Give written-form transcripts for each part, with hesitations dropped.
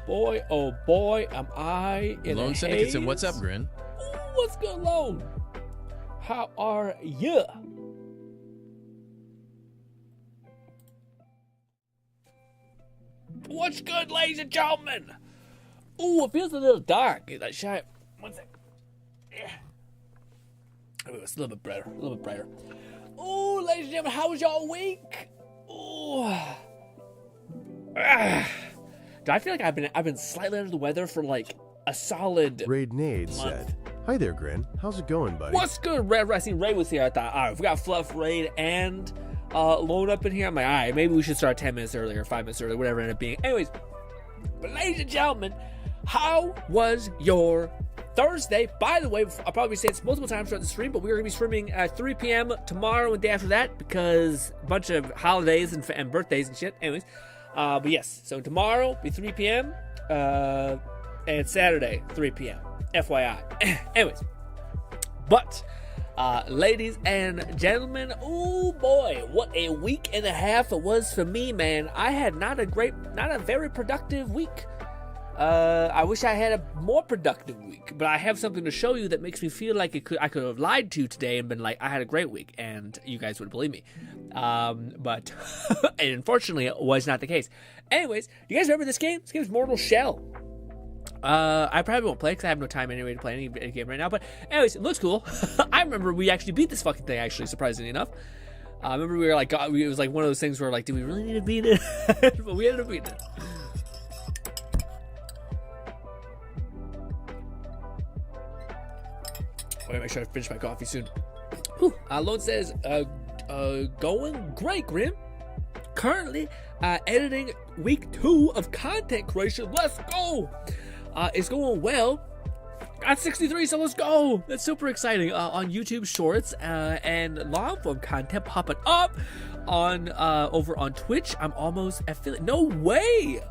Boy, oh boy, am I in Lone a Syndicates, and haze. what's up, Grin? Ooh, what's good, Lone? How are ya? What's good, ladies and gentlemen? Ooh, it feels a little dark. Get that shot. One sec. Yeah. Oh, it's a little bit brighter. A little bit brighter. Ooh, ladies and gentlemen, how was y'all week? Ooh. Do I feel like I've been slightly under the weather for like a solid Raid Nade said, "Hi there, Grin. How's it going, buddy?" What's good, Red? I seen Ray was here. I thought, all right, if we got Fluff, Raid, and Lone up in here, I'm like, all right, maybe we should start 10 minutes earlier, 5 minutes earlier, whatever it ended up being. Anyways, but ladies and gentlemen, how was your Thursday? By the way, I'll probably say this multiple times throughout the stream, but we're going to be streaming at 3 p.m. tomorrow and the day after that because a bunch of holidays and birthdays and shit. Anyways, but yes, so tomorrow be 3 p.m. And Saturday 3 p.m. FYI. Anyways, but ladies and gentlemen, oh boy, what a week and a half it was for me, man. I had not a very productive week. I wish I had a more productive week, but I have something to show you that makes me feel like I could have lied to you today and been like, I had a great week, and you guys would believe me. But and unfortunately, it was not the case. Anyways, you guys remember this game? This game is Mortal Shell. I probably won't play because I have no time anyway to play any game right now. But anyways, it looks cool. I remember we actually beat this fucking thing, actually, surprisingly enough. I remember we were like, it was like one of those things where like, do we really need to beat it? But we ended up beating it. I'm gonna make sure I finish my coffee soon. Lone says, going great, Grim. Currently editing week 2 of content creation. Let's go. It's going well. Got 63, so let's go. That's super exciting. On YouTube Shorts and long form content popping up on over on Twitch. I'm almost affiliate. No way.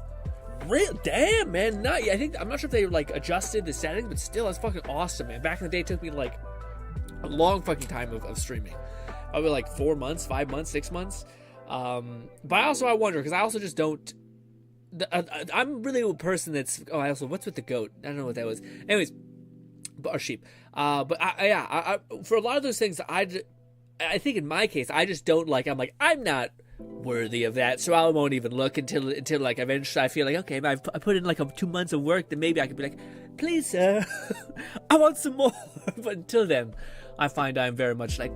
Real damn, man. I'm not sure if they like adjusted the settings, but still, that's fucking awesome, man. Back in the day, it took me like a long fucking time of streaming. Probably like 4 months, 5 months, 6 months. But I wonder because I also just don't. I'm really a person that's. What's with the goat? I don't know what that was. Anyways, or sheep. But I for a lot of those things, I think in my case, I just don't like. I'm not worthy of that, so I won't even look until like eventually I feel like, okay, I put in like 2 months of work, then maybe I could be like, please sir, I want some more. But until then, I find I'm very much like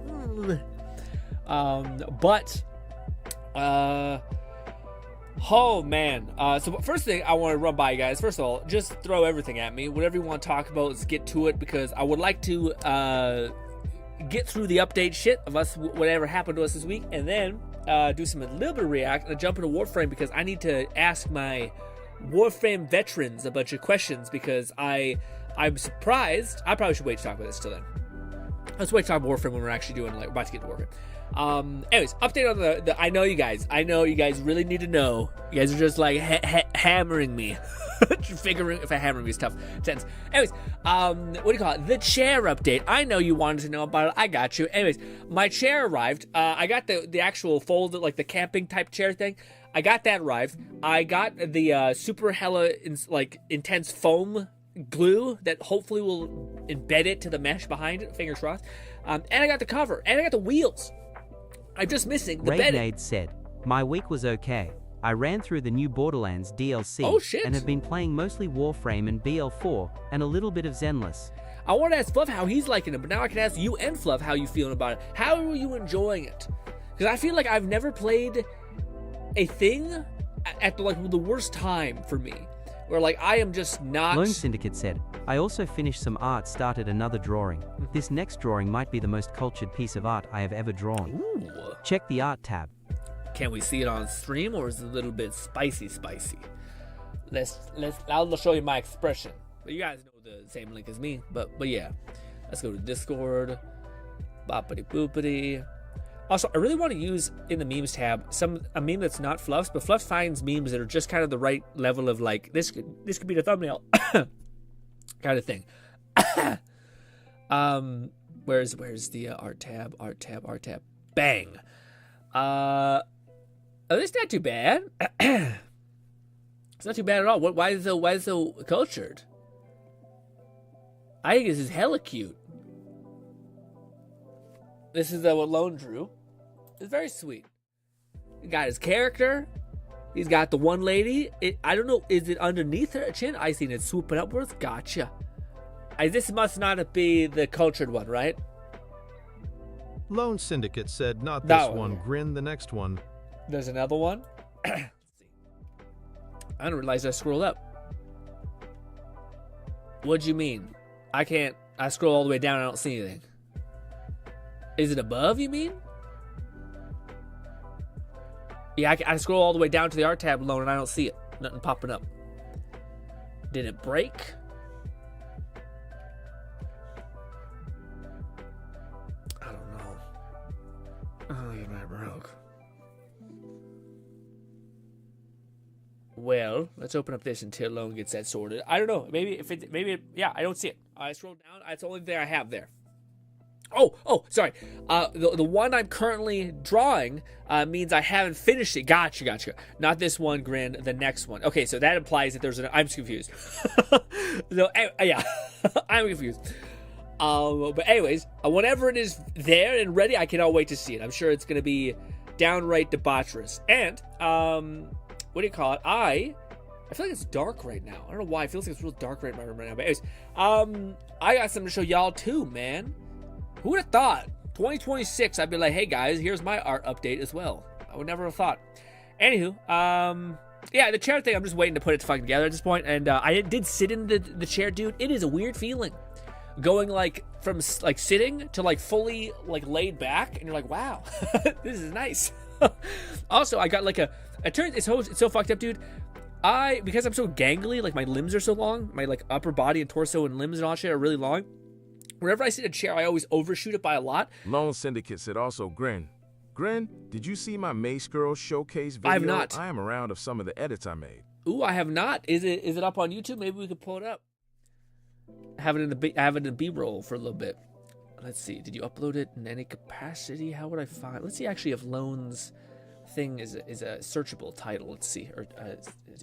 oh man. So first thing I want to run by you guys, first of all, just throw everything at me, whatever you want to talk about. Let's get to it, because I would like to get through the update shit of us, whatever happened to us this week, and then do a little bit of react and jump into Warframe, because I need to ask my Warframe veterans a bunch of questions, because I'm surprised. I probably should wait to talk about this till then. Let's wait to talk about Warframe when we're actually doing, like, about to get to Warframe. Anyways, update on the I know you guys really need to know. You guys are just like hammering me. Figuring if I hammering me is tough sentence. Anyways, what do you call it? The chair update. I know you wanted to know about it. I got you. Anyways, my chair arrived. I got the actual folded, like the camping type chair thing. I got that arrived. I got the super hella intense foam glue that hopefully will embed it to the mesh behind it. Fingers crossed. And I got the cover. And I got the wheels. I'm just missing the bedding. Raid said, my week was okay. I ran through the new Borderlands DLC and have been playing mostly Warframe and BL4 and a little bit of Zenless. I want to ask Fluff how he's liking it, but now I can ask you and Fluff how you feeling about it. How are you enjoying it? Because I feel like I've never played a thing at the worst time for me, where like I am just not. Lone Syndicate said, I also finished some art, started another drawing. This next drawing might be the most cultured piece of art I have ever drawn. Ooh. Check the art tab. Can we see it on stream, or is it a little bit spicy? I'll show you my expression. But you guys know the same link as me. But yeah, let's go to Discord. Boppity boopity. Also, I really want to use in the memes tab a meme that's not Fluff's, but Fluff finds memes that are just kind of the right level of like this could be the thumbnail kind of thing. Where's the art tab? Bang. Oh, it's not too bad. It's not too bad at all. Why is it so cultured? I think this is hella cute. This is what Lone drew. It's very sweet. He got his character. He's got the one lady. I don't know. Is it underneath her chin? I seen it swooping upwards. Gotcha. This must not be the cultured one, right? Lone Syndicate said, not this one. Grin, the next one. There's another one. Let's see. I didn't realize I scrolled up. What do you mean? I can't. I scroll all the way down and I don't see anything. Is it above, you mean? Yeah, I scroll all the way down to the art tab alone and I don't see it. Nothing popping up. Did it break? I don't know. Oh, you might broke. Well, let's open up this until Lone gets that sorted. I don't know. Yeah, I don't see it. I scroll down. That's the only thing I have there. Oh, sorry. The one I'm currently drawing means I haven't finished it. Gotcha. Not this one, Grin. The next one. Okay, so that implies that there's an. I'm confused. So, yeah, I'm confused. But anyways, whenever it is there and ready, I cannot wait to see it. I'm sure it's gonna be downright debaucherous. And what do you call it? I feel like it's dark right now. I don't know why. It feels like it's real dark right in my room right now. But anyways, I got something to show y'all too, man. Who would have thought? 2026, I'd be like, hey guys, here's my art update as well. I would never have thought. Anywho, yeah, the chair thing, I'm just waiting to put it fucking together at this point. And I did sit in the chair, dude. It is a weird feeling. Going like from like sitting to like fully like laid back, and you're like, wow, this is nice. Also, I got like it's so fucked up, dude. Because I'm so gangly, like my limbs are so long, my like upper body and torso and limbs and all that shit are really long. Whenever I sit in a chair, I always overshoot it by a lot. Lone Syndicate said also, Grin, did you see my Mace Girl showcase video? I have not. I am around of some of the edits I made. Ooh, I have not. Is it up on YouTube? Maybe we could pull it up. Have it in the B-roll for a little bit. Let's see. Did you upload it in any capacity? How would I find? Let's see actually if Lone's thing is a searchable title. Let's see. Or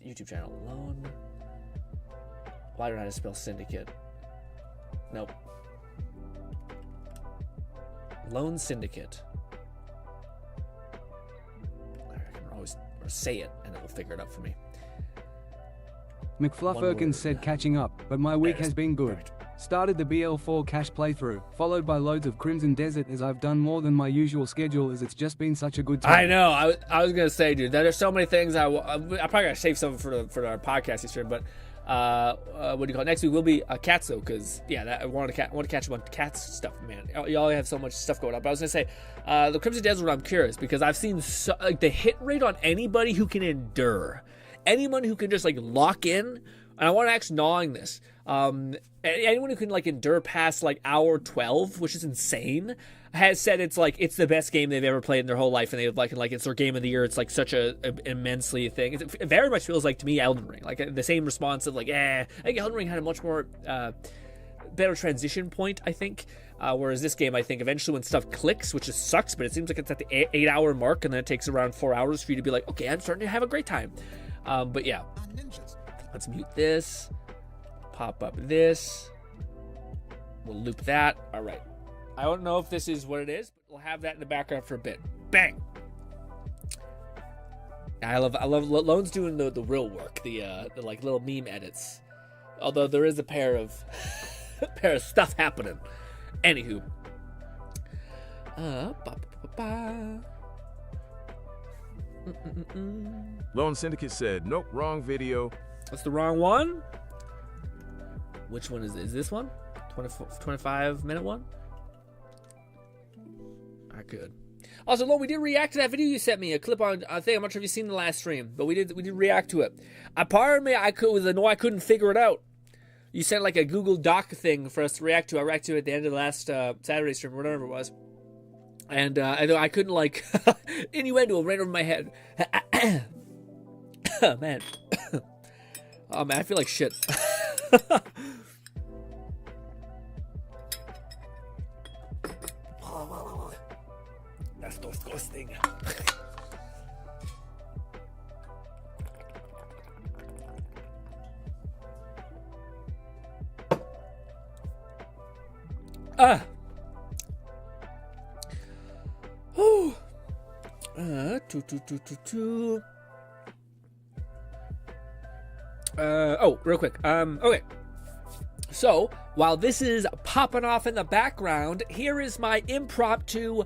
YouTube channel. Lone. Why don't I just spell Syndicate? Nope. Lone Syndicate. I can always say it and it will figure it out for me. McFluffirkins said catching up, but my week has been good. Started the BL4 cash playthrough, followed by loads of Crimson Desert as I've done more than my usual schedule as it's just been such a good time. I know. I was going to say, dude, there's so many things I probably got to save some for our podcast this year, but what do you call it? Next week will be Katsu, because I want to catch a bunch of Cats stuff, man. Y'all have so much stuff going on. But I was gonna say the Crimson Desert. I'm curious because I've seen the hit rate on anybody who can endure, anyone who can just like lock in. And I want to ask gnawing this. Anyone who can like endure past like hour 12, which is insane, has said it's the best game they've ever played in their whole life, and they like it's their game of the year. It's like such a immensely thing. It very much feels like to me Elden Ring, like the same response of like, I think Elden Ring had a much more better transition point, I think. Whereas this game, I think eventually when stuff clicks, which just sucks, but it seems like it's at the 8-hour mark, and then it takes around 4 hours for you to be like, okay, I'm starting to have a great time. But yeah, let's mute this. Pop up this. We'll loop that. All right. I don't know if this is what it is, but we'll have that in the background for a bit. Bang. I love Lone's doing the real work, the like little meme edits. Although there is a pair of stuff happening. Anywho. Lone Syndicate said, nope, wrong video. That's the wrong one? Which one is it? Is this one? 25-minute one? Alright, good. Also, Lone, we did react to that video you sent me. A clip on, I think, I'm not sure if you've seen the last stream, but we did react to it. Part of me, I couldn't figure it out. You sent like a Google Doc thing for us to react to. I reacted to it at the end of the last Saturday stream, or whatever it was. And I couldn't like innuendo right over my head. Man. Oh man, I feel like shit. That's disgusting. Real quick. Okay. So, while this is popping off in the background, here is my impromptu.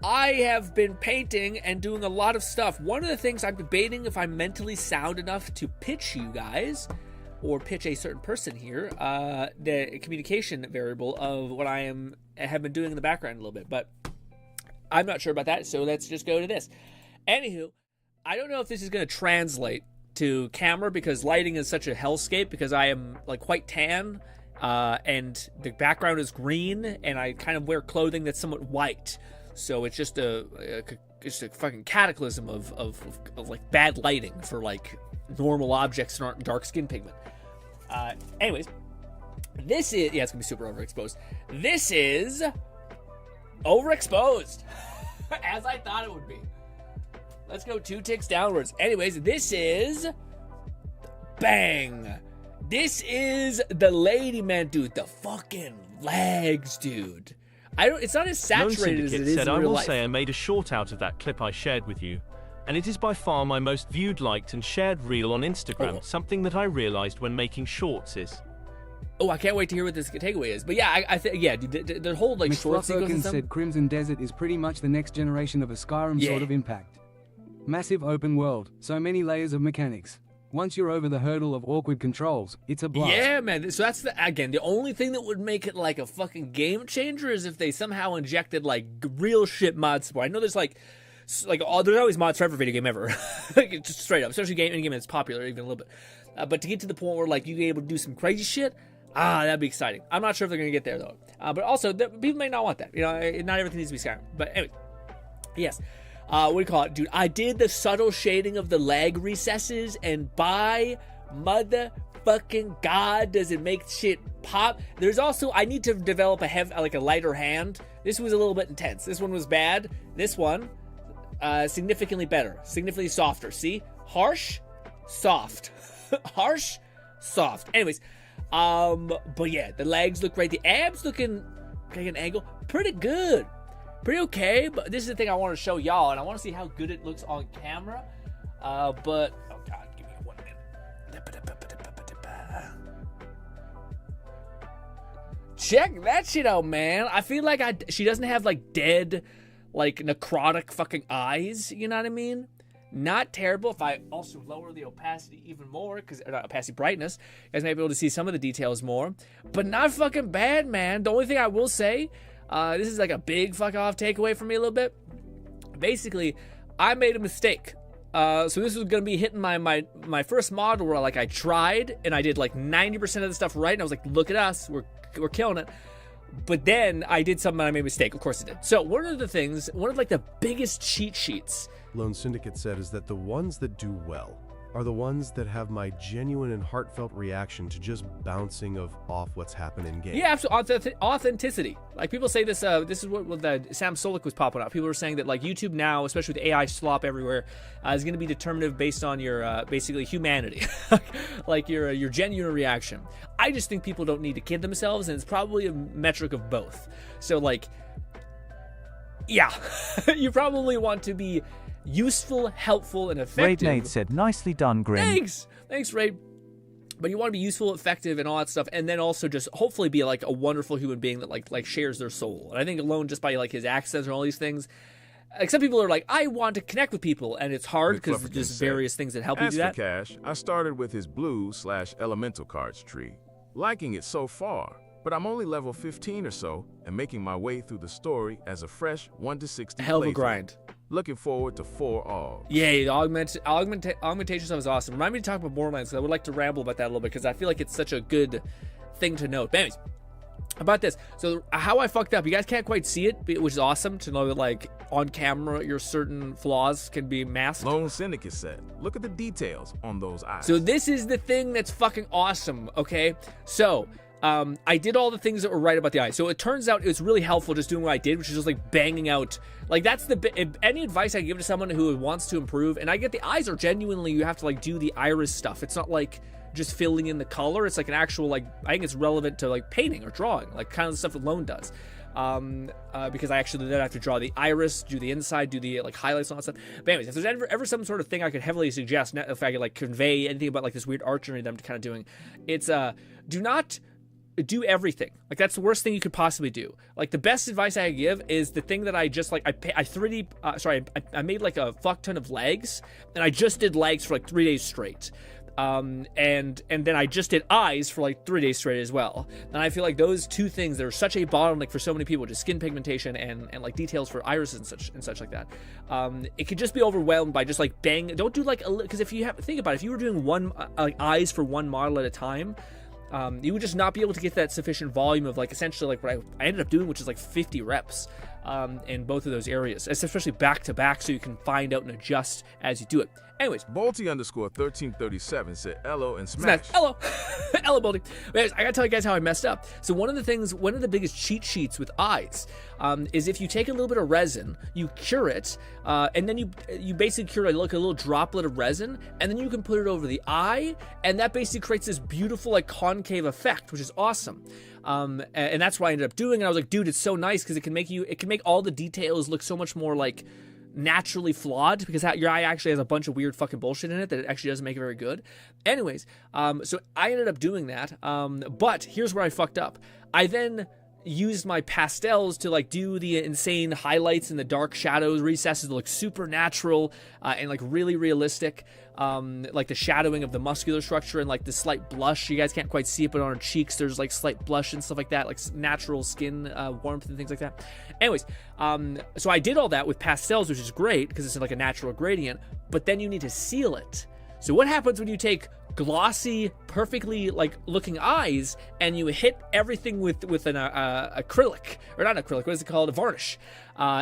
I have been painting and doing a lot of stuff. One of the things I'm debating if I'm mentally sound enough to pitch you guys, or pitch a certain person here, the communication variable of what I have been doing in the background a little bit, but I'm not sure about that, so let's just go to this. Anywho, I don't know if this is going to translate to camera because lighting is such a hellscape because I am like quite tan, and the background is green, and I kind of wear clothing that's somewhat white, so it's just a fucking cataclysm of like bad lighting for like normal objects that aren't dark skin pigment. Anyways, this is, it's gonna be super overexposed. This is overexposed, as I thought it would be. Let's go 2 ticks downwards. Anyways, this is bang. This is the lady man, dude. The fucking legs, dude. It's not as saturated as it is in real life. I will say I made a short out of that clip I shared with you, and it is by far my most viewed, liked, and shared reel on Instagram. Something that I realized when making shorts is. Oh, I can't wait to hear what this takeaway is. But yeah, I think, yeah, dude, the whole like short sequence said Crimson Desert is pretty much the next generation of a Skyrim sort of impact. Massive open world, so many layers of mechanics. Once you're over the hurdle of awkward controls, it's a blast. Yeah, man. So that's the only thing that would make it like a fucking game changer is if they somehow injected like real shit mod support. I know there's there's always mods for every video game ever, like just straight up, especially any game that's popular even a little bit. But to get to the point where like you get able to do some crazy shit, that'd be exciting. I'm not sure if they're gonna get there though. But also people may not want that. You know, not everything needs to be Skyrim. But anyway, yes. What do you call it, dude? I did the subtle shading of the leg recesses, and by motherfucking God, does it make shit pop? There's also, I need to develop a lighter hand. This was a little bit intense. This one was bad. This one, significantly better, significantly softer. See, harsh, soft, harsh, soft. Anyways, but yeah, the legs look great. The abs looking, okay, an angle, pretty good. Pretty okay, but this is the thing I want to show y'all, and I want to see how good it looks on camera. But oh god, give me 1 minute. Check that shit out, man. I feel like she doesn't have like dead, like necrotic fucking eyes. You know what I mean? Not terrible. If I also lower the opacity even more, not opacity, brightness, you guys may be able to see some of the details more. But not fucking bad, man. The only thing I will say. This is like a big fuck off takeaway for me a little bit. Basically, I made a mistake. So this was gonna be hitting my first model where like I tried and I did like 90% of the stuff right, and I was like, look at us, we're killing it. But then I did something and I made a mistake. Of course it did. So one of the biggest cheat sheets Lone Syndicate said is that the ones that do well are the ones that have my genuine and heartfelt reaction to just bouncing off what's happening in game. Yeah, absolutely. Authenticity. Like people say this is what the Sam Solik was popping up. People were saying that like YouTube now, especially with AI slop everywhere, is going to be determinative based on your basically humanity, like your genuine reaction. I just think people don't need to kid themselves, and it's probably a metric of both. So like, yeah, you probably want to be useful, helpful, and effective. Raid said, nicely done, Grin. Thanks, Raid. But you want to be useful, effective, and all that stuff, and then also just hopefully be like a wonderful human being that like shares their soul. And I think alone just by like his accents and all these things, like some people are like, I want to connect with people, and it's hard because there's just various things that help you do that. As for Cash, I started with his blue/elemental cards tree, liking it so far. But I'm only level 15 or so, and making my way through the story as a fresh 1 to 60 hell of a grind. Looking forward to 4 AUGs. Yeah, the augmentation stuff is awesome. Remind me to talk about Borderlands, because I would like to ramble about that a little bit, because I feel like it's such a good thing to note. But anyways, about this. So how I fucked up, you guys can't quite see it, which is awesome to know that like on camera your certain flaws can be masked. Lone Syndicate said, look at the details on those eyes. So this is the thing that's fucking awesome, okay? So I did all the things that were right about the eyes. So it turns out it was really helpful just doing what I did, which is just like banging out. Like that's any advice I give to someone who wants to improve. And I get the eyes are genuinely, you have to like do the iris stuff. It's not like just filling in the color. It's like an actual, like, I think it's relevant to like painting or drawing, like kind of the stuff that Lone does. Because I actually then have to draw the iris, do the inside, do the like highlights and all that stuff. But anyways, if there's ever some sort of thing I could heavily suggest, if I could like convey anything about like this weird art journey that I'm kind of doing, it's do not do everything. Like, that's the worst thing you could possibly do. Like, the best advice I could give is the thing that I just like, I made like a fuck ton of legs, and I just did legs for like 3 days straight. And then I just did eyes for like 3 days straight as well. And I feel like those two things, they're such a bottleneck for so many people, just skin pigmentation and like details for irises and such like that. It could just be overwhelmed by just like bang. Don't do like because if you think about it, if you were doing one like eyes for one model at a time, you would just not be able to get that sufficient volume of like essentially like what I ended up doing, which is like 50 reps in both of those areas, especially back to back, so you can find out and adjust as you do it. Anyways, Bolty_1337 said Elo and Smash. Hello. Hello, Bolty. Anyways, I gotta tell you guys how I messed up. So one of the biggest cheat sheets with eyes is if you take a little bit of resin, you cure it, and then you basically cure like a little droplet of resin, and then you can put it over the eye, and that basically creates this beautiful like concave effect, which is awesome. And that's what I ended up doing. And I was like, dude, it's so nice because it can make all the details look so much more like naturally flawed, because your eye actually has a bunch of weird fucking bullshit in it that it actually doesn't make it very good. Anyways, so I ended up doing that. But here's where I fucked up. I then used my pastels to like do the insane highlights and the dark shadows, recesses that look super natural and like really realistic. Like the shadowing of the muscular structure and like the slight blush. You guys can't quite see it, but on her cheeks there's like slight blush and stuff like that, like natural skin warmth and things like that. Anyways, so I did all that with pastels, which is great because it's like a natural gradient, but then you need to seal it. So what happens when you take glossy, perfectly like looking eyes and you hit everything with an acrylic, or not acrylic, what is it called, a varnish?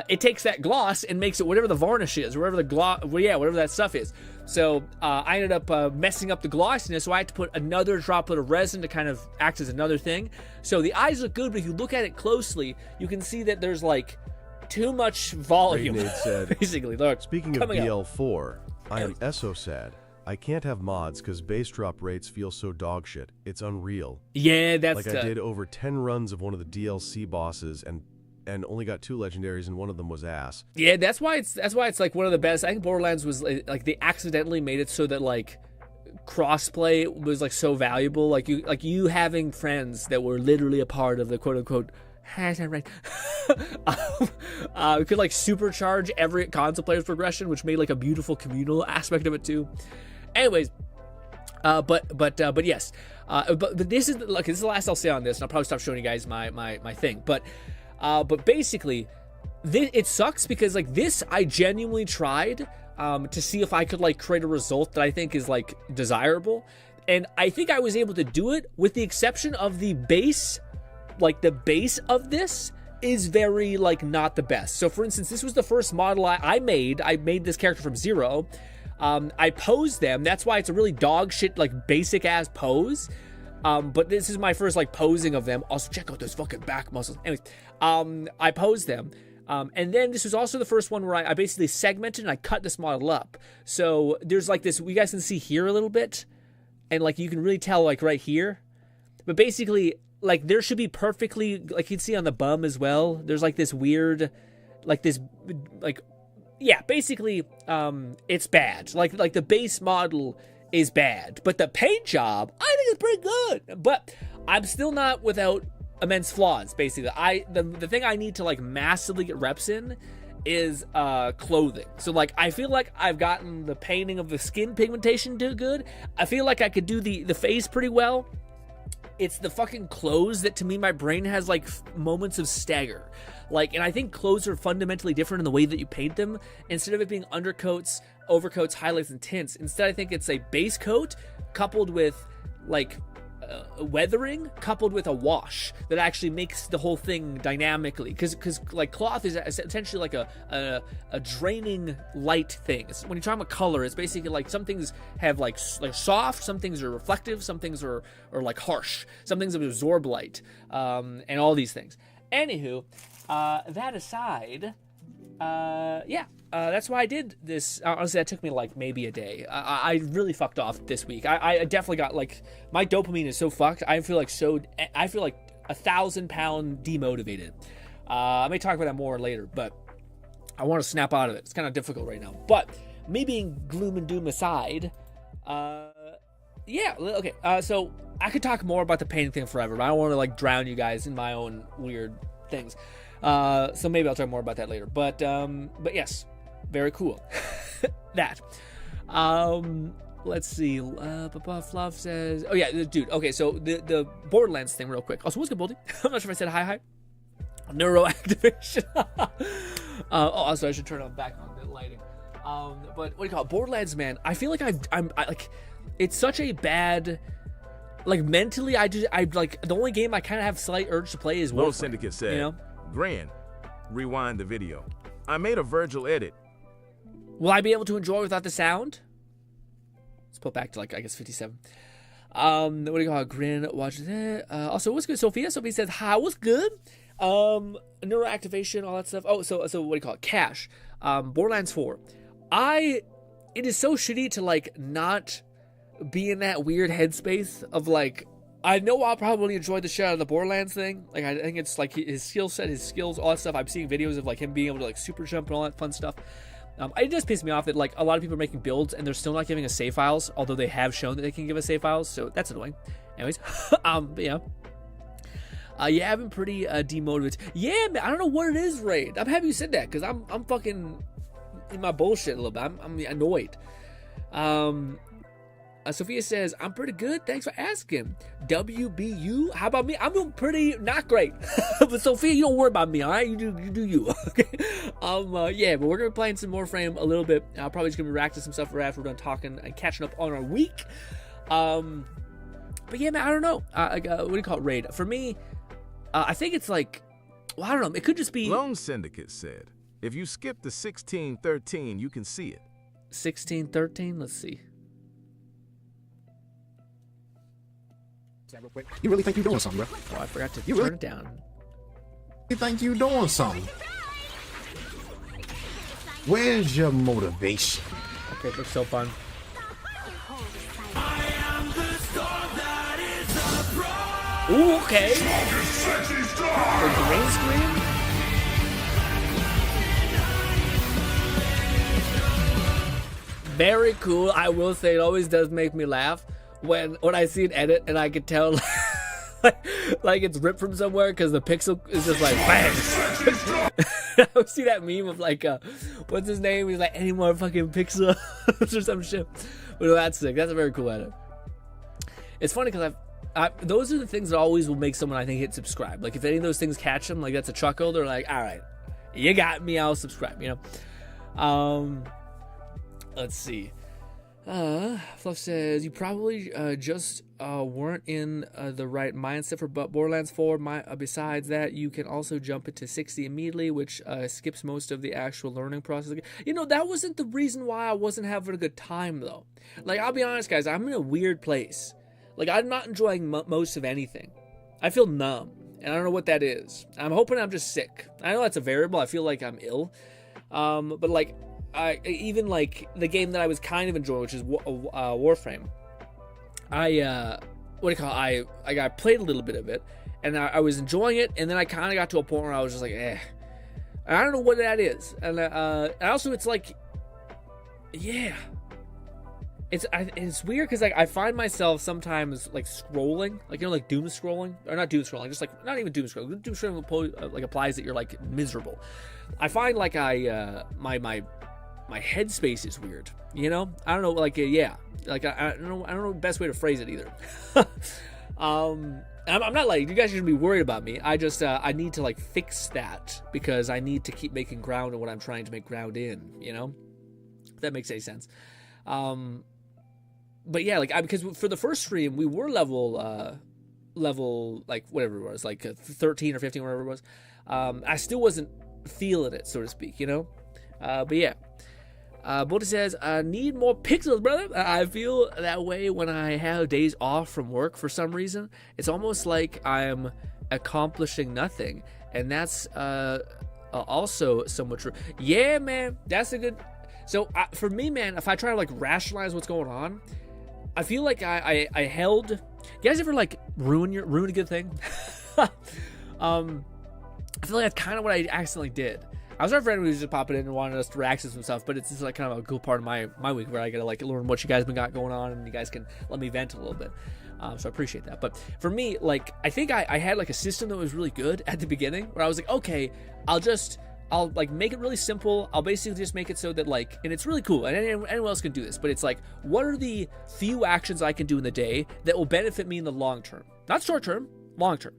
It takes that gloss and makes it whatever the varnish is, whatever that stuff is. So I ended up messing up the glossiness, so I had to put another droplet of resin to kind of act as another thing. So the eyes look good, but if you look at it closely, you can see that there's like too much volume. Said, basically, look. Speaking of BL4, I am so sad. I can't have mods because base drop rates feel so dog shit. It's unreal. Yeah, that's like I did over 10 runs of one of the DLC bosses and only got 2 legendaries, and one of them was ass. Yeah, that's why it's like one of the best. I think Borderlands was like they accidentally made it so that like crossplay was like so valuable. Like you having friends that were literally a part of the quote unquote right. We could like supercharge every console player's progression, which made like a beautiful communal aspect of it too. Anyways, but yes, but this is the last I'll say on this, and I'll probably stop showing you guys my thing. But basically, it sucks because like this, I genuinely tried to see if I could like create a result that I think is like desirable, and I think I was able to do it with the exception of the base. Like the base of this is very like not the best. So for instance, this was the first model I made. I made this character from zero. I posed them. That's why it's a really dog shit, like basic ass pose. But this is my first like posing of them. Also, check out those fucking back muscles. Anyways, I posed them. And then this was also the first one where I basically segmented and I cut this model up. So there's like this, you guys can see here a little bit. And like you can really tell like right here. But basically, like there should be perfectly, like you can see on the bum as well. There's like this weird, like this, like, yeah, basically, it's bad. Like the base model is bad, but the paint job, I think is pretty good. But I'm still not without immense flaws. Basically, the thing I need to like massively get reps in is clothing. So like I feel like I've gotten the painting of the skin pigmentation do good. I feel like I could do the face pretty well. It's the fucking clothes that to me my brain has like moments of stagger. Like, and I think clothes are fundamentally different in the way that you paint them. Instead of it being undercoats, overcoats, highlights, and tints, instead I think it's a base coat coupled with like weathering coupled with a wash that actually makes the whole thing dynamically, because like cloth is essentially like a draining light thing. When you're talking about color, it's basically like some things have like soft, some things are reflective, some things are like harsh, some things absorb light, and all these things. Anywho, that aside, yeah, that's why I did this. Honestly, that took me like maybe a day. I really fucked off this week. I definitely got like, my dopamine is so fucked. I feel like 1,000-pound demotivated. I may talk about that more later, but I want to snap out of it. It's kind of difficult right now. But me being gloom and doom aside, yeah, okay. So I could talk more about the painting thing forever, but I don't want to like drown you guys in my own weird things. So maybe I'll talk more about that later. But yes, very cool. That. Let's see. Fluff says, oh yeah, dude. Okay, so the Borderlands thing, real quick. Also, what's good, Boldy? I'm not sure if I said hi. Neuroactivation. Also, I should turn back on the lighting. But what do you call it? Borderlands, man. I feel like I'm like, it's such a bad. Like mentally, I like the only game I kind of have slight urge to play is Warframe. Lone Syndicate said, you know? GRINN, rewind the video. I made a Virgil edit. Will I be able to enjoy without the sound? Let's put back to like, I guess 57. What do you call it? GRINN, watch that. Also, what's good, Sophia? Sophia says, hi, what's good? Neuroactivation, all that stuff. Oh, so what do you call it? Cash. Borderlands 4. It is so shitty to like not be in that weird headspace of like, I know I'll probably enjoy the shit out of the Borderlands thing. Like, I think it's like his skill set, his skills, all that stuff. I'm seeing videos of like him being able to like super jump and all that fun stuff. It just pisses me off that like a lot of people are making builds and they're still not giving us save files, although they have shown that they can give us save files, so that's annoying. Anyways, yeah. Yeah, I've been pretty demotivated. Yeah, man, I don't know what it is, Raid. I'm happy you said that, because I'm fucking in my bullshit a little bit. I'm annoyed. Sophia says, I'm pretty good. Thanks for asking. WBU, how about me? I'm doing pretty not great. But Sophia, you don't worry about me, all right? You do you. Okay. Yeah, but we're gonna be playing some Warframe a little bit. Probably just gonna be reacting some stuff right after we're done talking and catching up on our week. But yeah, man, I don't know. What do you call it, Raid? For me, I think it's like, well, I don't know. It could just be. Lone Syndicate said, if you skip the 1613, you can see it. 1613. Let's see. Real quick. You really think you're doing something, bro? Oh, I forgot to turn it down. You think you're doing something? Where's your motivation? Okay, it looks so fun. Ooh, okay. The green screen? Very cool. I will say it always does make me laugh when I see an edit and I can tell like it's ripped from somewhere because the pixel is just like bang. I see that meme of like what's his name? He's like, any more fucking pixels or some shit. But that's sick. That's a very cool edit. It's funny because those are the things that always will make someone, I think, hit subscribe. Like if any of those things catch them, like that's a chuckle. They're like, all right, you got me. I'll subscribe. You know. Let's see. Fluff says, you probably just weren't in the right mindset for Borderlands 4. Besides that, you can also jump into 60 immediately, which skips most of the actual learning process. You know, that wasn't the reason why I wasn't having a good time, though. Like, I'll be honest, guys, I'm in a weird place. Like, I'm not enjoying most of anything. I feel numb, and I don't know what that is. I'm hoping I'm just sick. I know that's a variable. I feel like I'm ill. But, like, even like the game that I was kind of enjoying, which is Warframe. I played a little bit of it, and I was enjoying it, and then I kind of got to a point where I was just like, eh. And I don't know what that is, and also it's like, yeah, it's weird because like I find myself sometimes like scrolling, like you know, like doom scrolling, or not doom scrolling, just like not even doom scrolling. Doom scrolling like applies that you're like miserable. I find like my headspace is weird, you know? I don't know, like, yeah. Like, I don't know the best way to phrase it either. I'm not like, you guys shouldn't be worried about me. I just, I need to, like, fix that because I need to keep making ground in what I'm trying to make ground in, you know? If that makes any sense. But yeah, like, because for the first stream, we were level, like, whatever it was, like 13 or 15, whatever it was. I still wasn't feeling it, so to speak, you know? But yeah. Bolty says, I need more pixels, brother. I feel that way when I have days off from work for some reason. It's almost like I'm accomplishing nothing. And that's also somewhat true. Yeah, man, that's a good. So for me, man, if I try to like rationalize what's going on, I feel like I held. You guys ever like ruin a good thing? I feel like that's kind of what I accidentally did. I was our friend who was just popping in and wanted us to react to some stuff, but it's just like kind of a cool part of my week where I get to like learn what you guys got going on, and you guys can let me vent a little bit. So I appreciate that. But for me, like, I think I had like a system that was really good at the beginning where I was like, okay, I'll like make it really simple. I'll basically just make it so that like, and it's really cool, and anyone else can do this, but it's like, what are the few actions I can do in the day that will benefit me in the long term? Not short term, long term.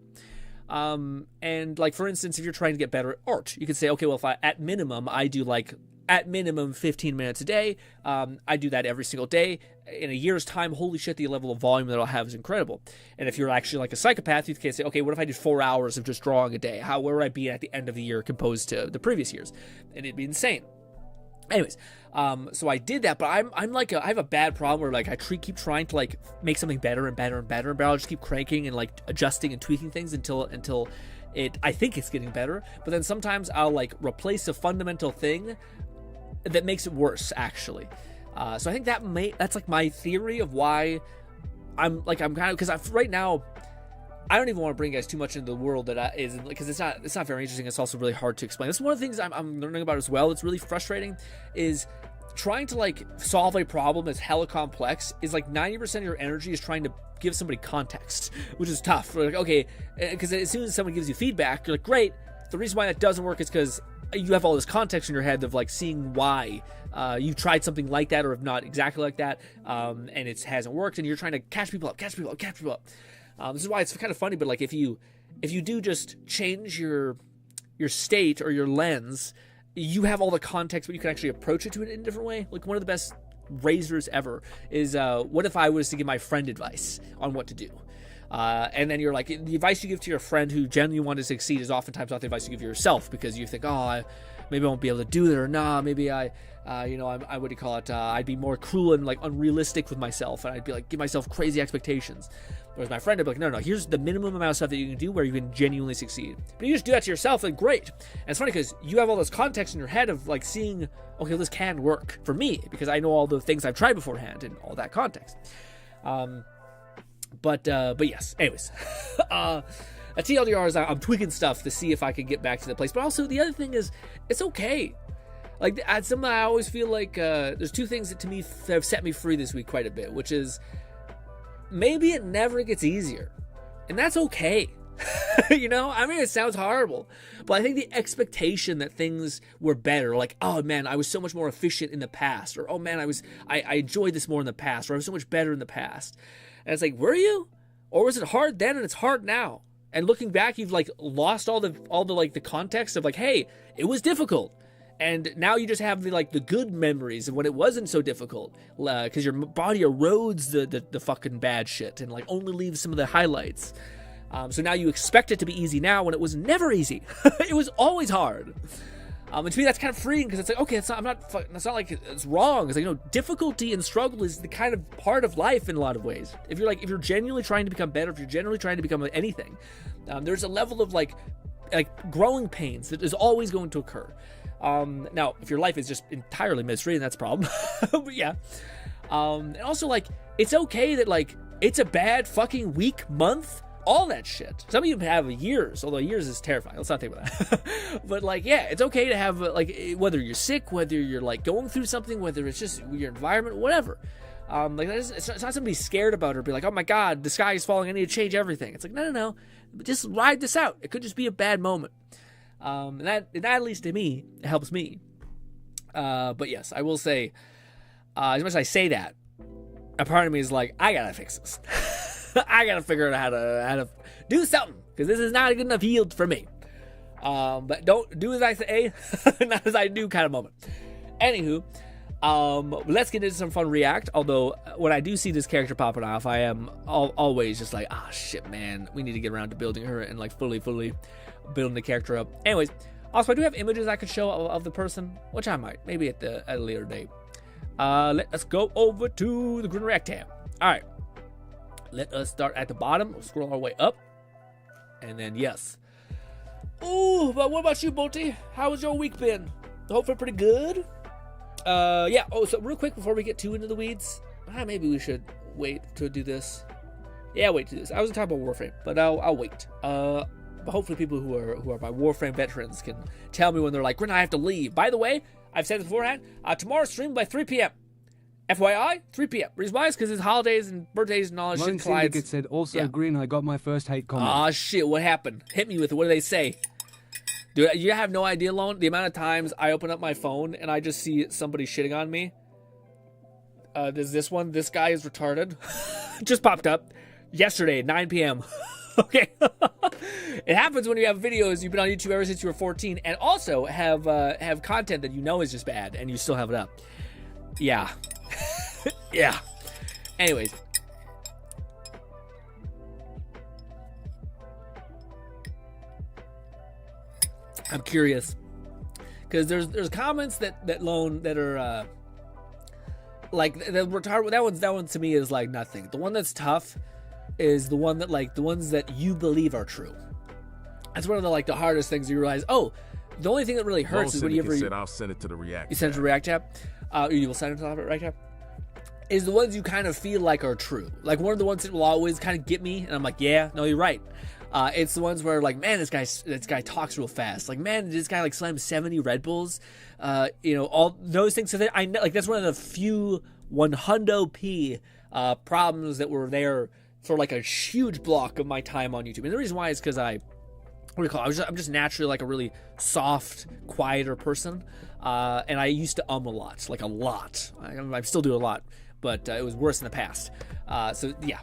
And like, for instance, if you're trying to get better at art, you could say, okay, well, if at minimum, I do like, at minimum 15 minutes a day. I do that every single day. In a year's time, holy shit, the level of volume that I'll have is incredible. And if you're actually like a psychopath, you can say, okay, what if I did 4 hours of just drawing a day? Where would I be at the end of the year composed to the previous years? And it'd be insane. Anyways, so I did that, but I'm like, I have a bad problem where like I keep trying to like make something better and better and better, but I'll just keep cranking and like adjusting and tweaking things until I think it's getting better. But then sometimes I'll like replace a fundamental thing that makes it worse, actually. So I think that's like my theory of why I'm kind of, because right now I don't even want to bring you guys too much into the world that is, because it's not very interesting. It's also really hard to explain. That's one of the things I'm learning about as well. It's really frustrating, is trying to like solve a problem that's hella complex. Is like 90% of your energy is trying to give somebody context, which is tough. We're like, okay, because as soon as someone gives you feedback, you're like, great. The reason why that doesn't work is because you have all this context in your head of like seeing why you tried something like that, or if not exactly like that, and it hasn't worked, and you're trying to catch people up. This is why it's kind of funny, but like if you do just change your state or your lens, you have all the context, but you can actually approach it to it in a different way. Like one of the best razors ever is what if I was to give my friend advice on what to do? And then you're like, the advice you give to your friend who genuinely wanted to succeed is oftentimes not the advice you give to yourself, because you think, maybe I won't be able to do it, or maybe I what do you call it? I'd be more cruel and like unrealistic with myself, and I'd be like, give myself crazy expectations. Whereas my friend would be like, no, here's the minimum amount of stuff that you can do where you can genuinely succeed. But you just do that to yourself, then great. And it's funny because you have all this context in your head of like seeing, okay, this can work for me because I know all the things I've tried beforehand and all that context. But yes, anyways, a TLDR is I'm tweaking stuff to see if I can get back to the place. But also the other thing is, it's okay. Like I always feel like there's two things that to me have set me free this week quite a bit, which is maybe it never gets easier, and that's okay. You know, I mean, it sounds horrible, but I think the expectation that things were better, like, oh man, I was so much more efficient in the past, or oh man, I enjoyed this more in the past, or I was so much better in the past. And it's like, were you? Or was it hard then and it's hard now? And looking back, you've like lost all the like the context of like, hey, it was difficult. And now you just have the good memories of when it wasn't so difficult, because your body erodes the fucking bad shit and like only leaves some of the highlights. So now you expect it to be easy now when it was never easy. It was always hard. And to me, that's kind of freeing, because it's like, okay, it's not like it's wrong. It's like, difficulty and struggle is the kind of part of life in a lot of ways. If you're genuinely trying to become better, if you're genuinely trying to become anything, there's a level of like growing pains that is always going to occur. Now, if your life is just entirely misery, then that's a problem. But yeah. And also, like, it's okay that like it's a bad fucking week, month. All that shit. Some of you have years, although years is terrifying. Let's not think about that. But like, yeah, it's okay to have like, whether you're sick, whether you're like going through something, whether it's just your environment, whatever. Like it's not something to be scared about or be like, oh my god, the sky is falling, I need to change everything. It's like, no, just ride this out. It could just be a bad moment. And that at least to me, it helps me. But yes, I will say, as much as I say that, a part of me is like, I gotta fix this. I gotta figure out how to do something, because this is not a good enough yield for me. But don't do as I say, not as I do kind of moment. Anywho, let's get into some fun react. Although when I do see this character popping off, I am always just like, shit, man, we need to get around to building her and like fully building the character up. Anyways, also I do have images I could show of the person, which I might maybe at a later date. Let's go over to the GRINN React tab. All right. Let us start at the bottom. We'll scroll our way up. And then, yes. Ooh, but what about you, Bolty? How has your week been? Hopefully pretty good. Yeah. Oh, so real quick before we get too into the weeds, maybe we should wait to do this. Yeah, wait to do this. I was gonna talk about Warframe, but I'll wait. But hopefully people who are my Warframe veterans can tell me when they're like, Grin, I have to leave. By the way, I've said this beforehand. Tomorrow's stream by 3 p.m. FYI, 3 p.m. Reason why is because it's holidays and birthdays and all that shit collides. Syndicate said, also, Grin, I got my first hate comment. Aw, shit, what happened? Hit me with it. What do they say? Dude, you have no idea, Lone, the amount of times I open up my phone and I just see somebody shitting on me. There's this one. This guy is retarded. Just popped up yesterday at 9 p.m. Okay. It happens when you have videos you've been on YouTube ever since you were 14 and also have content that you know is just bad and you still have it up. Yeah. Yeah. Anyways. I'm curious. Because there's comments that Lone that are like the retard that one to me is like nothing. The one that's tough is the one that like the ones that you believe are true. That's one of the hardest things you realize. Oh, the only thing that really hurts is when you ever said I'll send it to the React. You send it to React tab. You will send it to the React tab. Is the ones you kind of feel like are true. Like one of the ones that will always kind of get me, and I'm like, yeah, no, you're right. It's the ones where like, man, this guy talks real fast. Like, man, this guy like slammed 70 Red Bulls. All those things. So that I know, like that's one of the few 100p problems that were there for like a huge block of my time on YouTube. And the reason why is because I'm just naturally like a really soft, quieter person, and I used to a lot, like a lot. I still do a lot, but it was worse in the past. So yeah,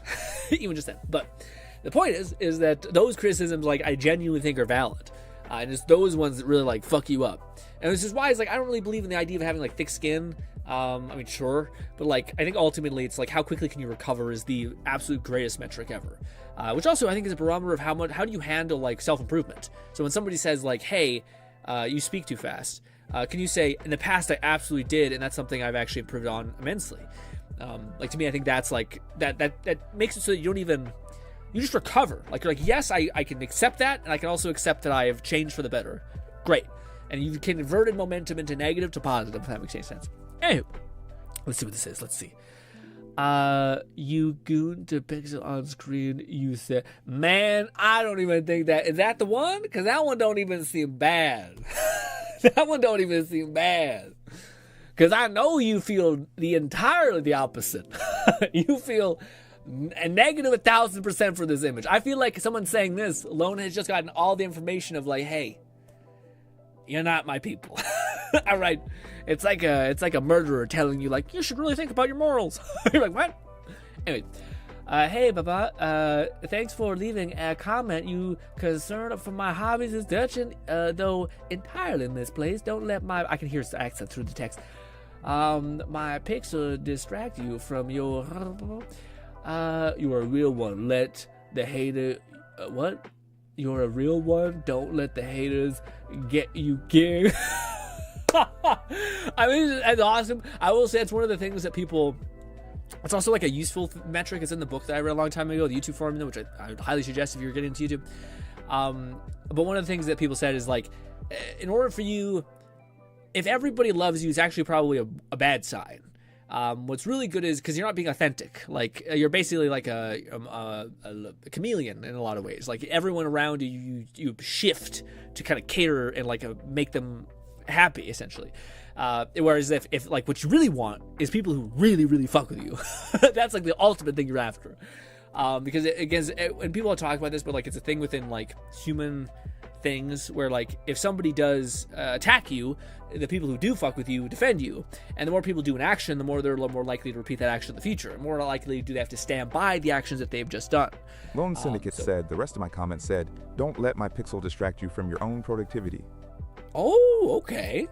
even just that. But the point is that those criticisms, like I genuinely think are valid, and it's those ones that really like fuck you up. And this is why it's like I don't really believe in the idea of having like thick skin. I mean, sure, but like I think ultimately it's like how quickly can you recover is the absolute greatest metric ever. Which also I think is a barometer of how do you handle like self-improvement. So when somebody says like, hey, you speak too fast, can you say, in the past I absolutely did, and that's something I've actually improved on immensely. Like to me, I think that's like that makes it so that you just recover. Like you're like, yes, I can accept that, and I can also accept that I have changed for the better. Great. And you've converted momentum into negative to positive, if that makes any sense. Anyway, let's see what this is. Let's see. You goon to pixel on screen, you said, man, I don't even think that, is that the one? Because that one don't even seem bad. That one don't even seem bad. Because I know you feel entirely the opposite. You feel a negative 1,000% for this image. I feel like someone saying this, Lone has just gotten all the information of like, hey, you're not my people. All right. It's like a murderer telling you like, you should really think about your morals. You're like, what? Anyway. Hey, Baba. Thanks for leaving a comment. You concerned for my hobbies is Dutch, though entirely misplaced. Don't let I can hear the accent through the text. My pixel distract you from your. You're a real one. Let the hater. What? You're a real one. Don't let the haters get you king. I mean, it's awesome. I will say it's one of the things that people. It's also like a useful metric. It's in the book that I read a long time ago, the YouTube formula, which I would highly suggest if you're getting into YouTube. But one of the things that people said is like, in order for you, if everybody loves you, it's actually probably a bad sign. What's really good is because you're not being authentic. Like you're basically like a chameleon in a lot of ways. Like everyone around you shift to kind of cater and like make them happy essentially. Whereas if like what you really want is people who really, really fuck with you. That's like the ultimate thing you're after. Because when people talk about this, but like it's a thing within like human things where like if somebody does attack you, the people who do fuck with you defend you, and the more people do an action, the more they're more likely to repeat that action in the future, and more likely do they have to stand by the actions that they've just done. Lone Syndicate said, the rest of my comments said, don't let my pixel distract you from your own productivity. Oh, okay.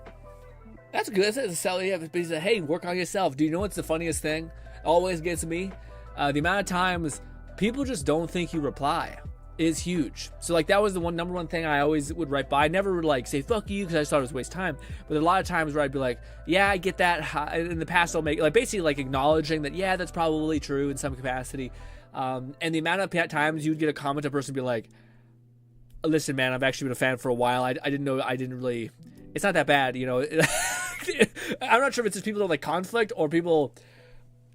That's good. That's a sell. Yeah, but he said, hey, work on yourself. Do you know what's the funniest thing? Always gets me. The amount of times people just don't think you reply is huge. So like that was the number one thing I always would write by. I never would like say fuck you because I just thought it was a waste of time. But a lot of times where I'd be like, yeah, I get that. In the past, I'll make like basically like acknowledging that yeah, that's probably true in some capacity. And the amount of times you'd get a comment, a person be like, listen, man, I've actually been a fan for a while. I didn't know. I didn't really. It's not that bad, you know. I'm not sure if it's just people don't like conflict or people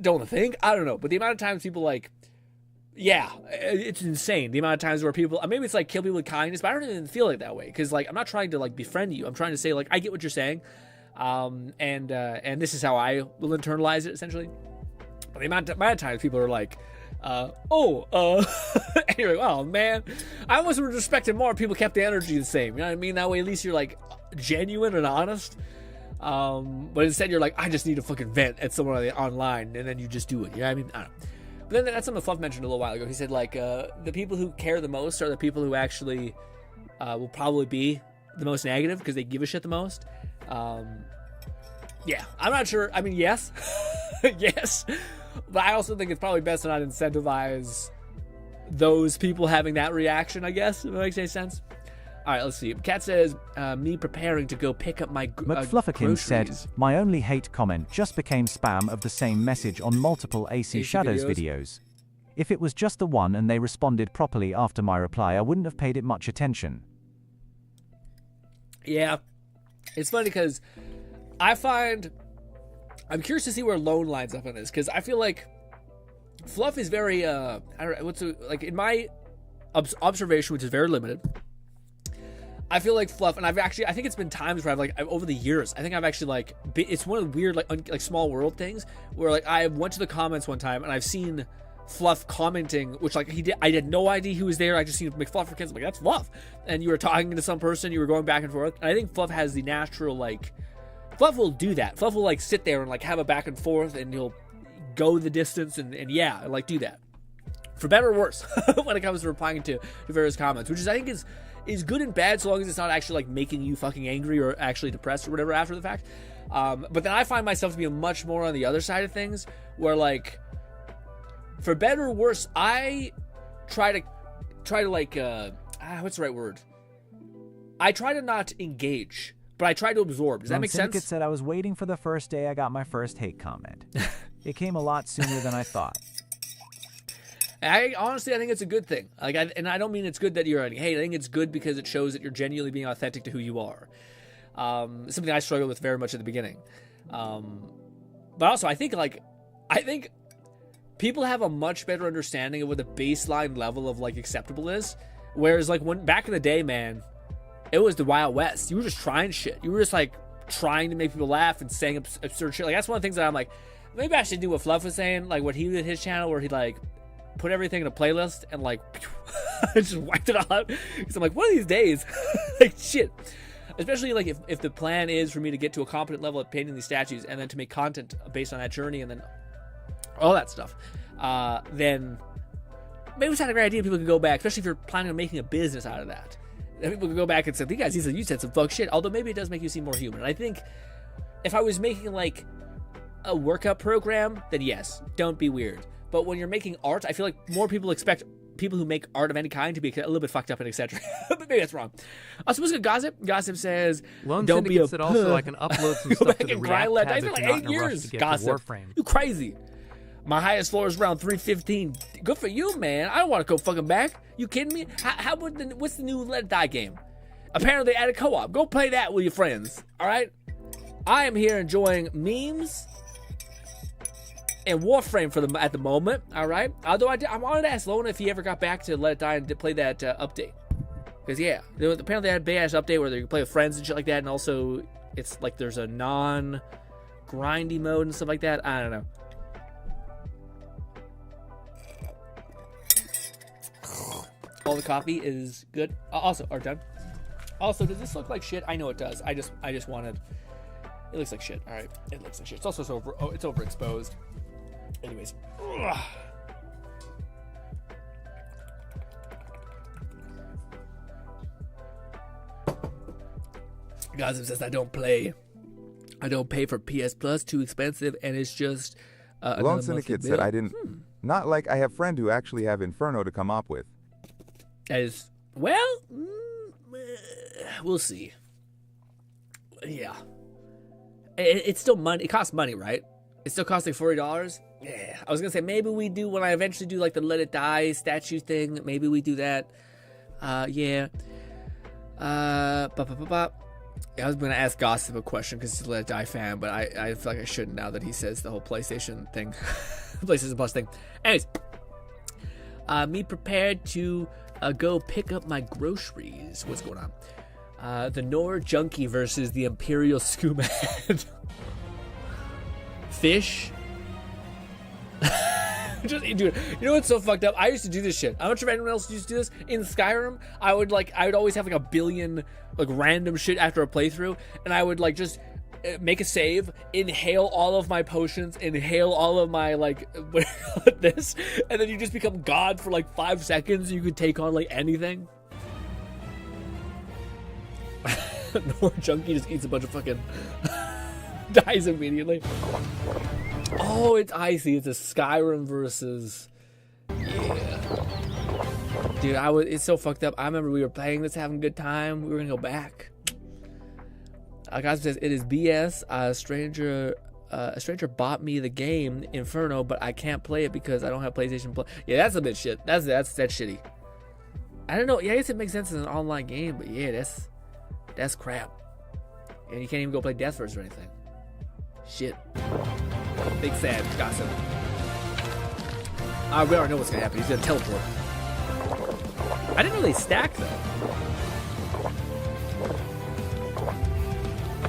don't think. I don't know. But the amount of times people like, yeah, it's insane. The amount of times where people, maybe it's like kill people with kindness, but I don't even feel like that way. Because like, I'm not trying to like befriend you. I'm trying to say like, I get what you're saying. And this is how I will internalize it essentially. But the amount of times people are like, and you're like, oh man, I almost would respect it more if people kept the energy the same. You know what I mean? That way at least you're like genuine and honest. But instead you're like, I just need to fucking vent at someone online, and then you just do it. You know what I mean? I don't know. But then that's something Fluff mentioned a little while ago. He said like, the people who care the most are the people who actually will probably be the most negative because they give a shit the most. Yeah, I'm not sure. I mean, yes, yes. But I also think it's probably best to not incentivize those people having that reaction, I guess, if it makes any sense. All right, let's see. Kat says, me preparing to go pick up my McFlufferkin said, my only hate comment just became spam of the same message on multiple AC Shadows videos. If it was just the one and they responded properly after my reply, I wouldn't have paid it much attention. Yeah. It's funny because I'm curious to see where Lone lines up on this, because I feel like Fluff is very, I don't know, like in my observation, which is very limited, I feel like Fluff, and I think it's been times where I've over the years, I think I've actually like, it's one of the weird like small world things where like I went to the comments one time and I've seen Fluff commenting, which like I had no idea he was there. I just seen McFlufferkins. I'm like, that's Fluff. And you were talking to some person, you were going back and forth. And I think Fluff has the natural like, Fluff will do that. Fluff will like sit there and like have a back and forth, and he'll go the distance and yeah, like do that. For better or worse, when it comes to replying to various comments, which is I think is good and bad so long as it's not actually like making you fucking angry or actually depressed or whatever after the fact. But then I find myself to be much more on the other side of things, where like, for better or worse, I try to like what's the right word? I try to not engage, but I try to absorb. Does that make sense? Syndicate said, I was waiting for the first day I got my first hate comment. It came a lot sooner than I thought. I think it's a good thing. Like, and I don't mean it's good that you're like, hey, I think it's good because it shows that you're genuinely being authentic to who you are. Something I struggled with very much at the beginning. But also, I think people have a much better understanding of what the baseline level of like acceptable is. Whereas like when back in the day, man, it was the Wild West. You were just trying shit. You were just like trying to make people laugh and saying absurd shit. Like that's one of the things that I'm like, maybe I should do what Fluff was saying, like what he did his channel, where he like put everything in a playlist and like just wiped it all out. Because I'm like, one of these days, like shit. Especially like if the plan is for me to get to a competent level at painting these statues and then to make content based on that journey and then all that stuff, then maybe it's not a great idea. People could go back, especially if you're planning on making a business out of that. Then people could go back and say, "You guys, you said some fuck shit." Although maybe it does make you seem more human. And I think if I was making like a workout program, then yes, don't be weird. But when you're making art, I feel like more people expect people who make art of any kind to be a little bit fucked up and eccentric. But maybe that's wrong. Also, what's good, Gossip? Gossip says, Lone "Don't be a said also I can upload some go stuff back to the and React grind tab that. if Like you're not 8 in a rush years. to get Gossip, to Warframe. you crazy. My highest floor is around 315. Good for you, man. I don't want to go fucking back. You kidding me? What's the new Let It Die game? Apparently they added co-op. Go play that with your friends. All right. I am here enjoying memes and Warframe at the moment. All right. Although I wanted to ask Lona if he ever got back to Let It Die and play that update. Because yeah, apparently they had a big ass update where you can play with friends and shit like that, and also it's like there's a non-grindy mode and stuff like that. I don't know. All the coffee is good. Also, are done. Also, does this look like shit? I know it does. I just wanted. It looks like shit. All right, it looks like shit. It's also it's overexposed. Anyways. Ugh. Gossip says I don't pay for PS Plus, too expensive, and it's just. Lone Syndicate said I didn't. Not like I have friend who actually have Inferno to come up with. As well, we'll see. Yeah, it's still money. It costs money, right? It's still costing $40. Yeah, I was gonna say maybe we do when I eventually do like the Let It Die statue thing. Maybe we do that. Yeah, Yeah, I was gonna ask Gossip a question because he's a Let It Die fan, but I feel like I shouldn't now that he says the whole PlayStation thing, PlayStation Plus thing. Anyways, me prepared to go pick up my groceries. What's going on? The Nor Junkie versus the Imperial Scumbag. Fish. Just, dude, you know what's so fucked up? I used to do this shit. I'm not sure if anyone else used to do this. In Skyrim, I would always have like a billion like random shit after a playthrough, and I would like just make a save, inhale all of my potions, inhale all of my like this, and then you just become God for like 5 seconds. You could take on like anything. Nor Junkie just eats a bunch of fucking dies immediately. Oh, it's icy. It's a Skyrim versus. Yeah. Dude, it's so fucked up. I remember we were playing this, having a good time. We were gonna go back. Guys says it is BS. A stranger bought me the game Inferno, but I can't play it because I don't have PlayStation Plus. Yeah, that's a bit shit. That's shitty. I don't know. Yeah, I guess it makes sense as an online game, but yeah, that's crap. And you can't even go play Death Verse or anything. Shit. Big sad Gossip. We already know what's gonna happen. He's gonna teleport. I didn't know they stack though.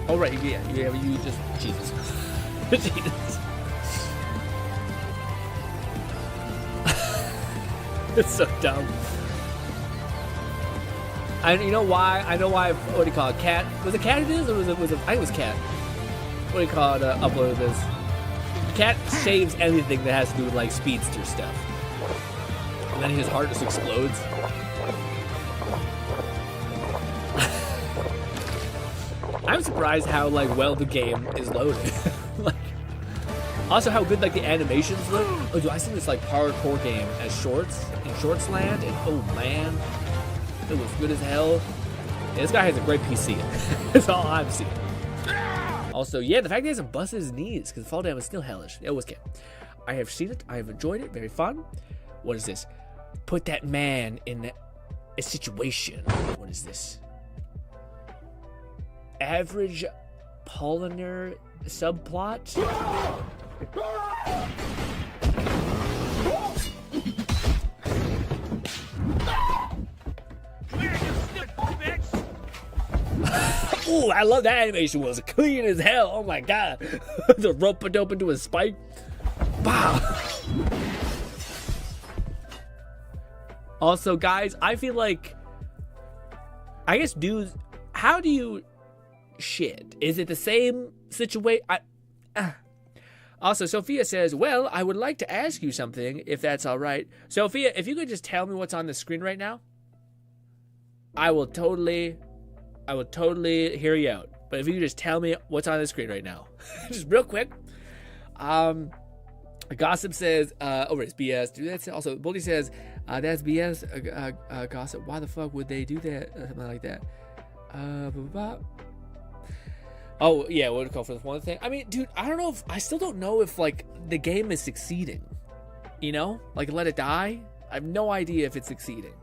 Oh right, yeah, you just Jesus. Jesus. It's so dumb. You know why? I know why. What do you call it? Cat? Was it Cat who did this, or was it? I think it was Cat. What do you call it? Uploaded this. Cat saves anything that has to do with like speedster stuff, and then his heart just explodes. I'm surprised how like well the game is loaded. Like, also how good like the animations look. Oh, dude, I seen this like parkour game as Shorts in Shorts Land, and oh man, it was good as hell. Yeah, this guy has a great PC. That's all I'm seeing. Also, yeah, the fact that he hasn't busted his knees because Fall Down is still hellish. It was good. I have seen it. I have enjoyed it. Very fun. What is this? Put that man in a situation. What is this? Average Polliner subplot? Ooh, I love that animation. Was clean as hell. Oh my god. The rope put open to a spike. Wow. Also, guys, I feel like, I guess dudes, how do you shit? Is it the same situation? Also, Sophia says, well, I would like to ask you something, if that's all right. Sophia, if you could just tell me what's on the screen right now, I will totally hear you out. But if you could just tell me what's on the screen right now. Just real quick. Gossip says, oh, it's BS. Dude, that's also, Boldy says, that's BS. Gossip, why the fuck would they do that? Something like that. Oh, yeah, what would it call for this one thing? I mean, dude, I still don't know if, like, the game is succeeding. You know? Like, Let It Die? I have no idea if it's succeeding.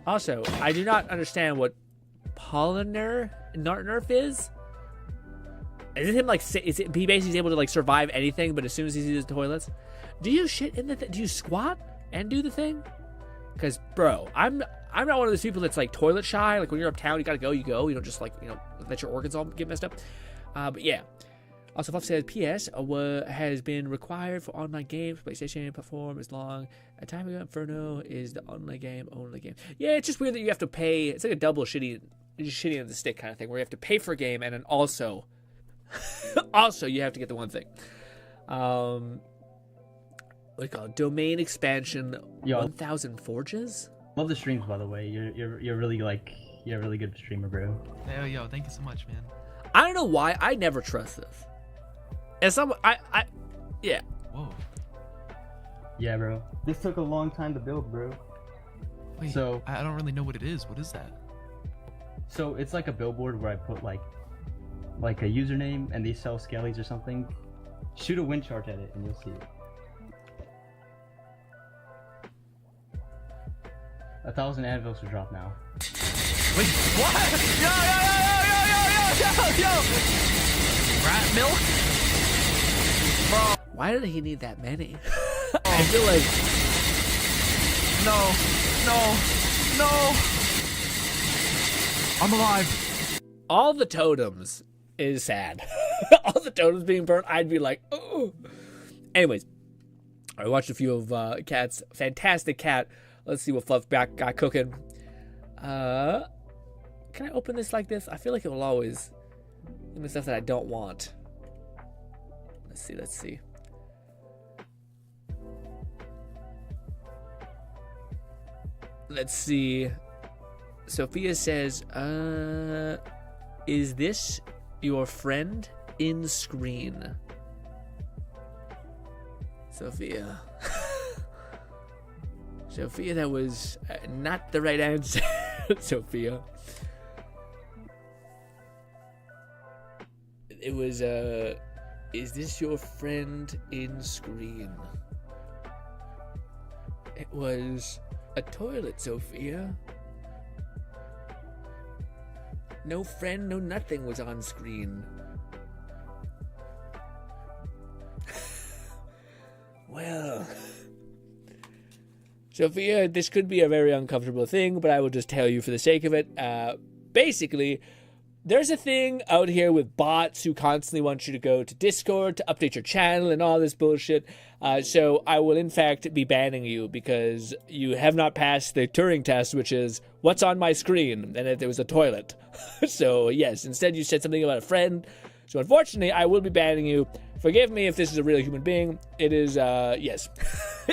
Also, I do not understand what Polliner Nerf is. Is it him like? Is it he basically able to like survive anything? But as soon as he sees the toilets, do you shit in the? Do you squat and do the thing? Because bro, I'm not one of those people that's like toilet shy. Like when you're uptown, you gotta go. You go. You don't just like let your organs all get messed up. But yeah. Also, Fluff says, P.S. has been required for online games. PlayStation platform as long. A time ago, Inferno is the online game, only game. Yeah, it's just weird that you have to pay. It's like a double shitty on the stick kind of thing, where you have to pay for a game and then also you have to get the one thing. What do you call it? Domain expansion. 1,000 forges. Love the streams, by the way. You're really you're a really good streamer, bro. Hey, yo, thank you so much, man. I don't know why I never trust this. And yeah. Whoa. Yeah, bro. This took a long time to build, bro. Wait, so I don't really know what it is. What is that? So it's like a billboard where I put like a username and they sell skellies or something. Shoot a wind chart at it and you'll see it. 1,000 anvils to drop now. Wait, what? Yo! Rat milk? Bro. Why did he need that many? I feel like... No. I'm alive. All the totems is sad. All the totems being burnt, I'd be like, oh. Anyways, I watched a few of Cat's fantastic cat. Let's see what Fluff back got cooking. Can I open this like this? I feel like it will always give me stuff that I don't want. Let's see. Let's see. Sophia says, is this your friend in screen? Sophia. Sophia, that was not the right answer. Sophia. It was, is this your friend in screen? It was a toilet, Sophia. No friend, no nothing was on screen. Well, Sophia, this could be a very uncomfortable thing, but I will just tell you for the sake of it. Basically, there's a thing out here with bots who constantly want you to go to Discord to update your channel and all this bullshit. So I will, in fact, be banning you because you have not passed the Turing test, which is what's on my screen, and it was a toilet. So, yes, instead you said something about a friend. So, unfortunately, I will be banning you. Forgive me if this is a real human being. It is, yes.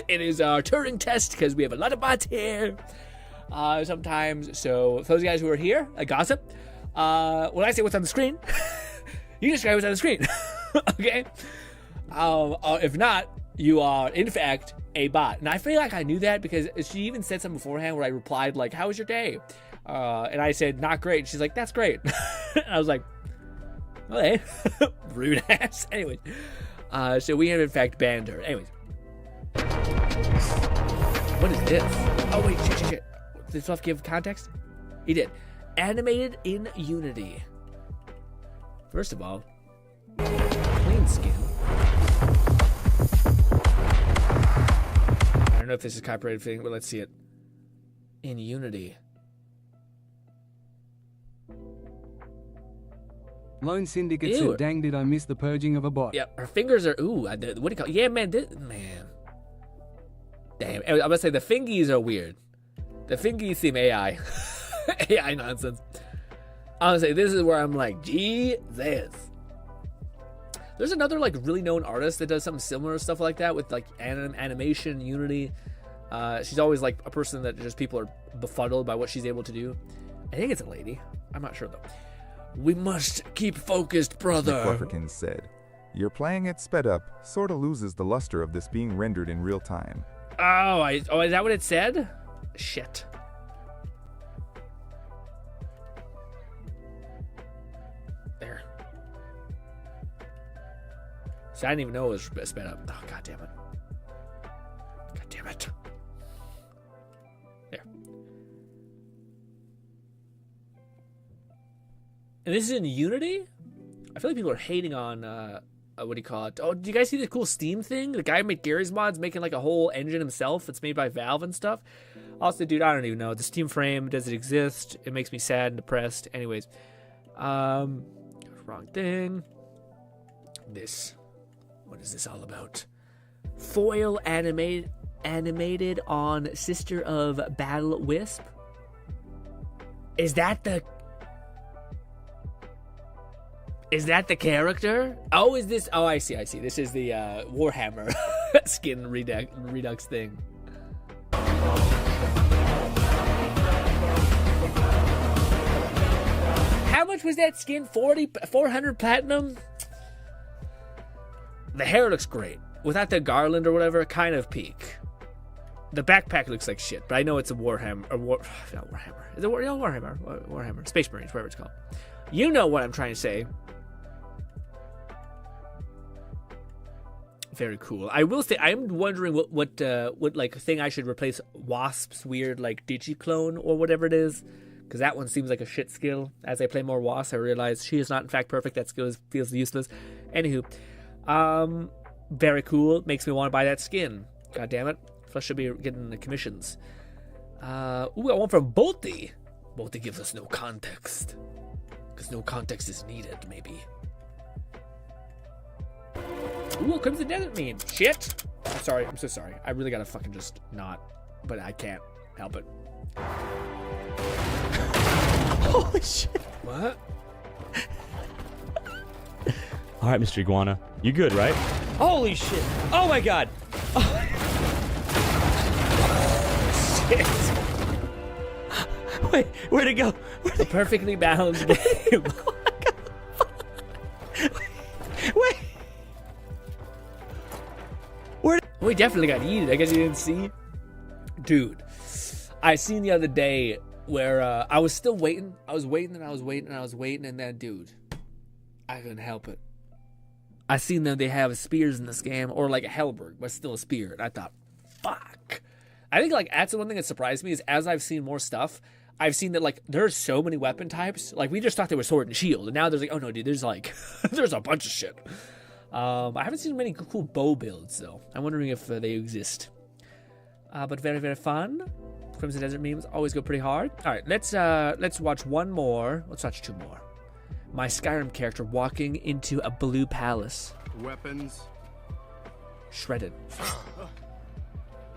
It is our Turing test because we have a lot of bots here sometimes. So, for those guys who are here, I gossip. When I say what's on the screen, you describe what's on the screen. Okay? If not, you are, in fact, a bot. And I feel like I knew that because she even said something beforehand where I replied, like, how was your day? And I said, not great. She's like, that's great. And I was like, okay. Rude ass. Anyways. So we have, in fact, banned her. Anyways. What is this? Oh, wait. Shit. Did Fluff give context? He did. Animated in Unity. First of all, clean skin. I don't know if this is copyrighted thing, but let's see it. In Unity. Lone Syndicate said, dang, did I miss the purging of a bot? Yep, her fingers are, ooh, what do you call it? Yeah, man, man. Damn, I'm gonna say the fingies are weird. The fingies seem AI. AI nonsense. Honestly, this is where I'm like, Jesus. There's another like really known artist that does something similar stuff like that with like animation, Unity. She's always like a person that just people are befuddled by what she's able to do. I think it's a lady. I'm not sure though. We must keep focused, brother. McClufferkin said, "You're playing it sped up. Sorta loses the luster of this being rendered in real time." Oh, is that what it said? Shit. There. See, I didn't even know it was sped up. Oh, God damn it. God damn it. There. And this is in Unity? I feel like people are hating on, what do you call it? Oh, do you guys see the cool Steam thing? The guy who made Gary's Mods making like a whole engine himself. It's made by Valve and stuff. Also, dude, I don't even know. The Steam frame, does it exist? It makes me sad and depressed. Anyways. Wrong thing. This. What is this all about? Foil animated on Sister of Battle Wisp. Is that the character? Oh, is this? Oh, I see. This is the Warhammer skin redux thing. How much was that skin? 400 platinum? The hair looks great. Without the garland or whatever, kind of peak. The backpack looks like shit, but I know it's a Warhammer. Not Warhammer. Is it Warhammer? Warhammer. Space Marines, whatever it's called. You know what I'm trying to say. Very cool. I will say, I'm wondering what like thing I should replace Wasp's weird like Digiclone or whatever it is, because that one seems like a shit skill. As I play more Wasp, I realize she is not in fact perfect. That skill feels useless. Anywho, very cool. Makes me want to buy that skin. God damn it. Flush should be getting the commissions. Ooh, I got one from Bolty. Bolty gives us no context, because no context is needed. Maybe. Ooh, Crimson Desert meme. Shit. I'm sorry. I'm so sorry. I really gotta fucking just not. But I can't help it. Holy shit. What? Alright, Mr. Iguana. You good, right? Holy shit. Oh my god. Shit. Wait, where'd it go? A perfectly balanced game. Oh my god. Wait. We definitely got yeeted. I guess you didn't see. Dude, I seen the other day where I was still waiting. I was waiting, and then, dude, I couldn't help it. I seen them. They have spears in this game, or like a Hellberg, but still a spear. And I thought, fuck. I think like that's the one thing that surprised me is as I've seen more stuff, I've seen that like there are so many weapon types. Like we just thought they were sword and shield, and now there's like, oh no, dude, there's like there's a bunch of shit. I haven't seen many cool bow builds though. I'm wondering if they exist. But very, very fun. Crimson Desert memes always go pretty hard. All right, let's watch one more. Let's watch two more. My Skyrim character walking into a blue palace. Weapons. Shredded.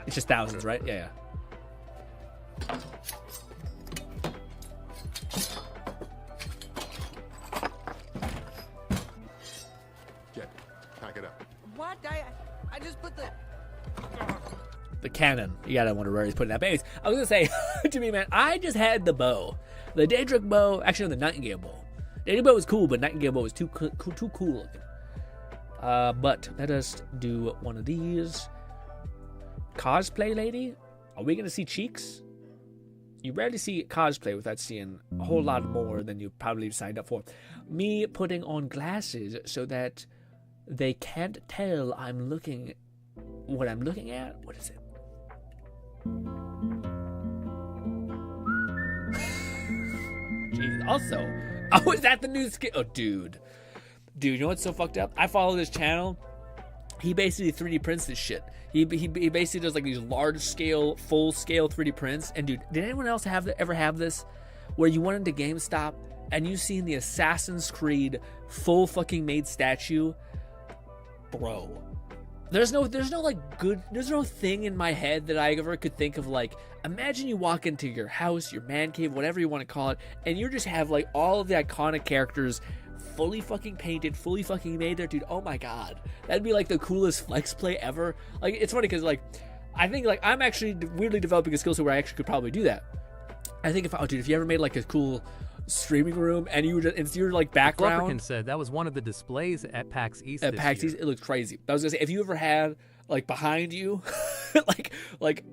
It's just thousands, right? Yeah. Pack it up. What? I just put the cannon. You gotta wonder where he's putting that. But anyways, I was gonna say, to me, man, I just had the bow. The Daedric bow, actually, no, the Nightingale bow. Daedric bow was cool, but Nightingale bow was too cool looking. But let us do one of these. Cosplay lady? Are we gonna see cheeks? You rarely see cosplay without seeing a whole lot more than you probably signed up for. Me putting on glasses so that they can't tell I'm looking what I'm looking at. What is it? Jesus. Also, oh, is that the new skin? Oh, dude, you know what's so fucked up? I follow this channel. He basically 3D prints this shit. He basically does like these large scale, full scale 3D prints. And dude, did anyone else ever have this? Where you went into GameStop and you seen the Assassin's Creed full fucking made statue? Bro. There's no thing in my head that I ever could think of like, imagine you walk into your house, your man cave, whatever you want to call it, and you just have like all of the iconic characters fully fucking painted, fully fucking made there, dude. Oh my god. That'd be like the coolest flex play ever. Like, it's funny because like, I think like I'm actually weirdly developing a skill set where I actually could probably do that. I think if you ever made like a cool streaming room and you were just, it's your like background. Flufferkin said that was one of the displays at PAX East. At PAX East, it looked crazy. I was gonna say, if you ever had like behind you, like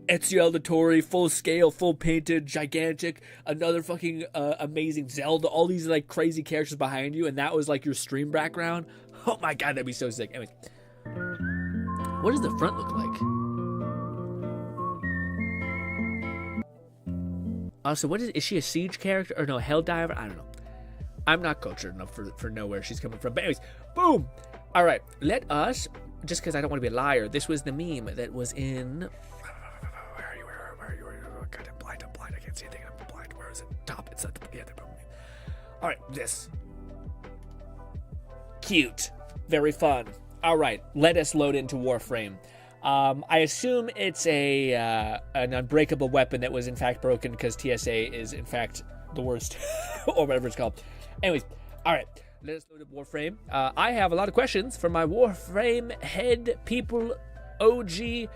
Ezio Auditore, full scale, full painted, gigantic, another fucking amazing Zelda, all these like crazy characters behind you, and that was like your stream background. Oh my god, that'd be so sick. Anyway, what does the front look like? So what is she a siege character or no Helldiver? I don't know. I'm not cultured enough for know where she's coming from. But anyways, boom. All right, let us, just because I don't want to be a liar, this was the meme that was in. Where are you? God, I'm blind. I can't see anything. I'm blind. Where is it? Top. It's at the yeah. All right, this. Cute. Very fun. All right, let us load into Warframe. I assume it's an unbreakable weapon that was in fact broken because TSA is in fact the worst, or whatever it's called. Anyways, all right, let us load up Warframe. I have a lot of questions for my Warframe head people OG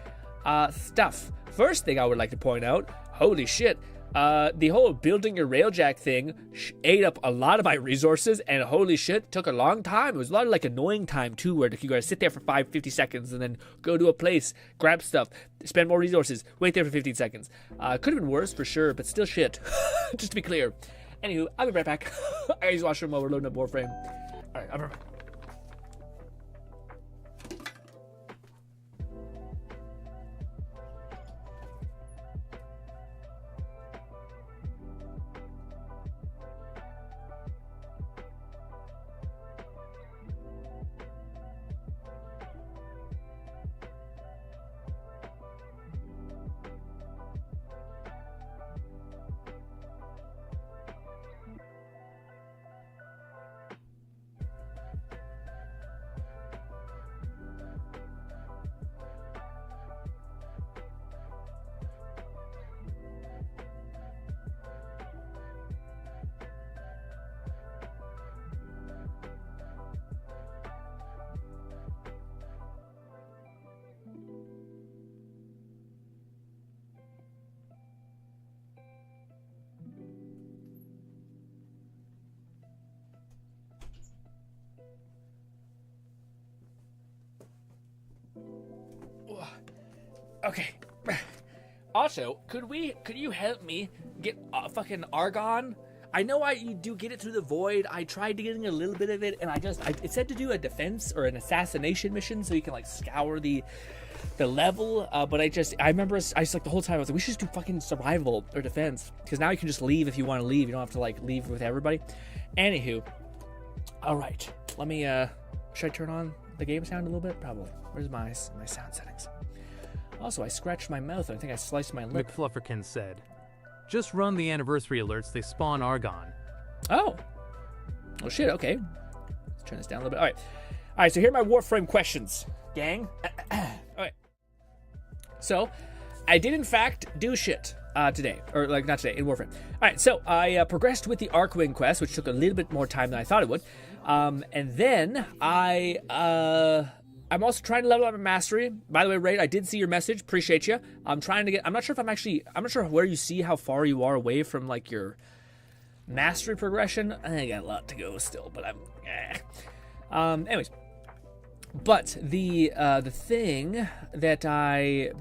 stuff. First thing I would like to point out, holy shit, the whole building your railjack thing ate up a lot of my resources, and holy shit, took a long time. It was a lot of like annoying time too, where you gotta sit there for 50 seconds and then go to a place, grab stuff, spend more resources, wait there for 15 seconds. Could have been worse for sure, but still shit. Just to be clear. Anywho, I'll be right back. I gotta use the washroom while we're loading up Warframe. Alright, I'll be right back. Okay. Also, could you help me get fucking argon? I know you do get it through the void. I tried getting a little bit of it, and it said to do a defense or an assassination mission, so you can like scour the level. But I remember like the whole time I was like, we should just do fucking survival or defense, because now you can just leave if you want to leave. You don't have to like leave with everybody. Anywho, all right. Let me. Should I turn on the game sound a little bit? Probably. Where's my sound settings? Also, I scratched my mouth. I think I sliced my lip. McFlufferkin said, "Just run the anniversary alerts. They spawn argon." Oh. Oh shit. Okay. Let's turn this down a little bit. All right. So here are my Warframe questions, gang. All right. So, I did in fact do shit today, or like not today in Warframe. All right. So I progressed with the Archwing quest, which took a little bit more time than I thought it would. And then I'm also trying to level up my mastery. By the way, Raid, I did see your message. Appreciate you. I'm not sure where you see how far you are away from like your mastery progression. I think I got a lot to go still, but anyways. But the thing that I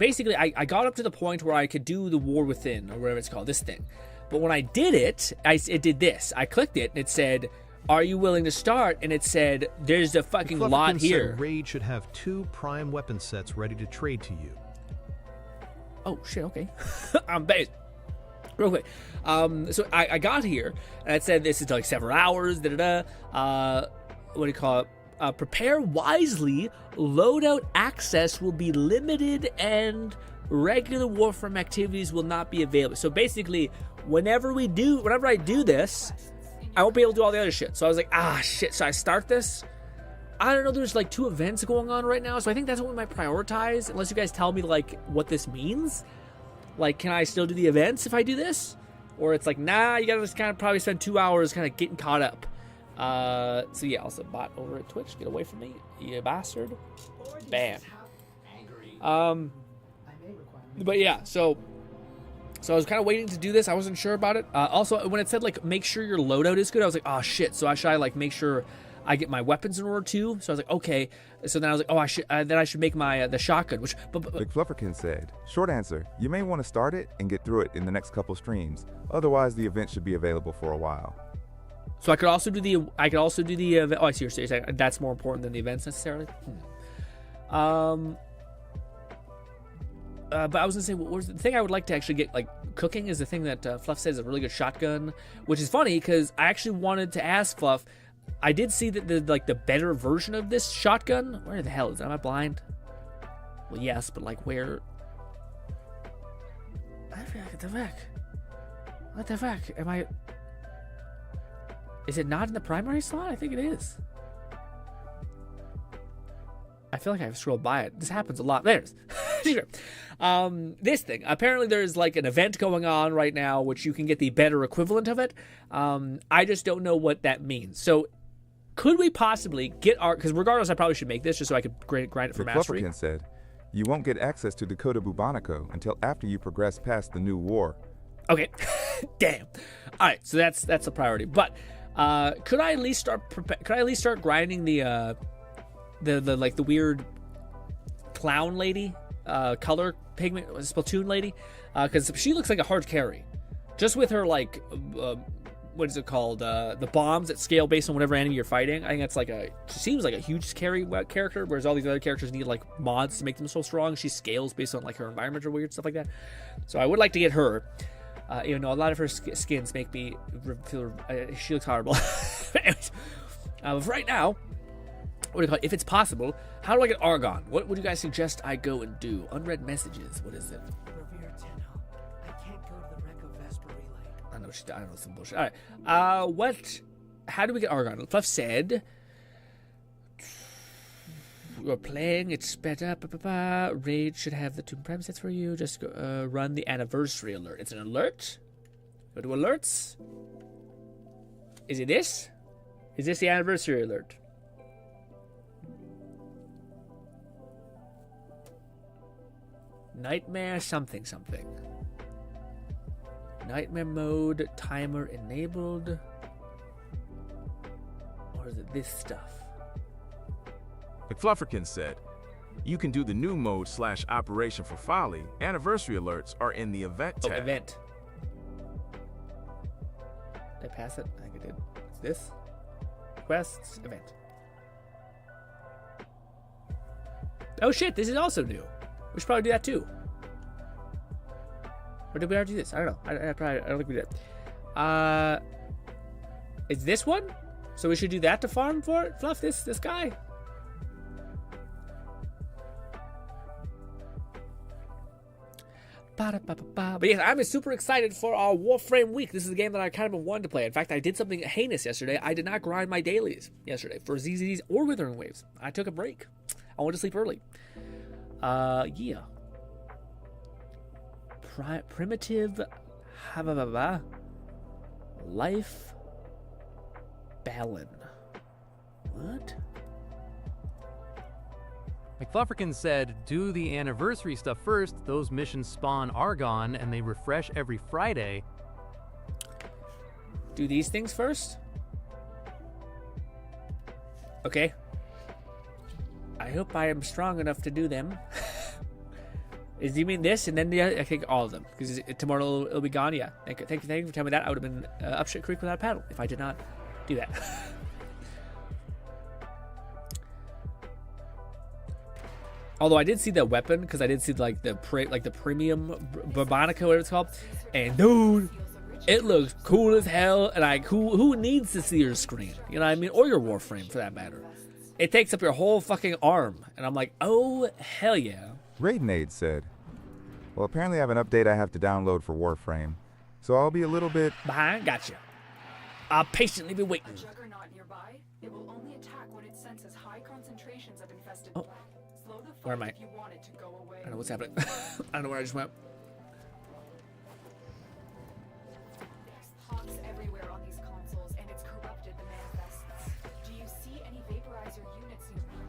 got up to the point where I could do the War Within, or whatever it's called, this thing. But when I did it, it did this. I clicked it and it said, "Are you willing to start?" And it said, "There's a fucking lot here." Raid should have 2 prime weapon sets ready to trade to you. Oh shit! Okay, based. Real quick. So I got here and it said this is like several hours. What do you call it? Prepare wisely. Loadout access will be limited and regular Warframe activities will not be available. So basically, whenever I do this, I won't be able to do all the other shit. So I was like, shit, so I start this? I don't know, there's like 2 events going on right now, so I think that's what we might prioritize, unless you guys tell me like what this means. Like, can I still do the events if I do this? Or it's like, nah, you gotta just kind of probably spend 2 hours kind of getting caught up. So yeah, also bot over at Twitch, get away from me, you bastard. Bam. But yeah, so I was kind of waiting to do this. I wasn't sure about it. Also, when it said, like, make sure your loadout is good, I was like, oh, shit. So should I, like, make sure I get my weapons in order, too? So I was like, okay. So then I was like, oh, then I should make my the shotgun, which... McFlufferkin said, short answer, you may want to start it and get through it in the next couple streams. Otherwise, the event should be available for a while. So I could also do the... Oh, I see what you're saying. That's more important than the events, necessarily? But I was gonna say, what was the thing I would like to actually get, like, cooking is the thing that Fluff says is a really good shotgun, which is funny because I actually wanted to ask Fluff. I did see that the better version of this shotgun. Where the hell is it? Am I blind? Well, yes, but like where? What the fuck? What the fuck? Am I? Is it not in the primary slot? I think it is. I feel like I've scrolled by it. This happens a lot. There's this thing. Apparently there's like an event going on right now which you can get the better equivalent of it. I just don't know what that means. So could we possibly get our... Because regardless, I probably should make this just so I could grind it for mastery. McFlufferkin said, you won't get access to Dakota Bubonico until after you progress past the new war. Okay. Damn. All right, so that's a priority. But could I at least start grinding the weird clown lady, color pigment, Splatoon lady, because she looks like a hard carry, just with her like, what is it called? The bombs that scale based on whatever enemy you're fighting. I think that's like she seems like a huge carry character, whereas all these other characters need like mods to make them so strong. She scales based on like her environment or weird stuff like that. So I would like to get her. Even though a lot of her skins make me feel she looks horrible. Anyways, but right now. What do you call it? If it's possible, how do I get Argon? What would you guys suggest I go and do? Unread messages. What is it? I can't go to the wreck of Vesper Relay. I know some bullshit. All right. How do we get Argon? Fluff said, you're playing. It's better. Raid should have the 2 prime sets for you. Just go, run the anniversary alert. It's an alert. Go to alerts. Is it this? Is this the anniversary alert? Nightmare something. Nightmare mode, timer enabled. Or is it this stuff? McFlufferkin said, You can do the new mode / Operation for Folly. Anniversary alerts are in the event tab. Event. Did I pass it? I think I did. It's this. Quests, event. Oh shit, this is also new. We should probably do that too. Or did we already do this? I don't know. I don't think we did. Is this one? So we should do that to farm for it? Fluff, this guy? But yes, I'm super excited for our Warframe week. This is a game that I kind of wanted to play. In fact, I did something heinous yesterday. I did not grind my dailies yesterday for ZZs or Withering Waves. I took a break. I went to sleep early. Yeah. Primitive life Balin. What? McFlufferkin said, do the anniversary stuff first. Those missions spawn Argon and they refresh every Friday. Do these things first? Okay. I hope I am strong enough to do them. Do you mean this and then I think all of them? Because tomorrow it'll be gone. Yeah. Thank you for telling me that. I would have been up shit creek without a paddle if I did not do that. Although I did see that weapon, because I did see like the premium Barbonica, whatever it's called, and dude, it looks cool as hell. And who needs to see your screen? You know what I mean, or your Warframe for that matter. It takes up your whole fucking arm, and I'm like, oh hell yeah. Raidenade said, well, apparently I have an update I have to download for Warframe, so I'll be a little bit behind. Gotcha. I'll patiently be waiting. It will only attack when it senses high concentrations of infested blood. Where am I? I don't know what's happening. I don't know where I just went. There's pox everywhere on these consoles, and it's corrupted the manifests. Do you see any vaporizer units nearby?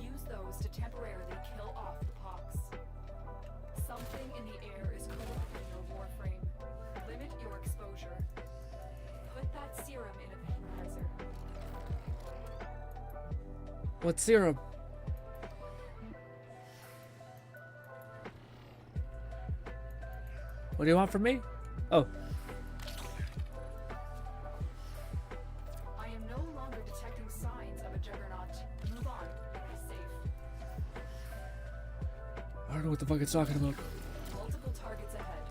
Use those to temporarily kill off the pox. Something in the air is corrupting your Warframe. Limit your exposure. Put that serum in a vaporizer. What serum? What do you want from me? Oh. I am no longer detecting signs of a juggernaut. Move on. Be safe. I don't know what the fuck it's talking about. Multiple targets ahead.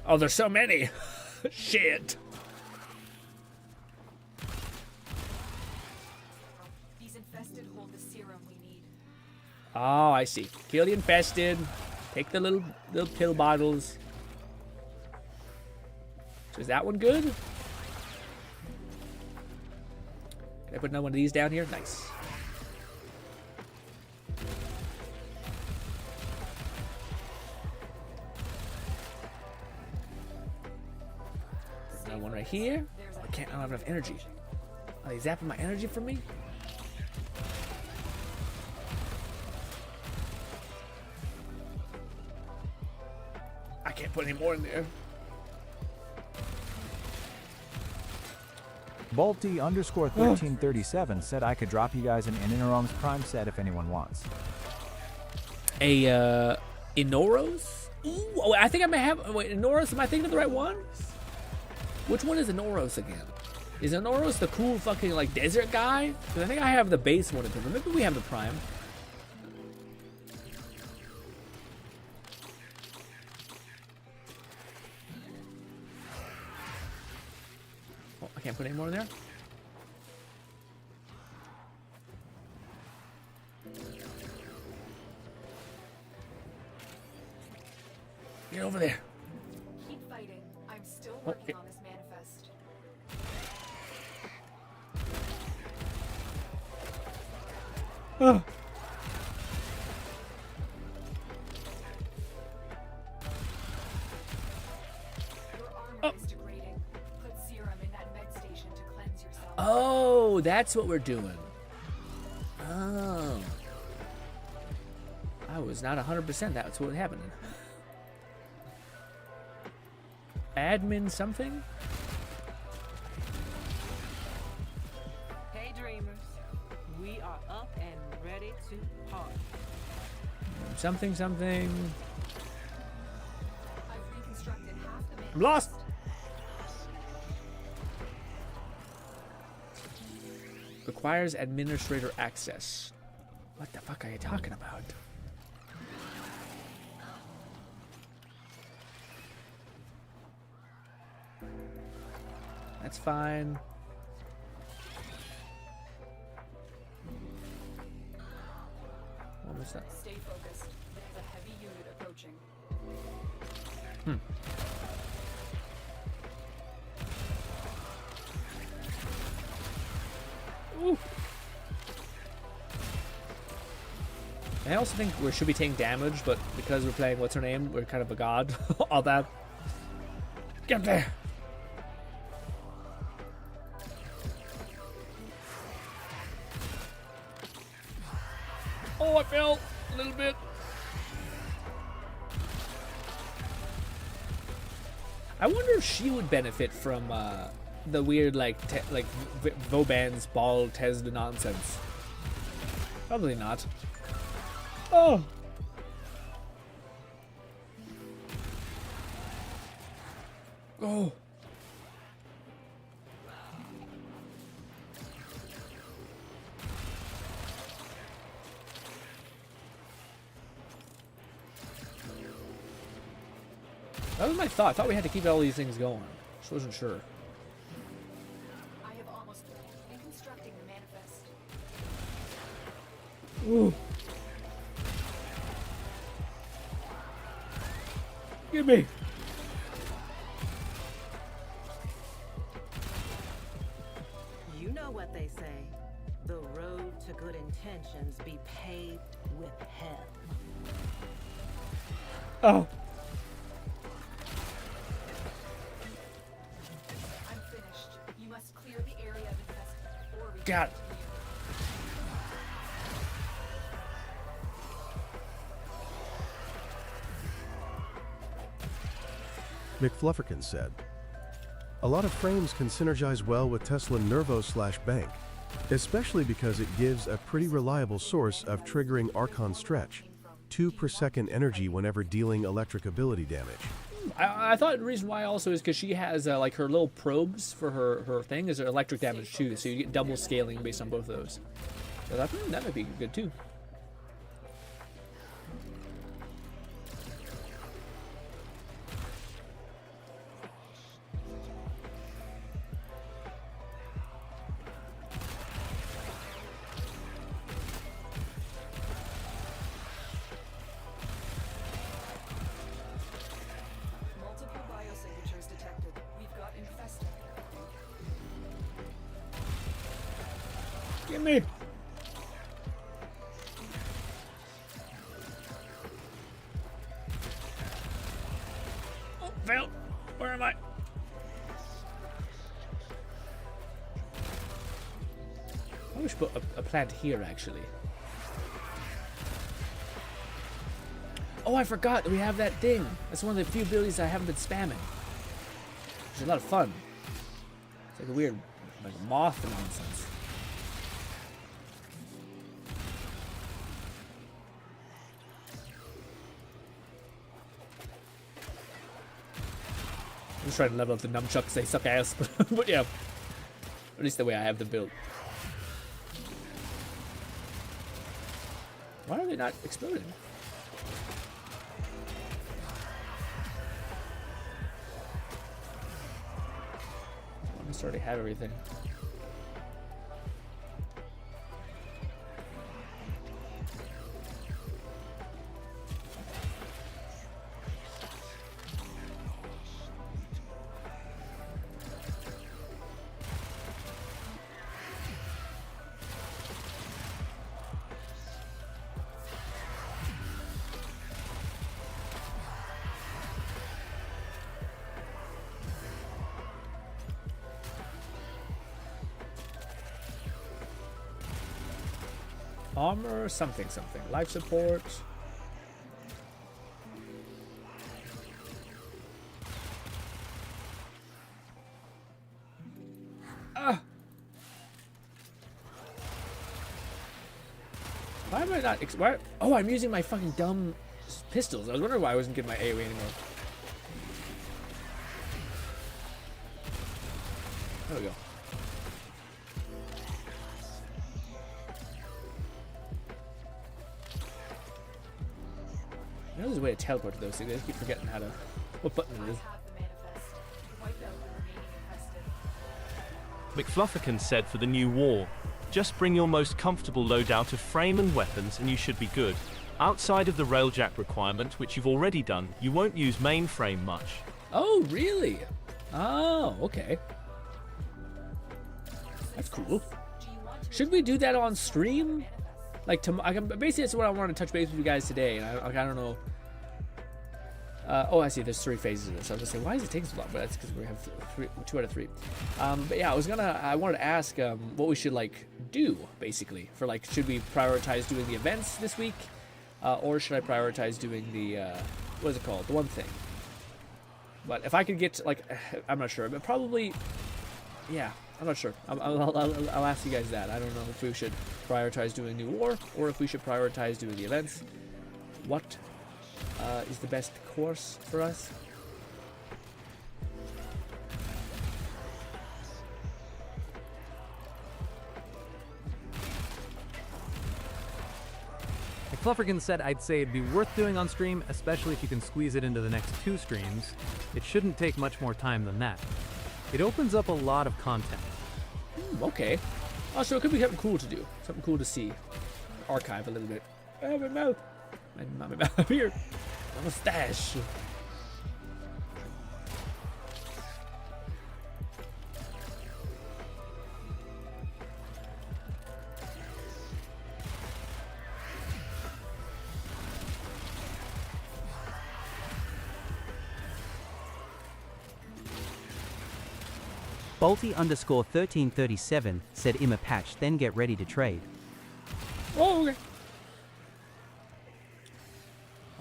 Oh, there's so many. Shit. These infested hold the serum we need. Oh, I see. Kill the infested. Take the little pill bottles. So is that one good? Can I put another one of these down here? Nice. Put another one right here. Oh, I don't have enough energy. Are they zapping my energy from me? I can't put any more in there. Balti_1337 said I could drop you guys an Inorom's Prime set if anyone wants. A Inoros? Ooh, I think I may have. Wait, Inoros? Am I thinking of the right one? Which one is Inoros again? Is Inoros the cool fucking like desert guy? Because I think I have the base one of them. Maybe we have the Prime. I can't put any more in there. Get over there. Keep fighting. I'm still working on this manifest. Oh. Oh, that's what we're doing. Oh. I was not 100%. That's what happened. Admin something? Hey, dreamers. We are up and ready Something. I've reconstructed half the main I'm lost. Requires administrator access. What the fuck are you talking about? That's fine. What was that? Stay focused. There's a heavy unit approaching. Ooh. I also think we should be taking damage, but because we're playing what's her name, we're kind of a god. All that. Get there. Oh, I fell a little bit. I wonder if she would benefit from the weird Vauban's ball Tesla nonsense. Probably not. Oh. Oh. That was my thought. I thought we had to keep all these things going. Just wasn't sure. I have almost reconstructing the manifest. Ooh. Give me. You know what they say. The road to good intentions be paved with hell. Oh. I'm finished. You must clear the area of investment before we God. McFlufferkin said, "A lot of frames can synergize well with Tesla Nervo/Bank, especially because it gives a pretty reliable source of triggering Archon stretch, 2 per second energy whenever dealing electric ability damage." I thought the reason why also is because she has like her little probes for her thing is electric damage too, so you get double scaling based on both of those. So that might be good too. Multiple biosignatures detected. We've got infested. Give me. Oh, fail. Where am I? I wish put a plant here actually. Oh, I forgot that we have that thing. That's one of the few abilities I haven't been spamming. Which is a lot of fun. It's like a weird, like moth nonsense. I'm just trying to level up the nunchucks, they suck ass. But yeah, at least the way I have them built. Why are they not exploding? I must already have everything. Armor, something. Life support. Ah! Why am I not? Why? Oh, I'm using my fucking dumb pistols. I was wondering why I wasn't getting my AoE anymore. There we go. I know there's a way to teleport to those things. I just keep forgetting how to. What button it is. McFlufferkin said for the new war, just bring your most comfortable loadout of frame and weapons and you should be good. Outside of the railjack requirement, which you've already done, you won't use mainframe much. Oh, really? Oh, okay. That's cool. Should we do that on stream? Like, basically, that's what I wanted to touch base with you guys today. And I don't know. Oh, I see. There's 3 phases of this. I was gonna say, why does it take so long? But that's because we have 2 out of 3. But yeah, I wanted to ask what we should like do basically for like, should we prioritize doing the events this week, or should I prioritize doing the what is it called? The one thing. But if I could get like, I'm not sure, but probably, yeah, I'm not sure. I'll ask you guys that. I don't know if we should prioritize doing New War or if we should prioritize doing the events. What is the best course for us? McFlufferkin said I'd say it'd be worth doing on stream, especially if you can squeeze it into the next 2 streams. It shouldn't take much more time than that. It opens up a lot of content. Okay. Oh, so it could be something cool to do. Something cool to see. Archive a little bit. Oh, my mouth. My mouth here. My mustache. Bolty_1337 said Im a patch, then get ready to trade. Oh, okay.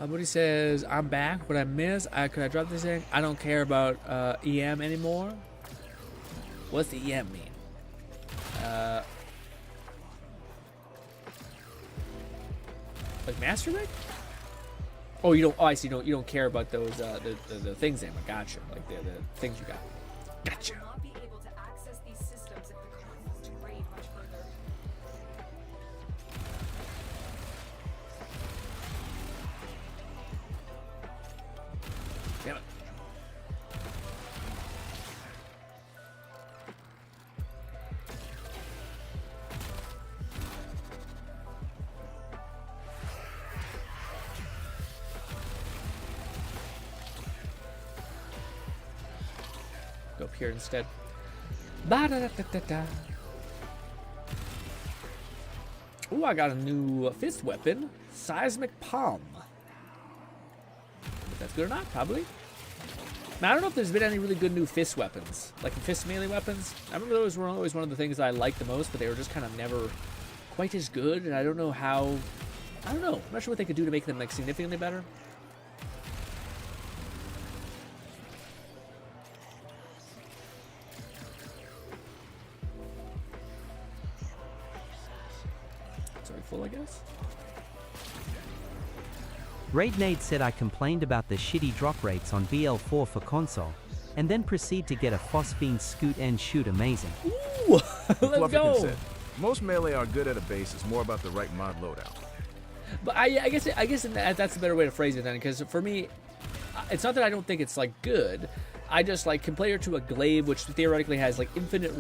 Buddy says, I'm back. What I miss? Could I drop this thing? I don't care about EM anymore. What's the EM mean? Like Master Rig? Oh, you don't. Oh, I see. You don't care about those the things anymore. Gotcha. Like the things you got. Gotcha. Damn it. Go up here instead. Ba-da-da-da-da-da. Ooh, I got a new fist weapon, Seismic Palm. If that's good or not, probably. Now, I don't know if there's been any really good new fist weapons, like fist melee weapons. I remember those were always one of the things that I liked the most, but they were just kind of never quite as good, and I don't know how. I don't know. I'm not sure what they could do to make them like significantly better. Full, I guess. Raidnade said I complained about the shitty drop rates on BL4 for console, and then proceed to get a phosphine scoot and shoot amazing. Ooh, let's go. Said, most melee are good at a base. It's more about the right mod loadout. But I guess that's a better way to phrase it then, because for me, it's not that I don't think it's like good. I just like compare it to a glaive, which theoretically has like infinite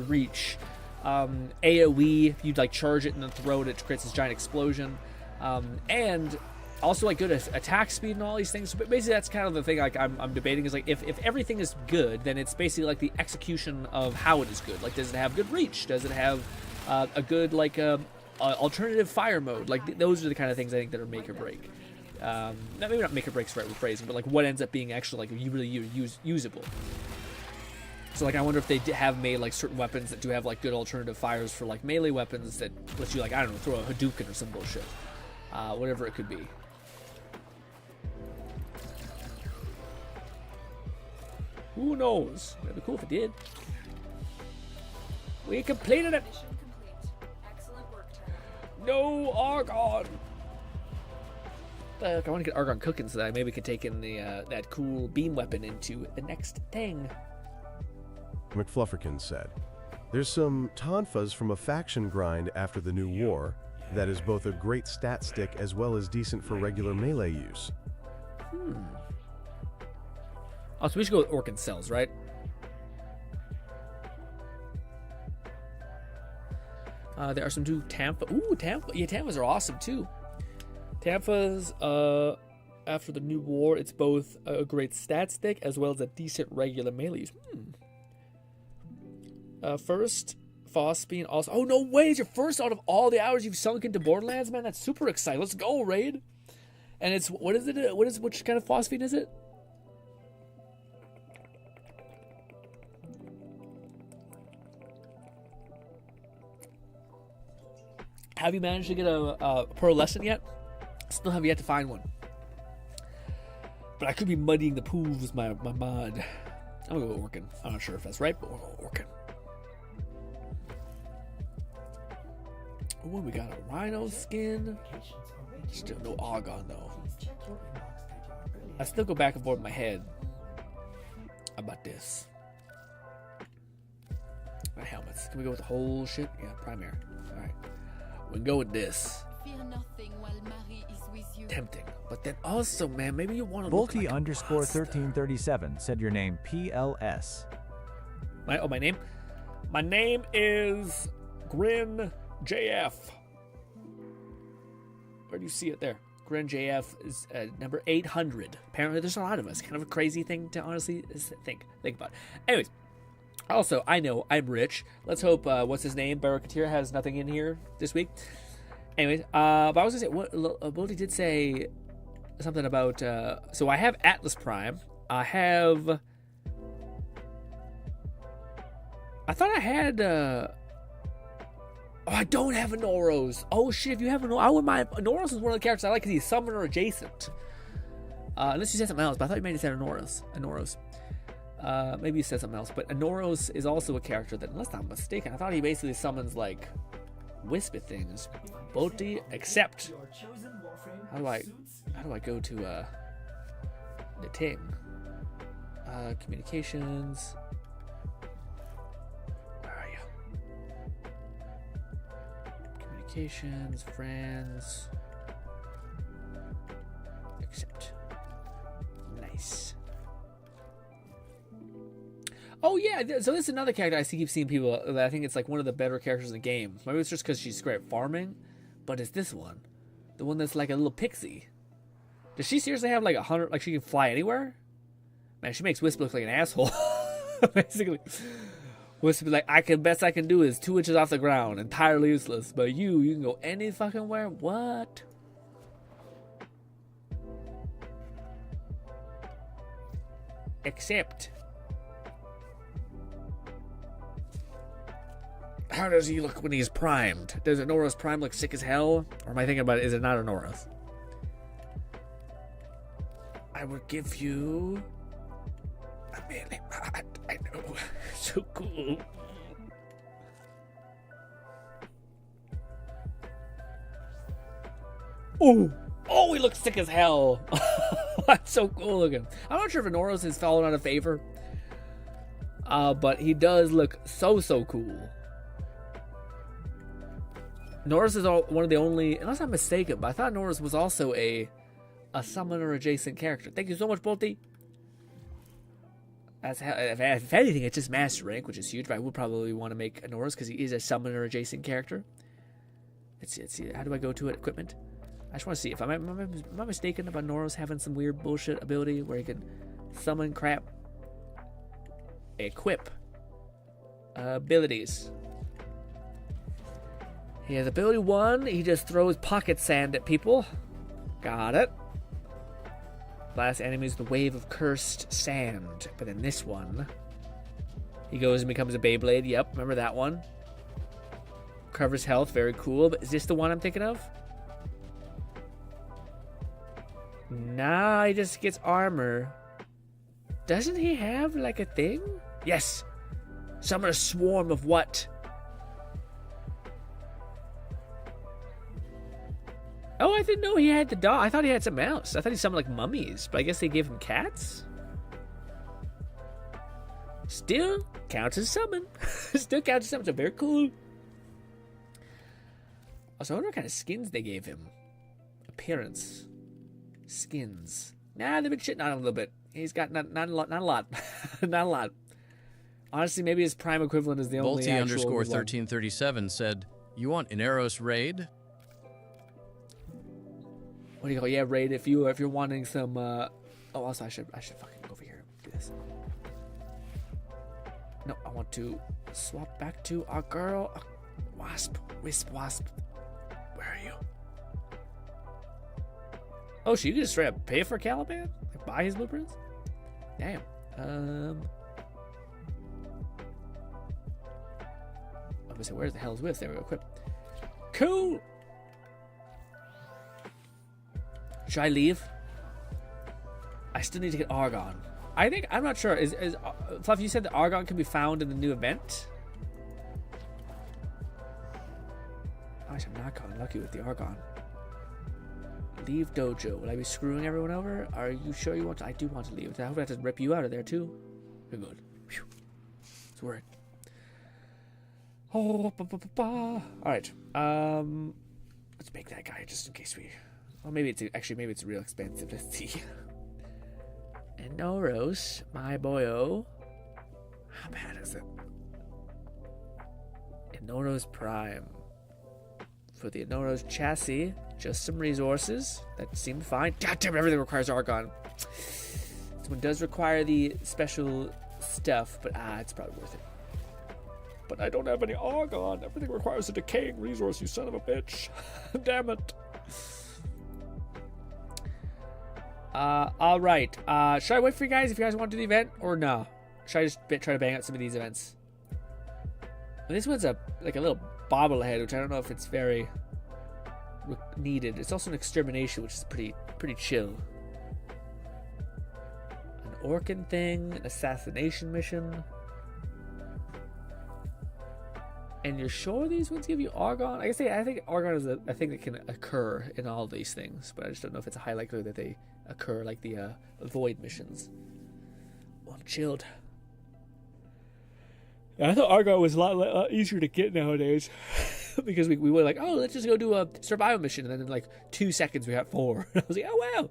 reach. AoE, you'd like charge it and then throw it, it creates this giant explosion, and also like good attack speed and all these things. But basically that's kind of the thing like I'm debating is like if everything is good, then it's basically like the execution of how it is good. Like, does it have good reach? Does it have a good like alternative fire mode? Like those are the kind of things I think that are make or break. Maybe not make or break's the right phrasing, but like what ends up being actually like really usable. So like I wonder if they have made like certain weapons that do have like good alternative fires for like melee weapons that lets you like, I don't know, throw a Hadouken or some bullshit. Whatever it could be. Who knows? It'd be cool if it did. We completed it! No Argon. I want to get Argon cooking so that I maybe could take in the that cool beam weapon into the next thing. McFlufferkin said, "There's some tonfas from a faction grind after the new war that is both a great stat stick as well as decent for regular melee use." Oh, so we should go with Orkin Cells, right? There are some new Tampa. Ooh, Tampa. Yeah, Tampas are awesome too. Tampas, after the new war, it's both a great stat stick as well as a decent regular melee use. First, Phosphine also. Oh, no way! It's your first out of all the hours you've sunk into Borderlands, man. That's super exciting. Let's go, Raid. And it's, what is it? Which kind of Phosphine is it? Have you managed to get a pearlescent yet? Still have yet to find one. But I could be muddying the pools with my mod. I'm gonna go with Orkin. I'm not sure if that's right, but we'll go with Orkin. Oh, we got a rhino skin. Still no Argon though. I still go back and forth in my head about this. My helmets. Can we go with the whole shit? Yeah, primary. Alright. We can go with this. Tempting. But then also, man, maybe you want to look like Bolty_1337 said your name PLS. My name? My name is GRINN JF. Where do you see it there? GRINN JF is number 800. Apparently there's a lot of us. Kind of a crazy thing to honestly think about. Anyways, also, I know I'm rich. Let's hope, what's his name? Barakatir has nothing in here this week. Anyways, but I was gonna say, Bolty did say something about, so I have Atlas Prime. I thought I had, oh, I don't have a Noros. Oh shit, if you have a Noros, I would mind. Noros is one of the characters I like because he's summoner adjacent. Unless you said something else, but I thought you maybe said a Noros. Maybe you said something else, but Anoros is also a character that, unless I'm mistaken, I thought he basically summons like wispy things. Bolty, except how do I go to the thing? Communications. Where are you? Communications, friends. Accept. Nice. Oh yeah, so this is another character I keep seeing people that I think it's like one of the better characters in the game. Maybe it's just because she's great at farming, but it's this one, the one that's like a little pixie. Does she seriously have like 100? Like she can fly anywhere? Man, she makes Wisp look like an asshole. Basically, Wisp like, best I can do is 2 inches off the ground, entirely useless. But you can go any fucking where. What? Except. How does he look when he's primed? Does a Noros prime look sick as hell? Or am I thinking about it? Is it not a Noros? I would give you a melee mod. I know. So cool. Oh, he looks sick as hell. That's so cool looking. I'm not sure if Noros has fallen out of favor. But he does look so cool. Noros is one of the only, unless I'm mistaken, but I thought Noros was also a summoner adjacent character. Thank you so much, Bolty. If anything, it's just master rank, which is huge, but I would probably want to make a Noros because he is a summoner adjacent character. Let's see, how do I go to it? Equipment? I just want to see if am I mistaken about Noros having some weird bullshit ability where he can summon crap. Equip. Abilities. He has ability 1, he just throws pocket sand at people. Got it. Last enemy is the wave of cursed sand. But in this one, he goes and becomes a Beyblade. Yep, remember that one. Covers health, very cool. But is this the one I'm thinking of? Nah, he just gets armor. Doesn't he have like a thing? Yes. Summon a swarm of what? Oh, I didn't know he had the dog. I thought he had something else. I thought he summoned like mummies, but I guess they gave him cats? Still counts as summon. Still counts as summon, so very cool. Also, I wonder what kind of skins they gave him. Appearance. Skins. Nah, they've been shitting on him a little bit. He's got not a lot. Not a lot. Honestly, maybe his prime equivalent is the only actual one. Bolty_1337 said, "You want an Eros raid?" What do you call? Yeah, raid. If you're wanting some. Oh, also I should fucking go over here and do this. No, I want to swap back to our girl, Wasp. Where are you? Oh, so you can just straight up pay for Caliban? Like buy his blueprints? Damn. I was gonna say, where's the hell's with? There we go. Equip. Cool. Should I leave? I still need to get Argon. I'm not sure. Is Fluff? You said that Argon can be found in the new event. I am not gotten lucky with the Argon. Leave dojo. Will I be screwing everyone over? Are you sure you want to? I do want to leave. I hope I have to rip you out of there too. You're good. Whew. It's worried. Oh, all right. Let's make that guy just in case we. Well, maybe it's real expensive. Let's see. And Noros, my boyo. How bad is it? Inoros Prime. For the Inoros chassis, just some resources. That seemed fine. God damn, everything requires Argon. This one does require the special stuff, but it's probably worth it. But I don't have any Argon. Everything requires a decaying resource, you son of a bitch. Damn it. Alright. Should I wait for you guys if you guys want to do the event, or no? Should I just try to bang out some of these events? And this one's like a little bobblehead, which I don't know if it's very needed. It's also an extermination, which is pretty chill. An Orkin thing, an assassination mission. And you're sure these ones give you Argon? I think Argon is a thing that can occur in all these things, but I just don't know if it's a high likelihood that they occur like the Void missions. Oh, I'm chilled. I thought Argon was a lot easier to get nowadays. Because we were like, oh, let's just go do a survival mission. And then in like 2 seconds, we got 4. I was like, oh, wow.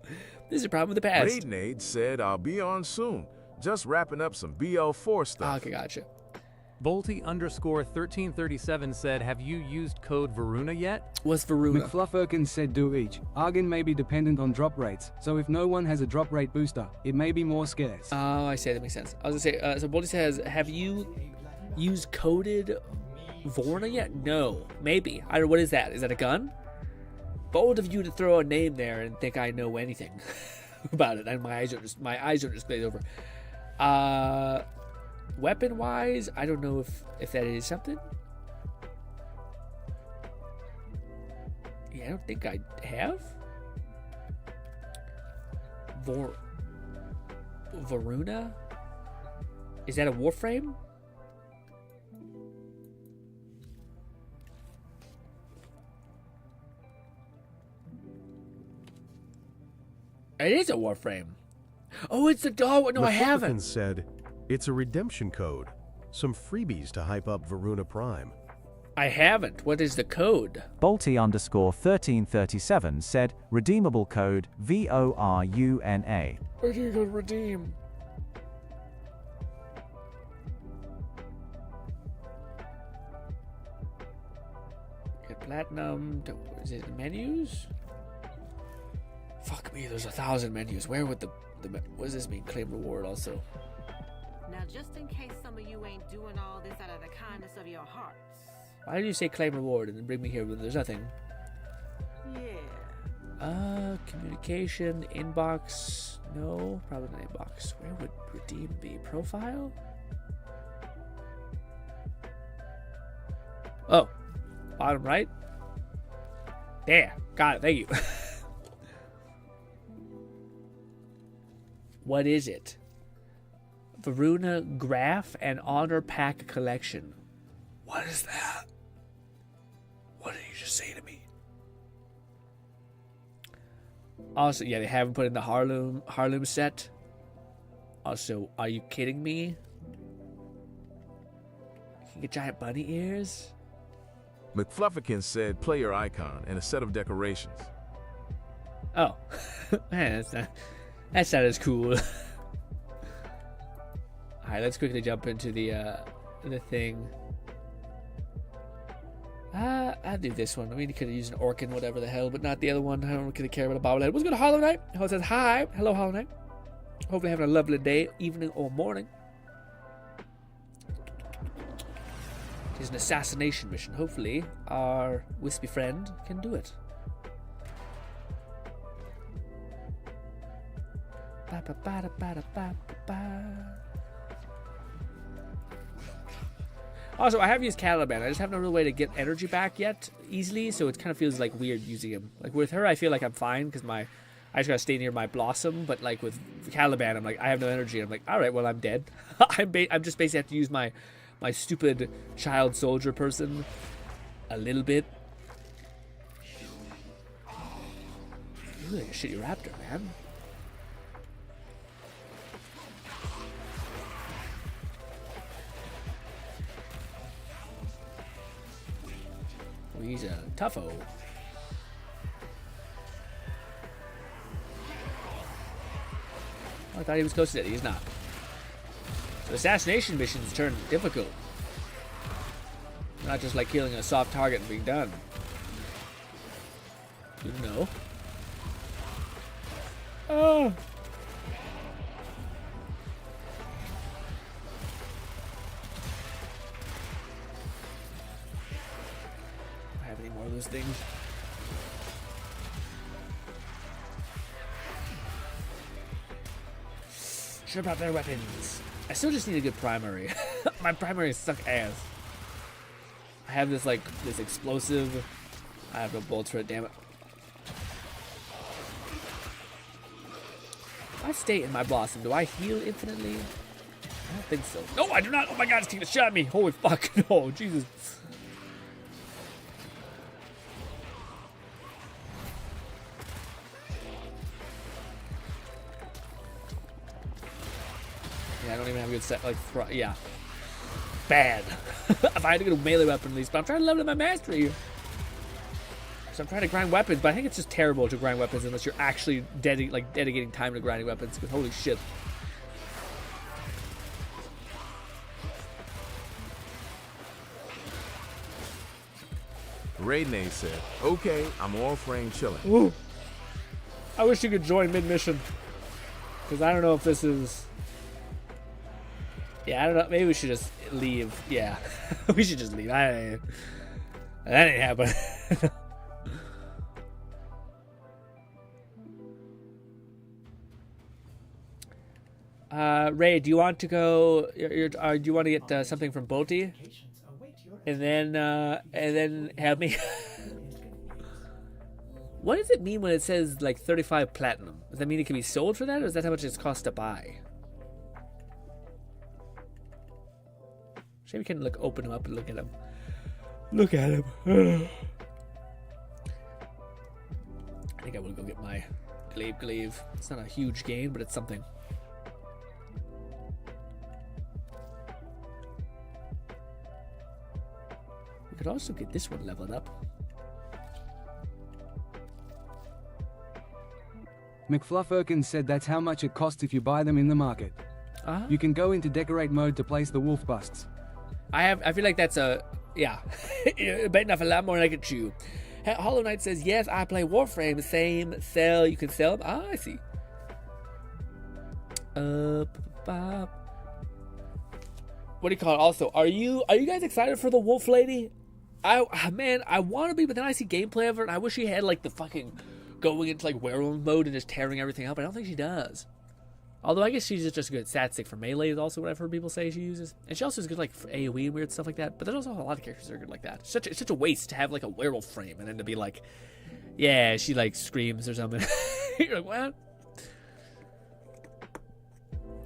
This is a problem with the past. Raidenade said, I'll be on soon. Just wrapping up some BL4 stuff. Okay, gotcha. Bolty_1337 said, have you used code Varuna yet? What's Varuna? McFlufferkin said do each. Argon may be dependent on drop rates, so if no one has a drop rate booster, it may be more scarce. Oh, I see. That makes sense. I was going to say, so Bolty says, have you used coded Vorna yet? No. Maybe. I don't know. What is that? Is that a gun? Bold of you to throw a name there and think I know anything about it. And my eyes don't just glaze over. Weapon wise, I don't know if that is something. Yeah, I don't think I have. Varuna? Is that a Warframe? It is a Warframe. Oh, it's the dog. No, I haven't. Said it's a redemption code. Some freebies to hype up Varuna Prime. I haven't. What is the code? Bolty_1337 said, redeemable code VORUNA. Where do you go to redeem? Get platinum. Is it menus? Fuck me, there's 1,000 menus. Where would what does this mean? Claim reward also. Now, just in case some of you ain't doing all this out of the kindness of your hearts. Why did you say claim reward and then bring me here when there's nothing? Yeah. Communication, inbox. No, probably not inbox. Where would redeem be? Profile? Oh, bottom right. There, got it. Thank you. What is it? Varuna Graph and Honor Pack Collection. What is that? What did you just say to me? Also, yeah, they haven't put in the Harlem set. Also, are you kidding me? You can get giant bunny ears? McFlufferkin said player icon and a set of decorations. Oh. Man, that's not as cool. Alright, let's quickly jump into the thing. I'll do this one. I mean, you could have used an Orkin, whatever the hell, but not the other one. I don't really care about a bobblehead. What's good, Hollow Knight? Hollow says hi. Hello, Hollow Knight. Hopefully having a lovely day, evening, or morning. It is an assassination mission. Hopefully, our wispy friend can do it. Also, I have used Caliban. I just have no real way to get energy back yet easily, so it kind of feels like weird using him. Like with her, I feel like I'm fine because I just gotta stay near my Blossom. But like with Caliban, I'm like I have no energy. I'm like, all right, well I'm dead. I'm just basically have to use my stupid child soldier person a little bit. You're like a shitty raptor, man. He's a tougho. I thought he was close to that. He's not. So assassination missions turn difficult. Not just like killing a soft target and being done. Didn't know. Oh. More of those things. Should have brought better weapons. I still just need a good primary. My primaries suck ass. I have this this explosive. I have no bolts for it, damn it. If I stay in my Blossom, do I heal infinitely? I don't think so. No, I do not. Oh my god, it's taking a shot at me. Holy fuck. No, Jesus. I don't even have a good set, yeah. Bad. If I had to get a melee weapon at least, but I'm trying to level up my mastery here. So I'm trying to grind weapons, but I think it's just terrible to grind weapons unless you're actually dedicating time to grinding weapons, because holy shit. Raidney said, okay, I'm Warframe chilling. Ooh. I wish you could join mid-mission. Because I don't know if this is... Yeah, I don't know. Maybe we should just leave. Yeah, we should just leave. That ain't happening. Ray, do you want to go? Do you want to get something from Bolty, and then have me? What does it mean when it says like 35 platinum? Does that mean it can be sold for that, or is that how much it costs to buy? Maybe we can open him up and look at him. Look at him. I think I will go get my glaive. It's not a huge gain, but it's something. We could also get this one leveled up. McFlufferkin said that's how much it costs if you buy them in the market. You can go into decorate mode to place the wolf busts. I feel like that's yeah. Biting off a lot more than I could chew. Hollow Knight says, yes, I play Warframe. Same, sell. You can sell them. Ah, I see. What do you call it? Also, are you guys excited for the Wolf Lady? Man, I want to be, but then I see gameplay of her, and I wish she had the fucking going into werewolf mode and just tearing everything up. I don't think she does. Although I guess she's just a good stat stick for melee is also what I've heard people say she uses. And she also is good for AoE and weird stuff like that. But there's also a lot of characters that are good like that. It's such a waste to have a werewolf frame and then to be yeah, she screams or something. You're like, what?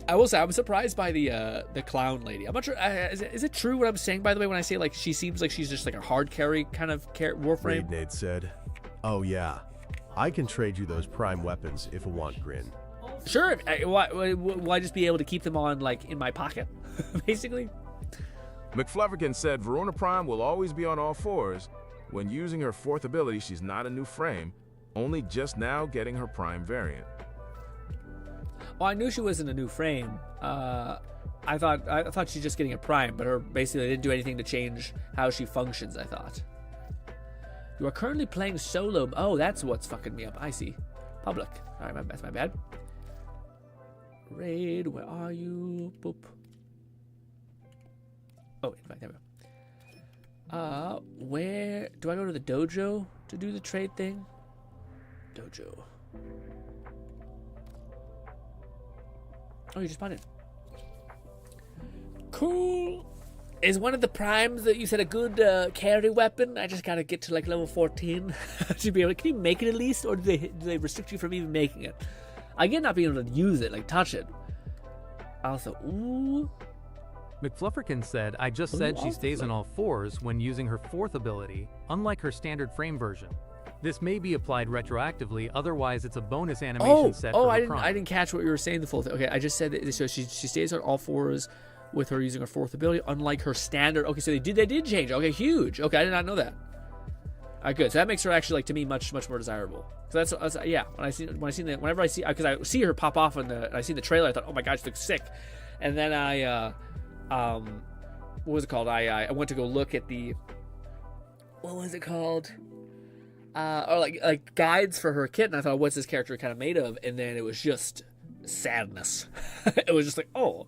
I will say I'm surprised by the clown lady. I'm not sure. Is it true what I'm saying, by the way, when I say she seems like she's just a hard carry kind of Warframe? Nate said, oh yeah, I can trade you those prime weapons if you want, Grin. Sure. Will I just be able to keep them on, like, in my pocket, basically? McFlufferkin said Verona Prime will always be on all fours. When using her fourth ability, she's not a new frame, only just now getting her prime variant. Well, I knew she wasn't a new frame. I thought she's just getting a prime, but her basically didn't do anything to change how she functions, I thought. You are currently playing solo. Oh, that's what's fucking me up. I see. Public. All right, that's my bad. Raid, where are you? Boop. Oh, invite, there we go. Where do I go to the dojo to do the trade thing? Dojo. Oh, you just spawned in. Cool. Is one of the primes that you said a good carry weapon? I just gotta get to like level 14 to be able to. Can you make it at least, or do they restrict you from even making it? I get not being able to use it, like touch it. Also, ooh. McFlufferkin said, I just said she stays on all fours when using her fourth ability, unlike her standard frame version. This may be applied retroactively, otherwise it's a bonus animation set for her prime. I didn't catch what you were saying the full thing. Okay, I just said that so she stays on all fours with her using her fourth ability, unlike her standard. Okay, so they did change. Okay, huge. Okay, I did not know that. All right, good. So that makes her actually, like, to me, much more desirable. So that's yeah. Whenever I see, because I see her pop off and I see the trailer, I thought, oh my gosh, she looks sick. And then what was it called? I went to go look at the, what was it called? Or like guides for her kit, and I thought, what's this character kind of made of? And then it was just sadness. It was just like, oh.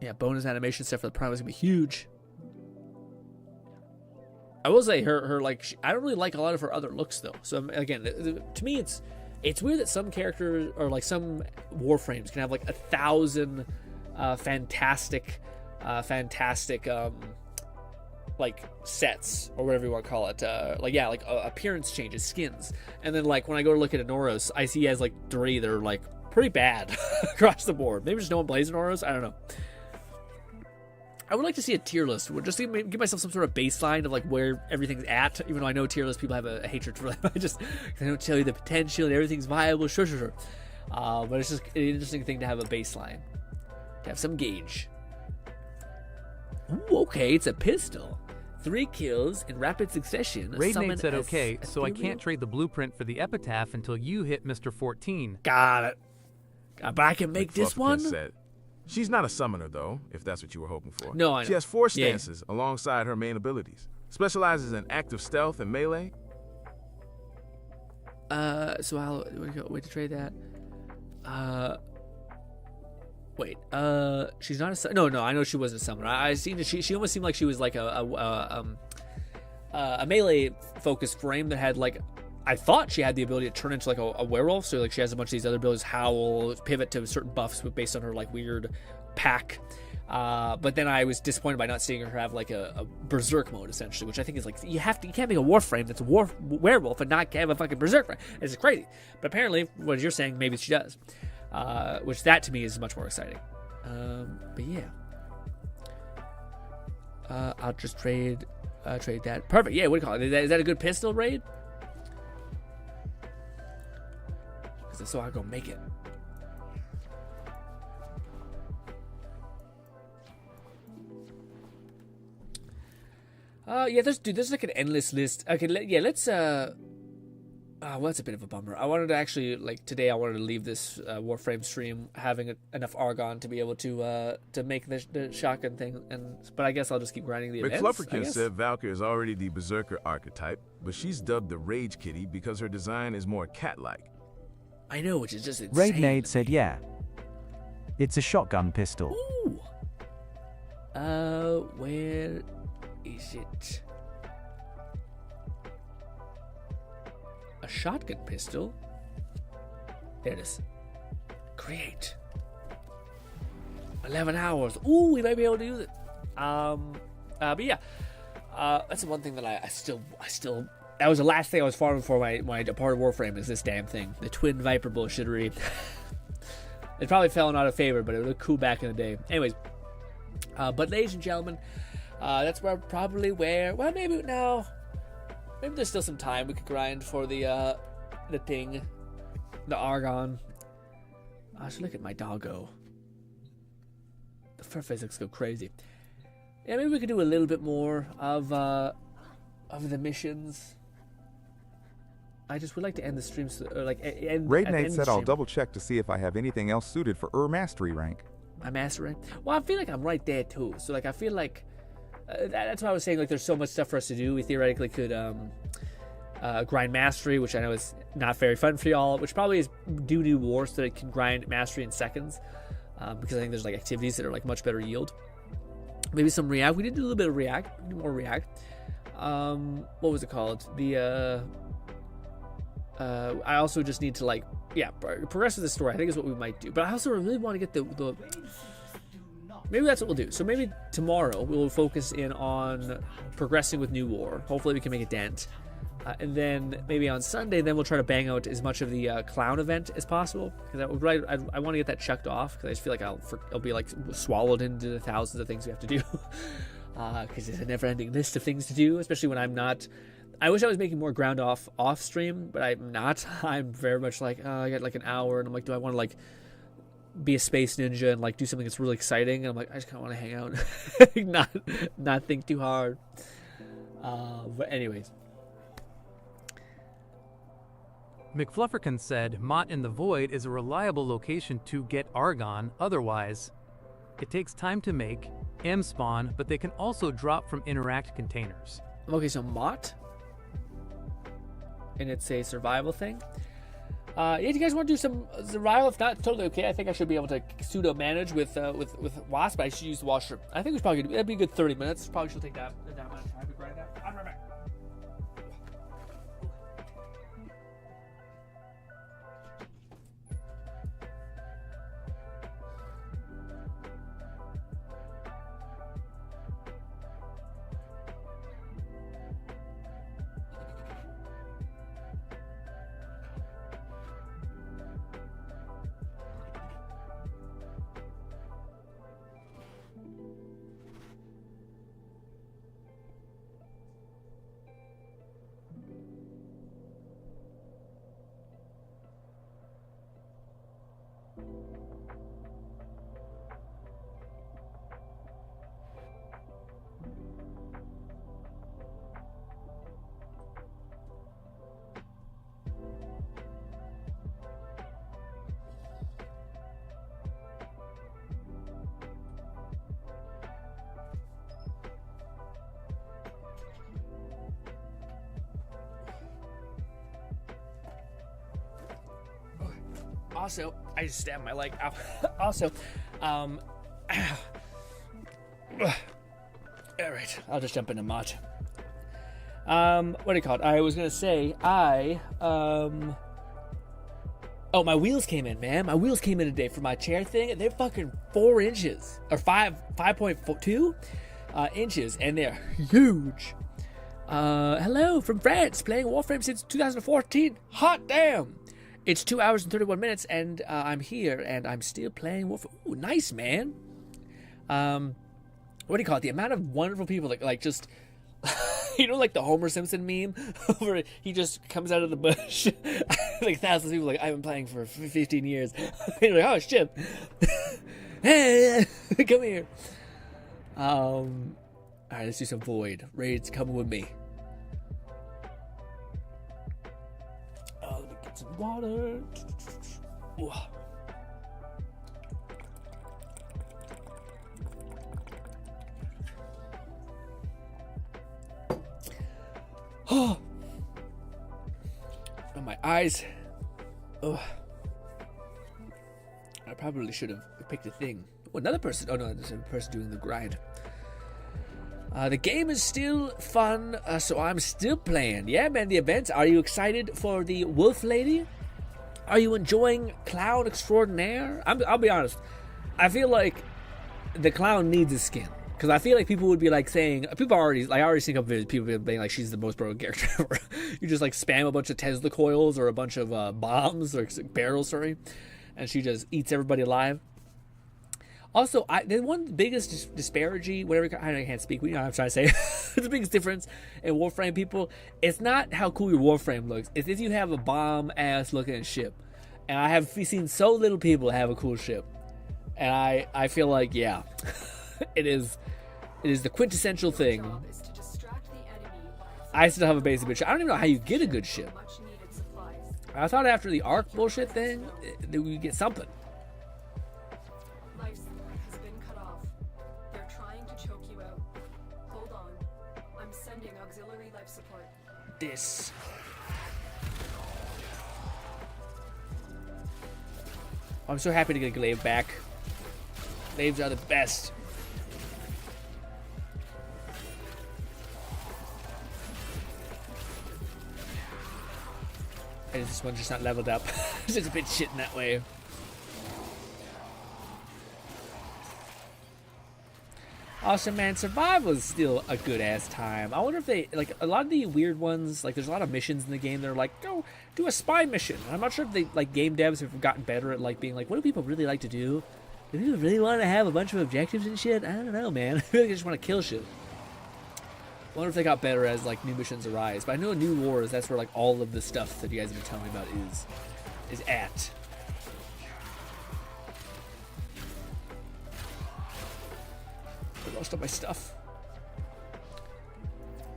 Yeah, bonus animation set for the prime is gonna be huge. I will say her like I don't really like a lot of her other looks though. So again, to me it's weird that some characters or like some Warframes can have like 1,000 fantastic like sets or whatever you want to call it. Like appearance changes, skins, and then like when I go to look at Anoros, I see he has like 3 that are like pretty bad across the board. Maybe just no one plays Anoros. I don't know. I would like to see a tier list, just to give myself some sort of baseline of like where everything's at. Even though I know tier list people have a hatred for them, I don't tell you the potential and everything's viable. Sure. But it's just an interesting thing to have a baseline, to have some gauge. Ooh, okay, it's a pistol. 3 kills in rapid succession. Raidmate said okay, so I can't trade the blueprint for the epitaph until you hit Mr. 14. Got it. But I can make this one. Said. She's not a summoner, though, if that's what you were hoping for. No, I know. She has 4 stances alongside her main abilities. Specializes in active stealth and melee. So I'll wait to trade that. Wait. She's not a no. I know she wasn't a summoner. I seen that she almost seemed like she was like a melee focused frame that had like. I thought she had the ability to turn into like a werewolf, so like she has a bunch of these other abilities, howl, pivot to certain buffs based on her like weird pack. But then I was disappointed by not seeing her have like a berserk mode essentially, which I think is like you can't make a Warframe that's a werewolf and not have a fucking berserk frame. It's crazy. But apparently, what you're saying, maybe she does, which that to me is much more exciting. But yeah, I'll just trade that. Perfect. Yeah, what do you call it? Is that a good pistol raid? So I go make it. Yeah, there's like an endless list. Okay, let's well, that's a bit of a bummer. I wanted to actually today I wanted to leave this Warframe stream having enough Argon to be able to make the shotgun thing, but I guess I'll just keep grinding the events. McFlufferkin said Valkyr is already the Berserker archetype, but she's dubbed the Rage Kitty because her design is more cat-like. I know, which is just insane. Raidnade said, yeah. It's a shotgun pistol. Ooh. Where is it? A shotgun pistol? There it is. Create. 11 hours. Ooh, we might be able to use it. But yeah. That's the one thing that I still that was the last thing I was farming for when I departed Warframe is this damn thing. The Twin Viper bullshittery. It's probably fallen out of favor, but it looked cool back in the day. Anyways, But ladies and gentlemen, that's probably where. Well, maybe no. Maybe there's still some time we could grind for the thing, the Argon. I should look at my doggo. The fur physics go crazy. Yeah, maybe we could do a little bit more of the missions. I just would like to end the stream, Raid said I'll double check to see if I have anything else suited for mastery rank. My master rank? Well, I feel like I'm right there too. So like I feel like that's why I was saying like there's so much stuff for us to do. We theoretically could grind mastery, which I know is not very fun for y'all, which probably is due to war, so that it can grind mastery in seconds. Because I think there's like activities that are like much better yield. Maybe some React. We did do a little bit of React. We did more React. What was it called? I also just need to like, progress with the story. I think is what we might do. But I also really want to get the maybe that's what we'll do. So maybe tomorrow we'll focus in on progressing with New War. Hopefully we can make a dent. And then maybe on Sunday, then we'll try to bang out as much of the clown event as possible. Because I want to get that checked off. Because I just feel like I'll be like swallowed into the thousands of things we have to do. Because it's a never-ending list of things to do, especially when I'm not. I wish I was making more ground off stream, but I'm not. I'm very much like, I got like an hour, and I'm like, do I want to like be a space ninja and like do something that's really exciting? And I'm like, I just kind of want to hang out, not think too hard. But anyways. McFlufferkin said, Mott in the Void is a reliable location to get Argon, otherwise, it takes time to make, M-spawn, but they can also drop from interact containers. Okay, so Mott? And it's a survival thing. Yeah, do you guys want to do some survival? If not, totally okay. I think I should be able to pseudo manage with Wasp. I should use the Washer. I think it's probably that'd be a good 30 minutes. Probably should take that amount of time to grind that. I'm right back. Also, I just stabbed my leg. Ow. Also, all right, I'll just jump into Mott. What do you call it? I was gonna say oh, my wheels came in, man. My wheels came in today for my chair thing, and they're fucking 4 inches or 5.2 inches, and they're huge. Hello from France, playing Warframe since 2014. Hot damn! It's 2 hours and 31 minutes, and I'm here, and I'm still playing Warframe. Ooh, nice, man. What do you call it? The amount of wonderful people that, like, just, you know, like the Homer Simpson meme, where he just comes out of the bush, like thousands of people, like, I've been playing for 15 years. You're like, oh, shit. Hey, come here. All right, let's do some Void. Raids coming with me. Let me get some water. Ooh. Oh, my eyes. Oh, I probably should have picked a thing. Oh, another person. Oh no, there's a person doing the grind. The game is still fun, so I'm still playing. Yeah, man, the events. Are you excited for the Wolf Lady? Are you enjoying Clown Extraordinaire? I'll be honest. I feel like the clown needs a skin. Because I feel like people would be like saying, people are already, like, I already seen a couple videos, people being like, she's the most broken character ever. You just like spam a bunch of Tesla coils or a bunch of bombs or barrels, sorry, and she just eats everybody alive. Also, the one biggest disparity, whatever, I can't speak, you know what I'm trying to say. The biggest difference in Warframe, people, it's not how cool your Warframe looks. It's if you have a bomb-ass looking ship. And I have seen so little people have a cool ship. And I feel like, yeah, it is the quintessential thing. I still have a basic bitch. I don't even know how you get a good ship. I thought after the Ark bullshit thing, that we get something. Life support has been cut off. They're trying to choke you out. Hold on. I'm sending auxiliary life support. This. I'm so happy to get Glaive back. Glaives are the best. And this one's just not leveled up. It's just a bit shit in that way. Awesome, man. Survival is still a good ass time. I wonder if they, like, a lot of the weird ones, like, there's a lot of missions in the game that are like, go do a spy mission. And I'm not sure if they, like, game devs have gotten better at, like, being like, what do people really like to do? Do people really want to have a bunch of objectives and shit? I don't know, man. I feel like they just want to kill shit. I wonder if they got better as, like, new missions arise. But I know in New Wars, that's where, like, all of the stuff that you guys have been telling me about is at. I lost all my stuff.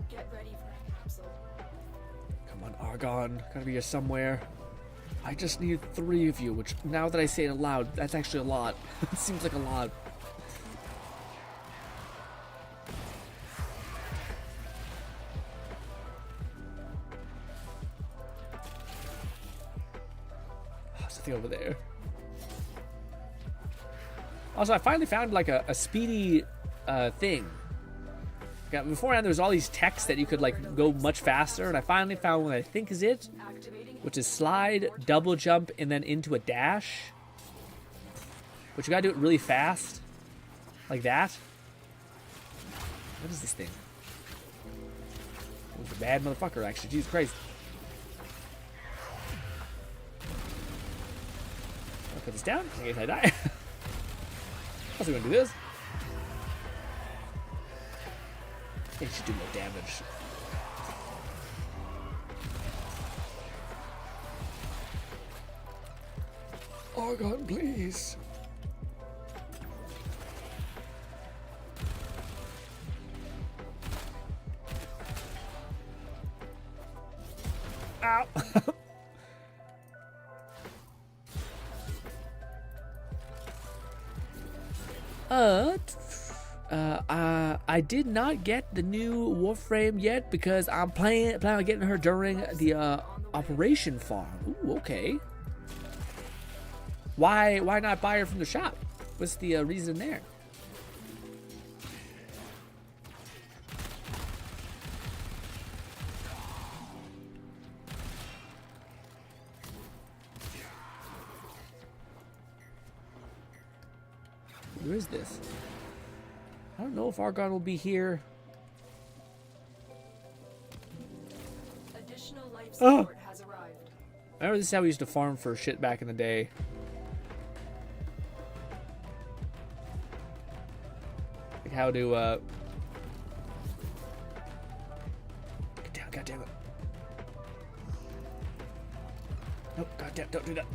Get ready for a capsule. Come on, Argon. Gotta be here somewhere. I just need 3 of you, which, now that I say it aloud, that's actually a lot. It seems like a lot. Over there. Also, I finally found like a speedy thing. Beforehand, there was all these texts that you could like go much faster, and I finally found what I think is it, which is slide, double jump, and then into a dash. But you gotta do it really fast, like that. What is this thing? It's a bad motherfucker, actually. Jesus Christ. Put this down in case I die. How's he gonna do this? It should do more damage. Argon, please. Ow. I did not get the new Warframe yet because I'm planning on getting her during the Operation Farm. Ooh, okay. Why not buy her from the shop? What's the reason there? Where is this? I don't know if Argon will be here. Additional life support has arrived. I remember this is how we used to farm for shit back in the day. Like how to get down, goddammit. Nope, goddamn, don't do that.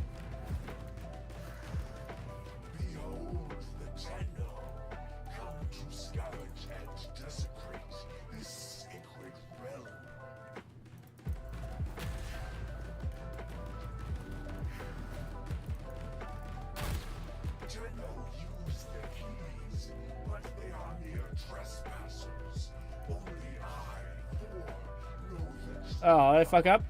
Oh, did I fuck up?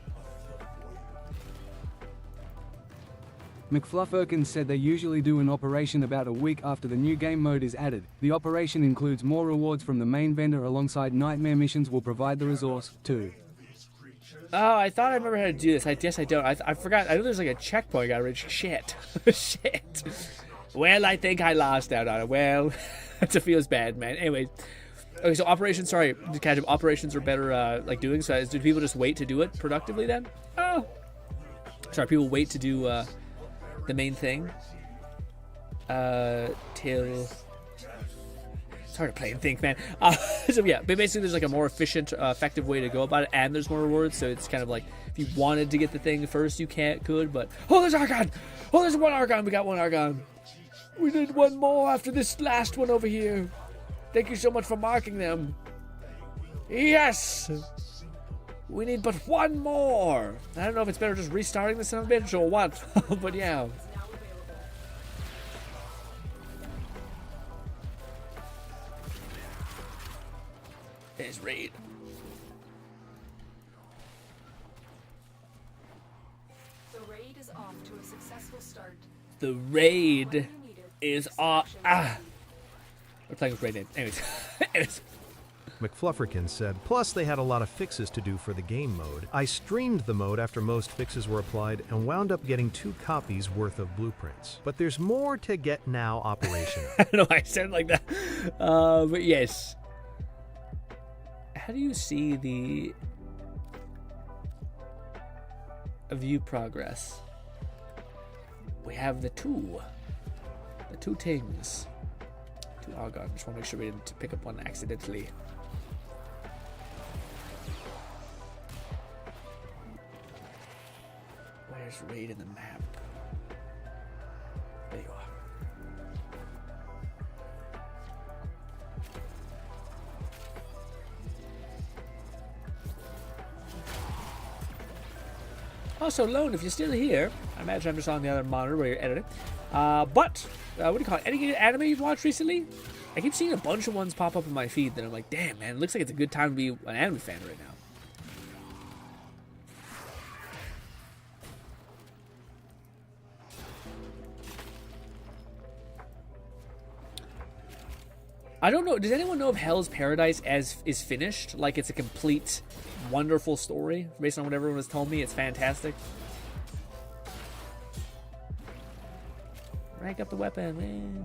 McFluffirkins said they usually do an operation about a week after the new game mode is added. The operation includes more rewards from the main vendor alongside nightmare missions will provide the resource too. Oh, I thought I remember how to do this. I guess I don't. I forgot. I know there's like a checkpoint I gotta reach. Shit. Shit. Well, I think I lost out on it. Well, that feels bad, man. Anyways. Okay, so operations, sorry, to catch up, operations are better, like, doing, so do people just wait to do it productively, then? Oh. Sorry, people wait to do, the main thing? till... It's hard to play and think, man. So yeah, but basically there's like a more efficient, effective way to go about it, and there's more rewards, so it's kind of like, if you wanted to get the thing first, you could, but... Oh, there's Argon! Oh, there's one Argon! We got one Argon! We need one more after this last one over here. Thank you so much for marking them. Yes! We need but one more! I don't know if it's better just restarting the son of a bitch or what, but yeah. There's raid. The raid is off to a successful start. The raid is off. We're playing with raid. Anyways. McFlufferkin said, plus they had a lot of fixes to do for the game mode. I streamed the mode after most fixes were applied and wound up getting 2 copies worth of blueprints. But there's more to get now operational. I don't know why I said it like that. But yes. How do you see the view progress? We have the two things. 2 Argon. Just want to make sure we didn't pick up one accidentally. Where's raid in the map? There you are. Also, Lone, if you're still here, I imagine I'm just on the other monitor where you're editing. But, what do you call it? Any anime you've watched recently? I keep seeing a bunch of ones pop up in my feed that I'm like, damn, man, it looks like it's a good time to be an anime fan right now. I don't know. Does anyone know if Hell's Paradise is finished? Like it's a complete, wonderful story based on what everyone has told me. It's fantastic. Rank up the weapon, man.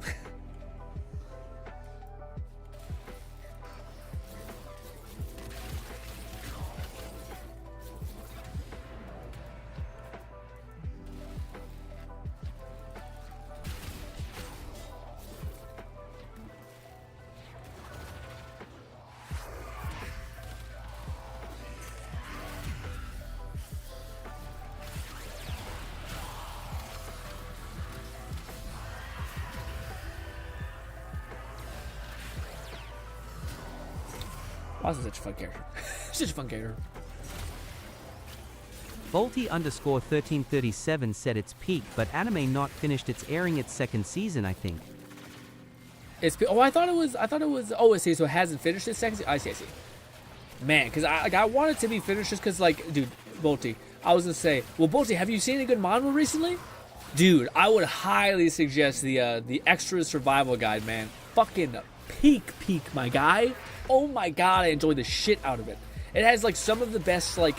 Boss is such a fun character. Such a fun character. Bolty_1337 said it's peaked, but anime not finished. It's airing its 2nd season, I think. It's I thought it was. Oh, I see. So it hasn't finished its 2nd season. I see. Man, because I want it to be finished just because, like, dude, Bolty. I was gonna say, well, Bolty, have you seen a good manga recently? Dude, I would highly suggest the Extra Survival Guide, man. Fucking peak, my guy. Oh my god, I enjoy the shit out of it. It has like some of the best, like,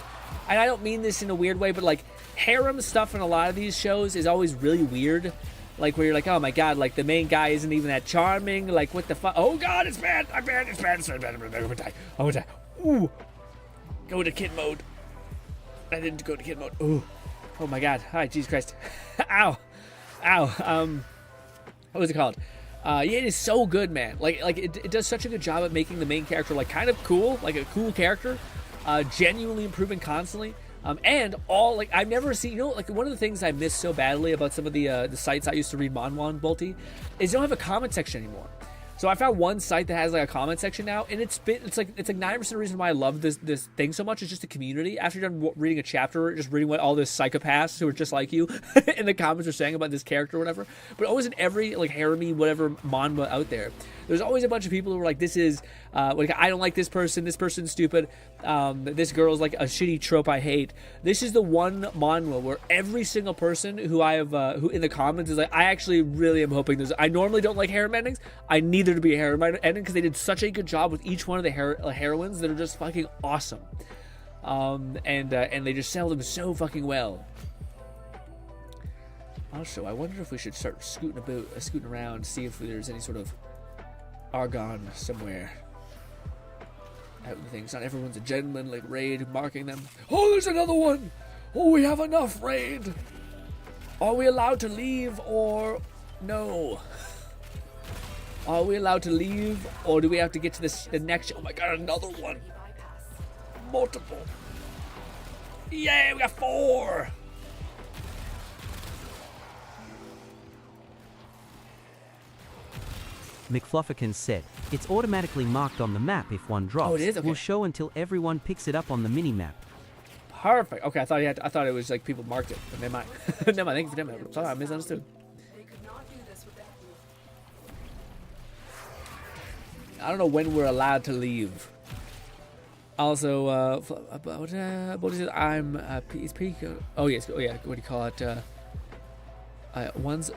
and I don't mean this in a weird way, but like harem stuff in a lot of these shows is always really weird. Like where you're like, oh my god, like the main guy isn't even that charming. Like what the fuck? Oh god, it's bad. I'm bad. It's bad. I'm gonna die. I'm gonna die. Ooh. Go to kid mode. I didn't go to kid mode. Ooh. Oh my god. Hi, Jesus Christ. Ow. What was it called? Yeah, it is so good, man. Like it does such a good job at making the main character like kind of cool, like a cool character, genuinely improving constantly. And all like I've never seen, you know, like one of the things I miss so badly about some of the sites I used to read manhwa and Bolty is they don't have a comment section anymore. So I found one site that has like a comment section now, and it's like 90% of the reason why I love this thing so much is just the community. After you're done reading a chapter, just reading what all those psychopaths who are just like you in the comments are saying about this character or whatever. But always in every like harem-y whatever manhwa out there, there's always a bunch of people who are like, this is like I don't like this person's stupid. This girl's like a shitty trope I hate. This is the one manhwa where every single person who I have who in the comments is like, I actually really am hoping this. I normally don't like harem endings. I need there to be a harem ending because they did such a good job with each one of the heroines that are just fucking awesome. And they just sell them so fucking well. Also, I wonder if we should start scooting around, see if there's any sort of Argon somewhere out in things. Not everyone's a gentleman like Raid marking them. Oh, there's another one. Oh, we have enough, Raid. Are we allowed to leave or No. Are we allowed to leave, or do we have to get to the next? Oh my god, another one. Multiple. Yay, we got 4. McFlufferkin said, it's automatically marked on the map if one drops. Oh, it is? Okay. Will show until everyone picks it up on the mini-map. Perfect. Okay, I thought it was like people marked it, but they might. Never mind. Thank you for them. Sorry, I misunderstood. I don't know when we're allowed to leave. Also, what is it? I'm it's peak. Oh yes. Oh yeah. What do you call it? One's.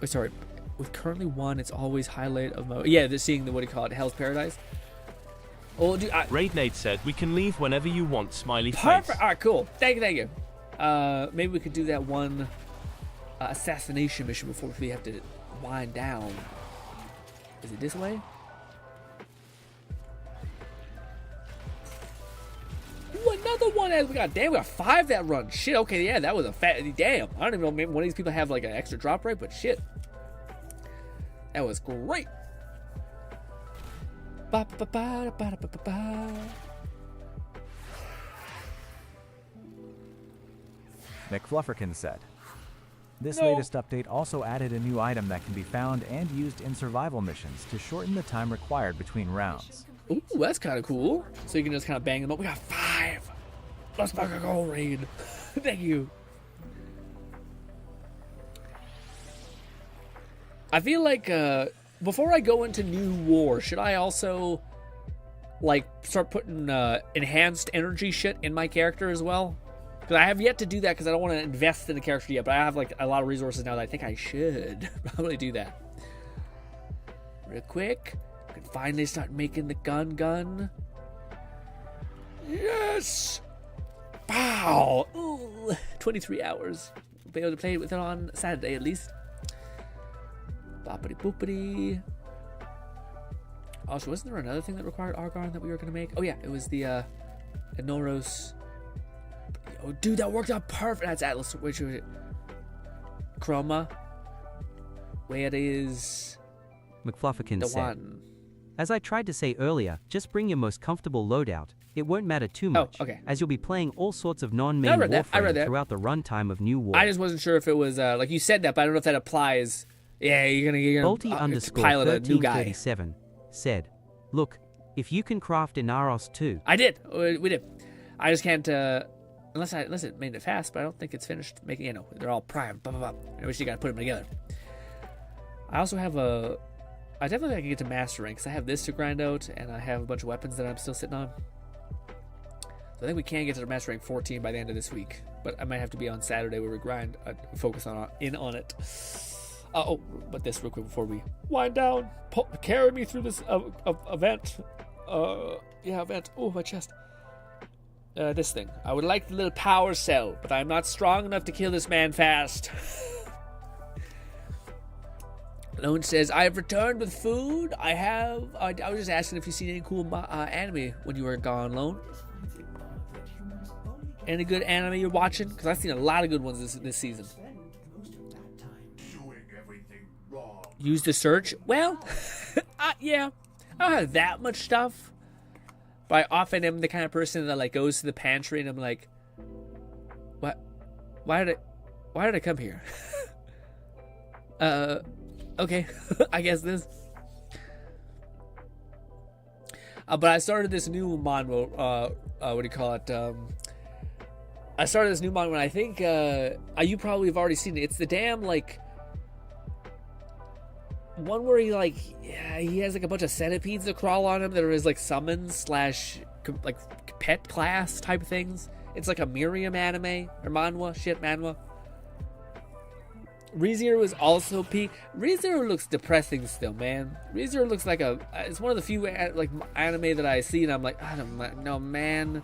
Oh, sorry. With currently 1, it's always highlight of mode. Yeah, they're seeing the what do you call it? Hell's Paradise. Oh, dude. Raidnade said, "We can leave whenever you want." Smiley face. Perfect. All right, cool. Thank you. Maybe we could do that one assassination mission before we have to wind down. Is it this way? Ooh, another one. We got 5 that run. Shit. Okay, yeah, that was a fat. Damn. I don't even know. Maybe one of these people have like an extra drop rate, but shit. That was great. McFlufferkin said, this latest update also added a new item that can be found and used in survival missions to shorten the time required between rounds. Ooh, that's kind of cool. So you can just kind of bang them up. We got 5. Let's fucking go raid. Thank you. I feel like before I go into new war, should I also like start putting enhanced energy shit in my character as well? Because I have yet to do that because I don't want to invest in the character yet, but I have like a lot of resources now that I think I should probably do that. Real quick, I can finally start making the gun. Yes! Wow! Ooh, 23 hours. I'll be able to play with it on Saturday at least. Boppity boopity. Also, wasn't there another thing that required Argon that we were going to make? Oh yeah, it was the Enoros. Oh dude, that worked out perfect. That's Atlas. Which was it? Chroma. Where it is. McFlufferkin the said, one. As I tried to say earlier, just bring your most comfortable loadout. It won't matter too much, as you'll be playing all sorts of non-main Warframe throughout the runtime of New War. I just wasn't sure if it was like you said that, but I don't know if that applies. Yeah, you're gonna pilot a new guy. Bolty_1337 said, "Look, if you can craft Inaros too." I did. We did. I just can't unless it made it fast, but I don't think it's finished making. You know, they're all primed. Blah, blah, blah. I wish you gotta put them together. I also have I definitely can get to mastering because I have this to grind out, and I have a bunch of weapons that I'm still sitting on. So I think we can get to the master rank 14 by the end of this week, but I might have to be on Saturday where we grind, focus on it. But this real quick before we wind down. Carry me through this event. Event. Oh, my chest. This thing. I would like the little power cell, but I'm not strong enough to kill this man fast. Lone says, I have returned with food. I was just asking if you've seen any cool anime when you were gone, Lone. Any good anime you're watching? Because I've seen a lot of good ones this season. Use the search? Well, yeah. I don't have that much stuff. But I often am the kind of person that like goes to the pantry and I'm like, what? Why did I come here? Okay. I guess this. But I started this new manhwa, what do you call it? I started this new manhwa, I think, you probably have already seen it. It's the damn, like, one where he, like, he has, like, a bunch of centipedes that crawl on him that are his, like, summons / like, pet class type things. It's like a Miriam anime, or manhwa. ReZero was also ReZero looks depressing still, man. ReZero looks like it's one of the few like anime that I see and I'm like, I don't know, man.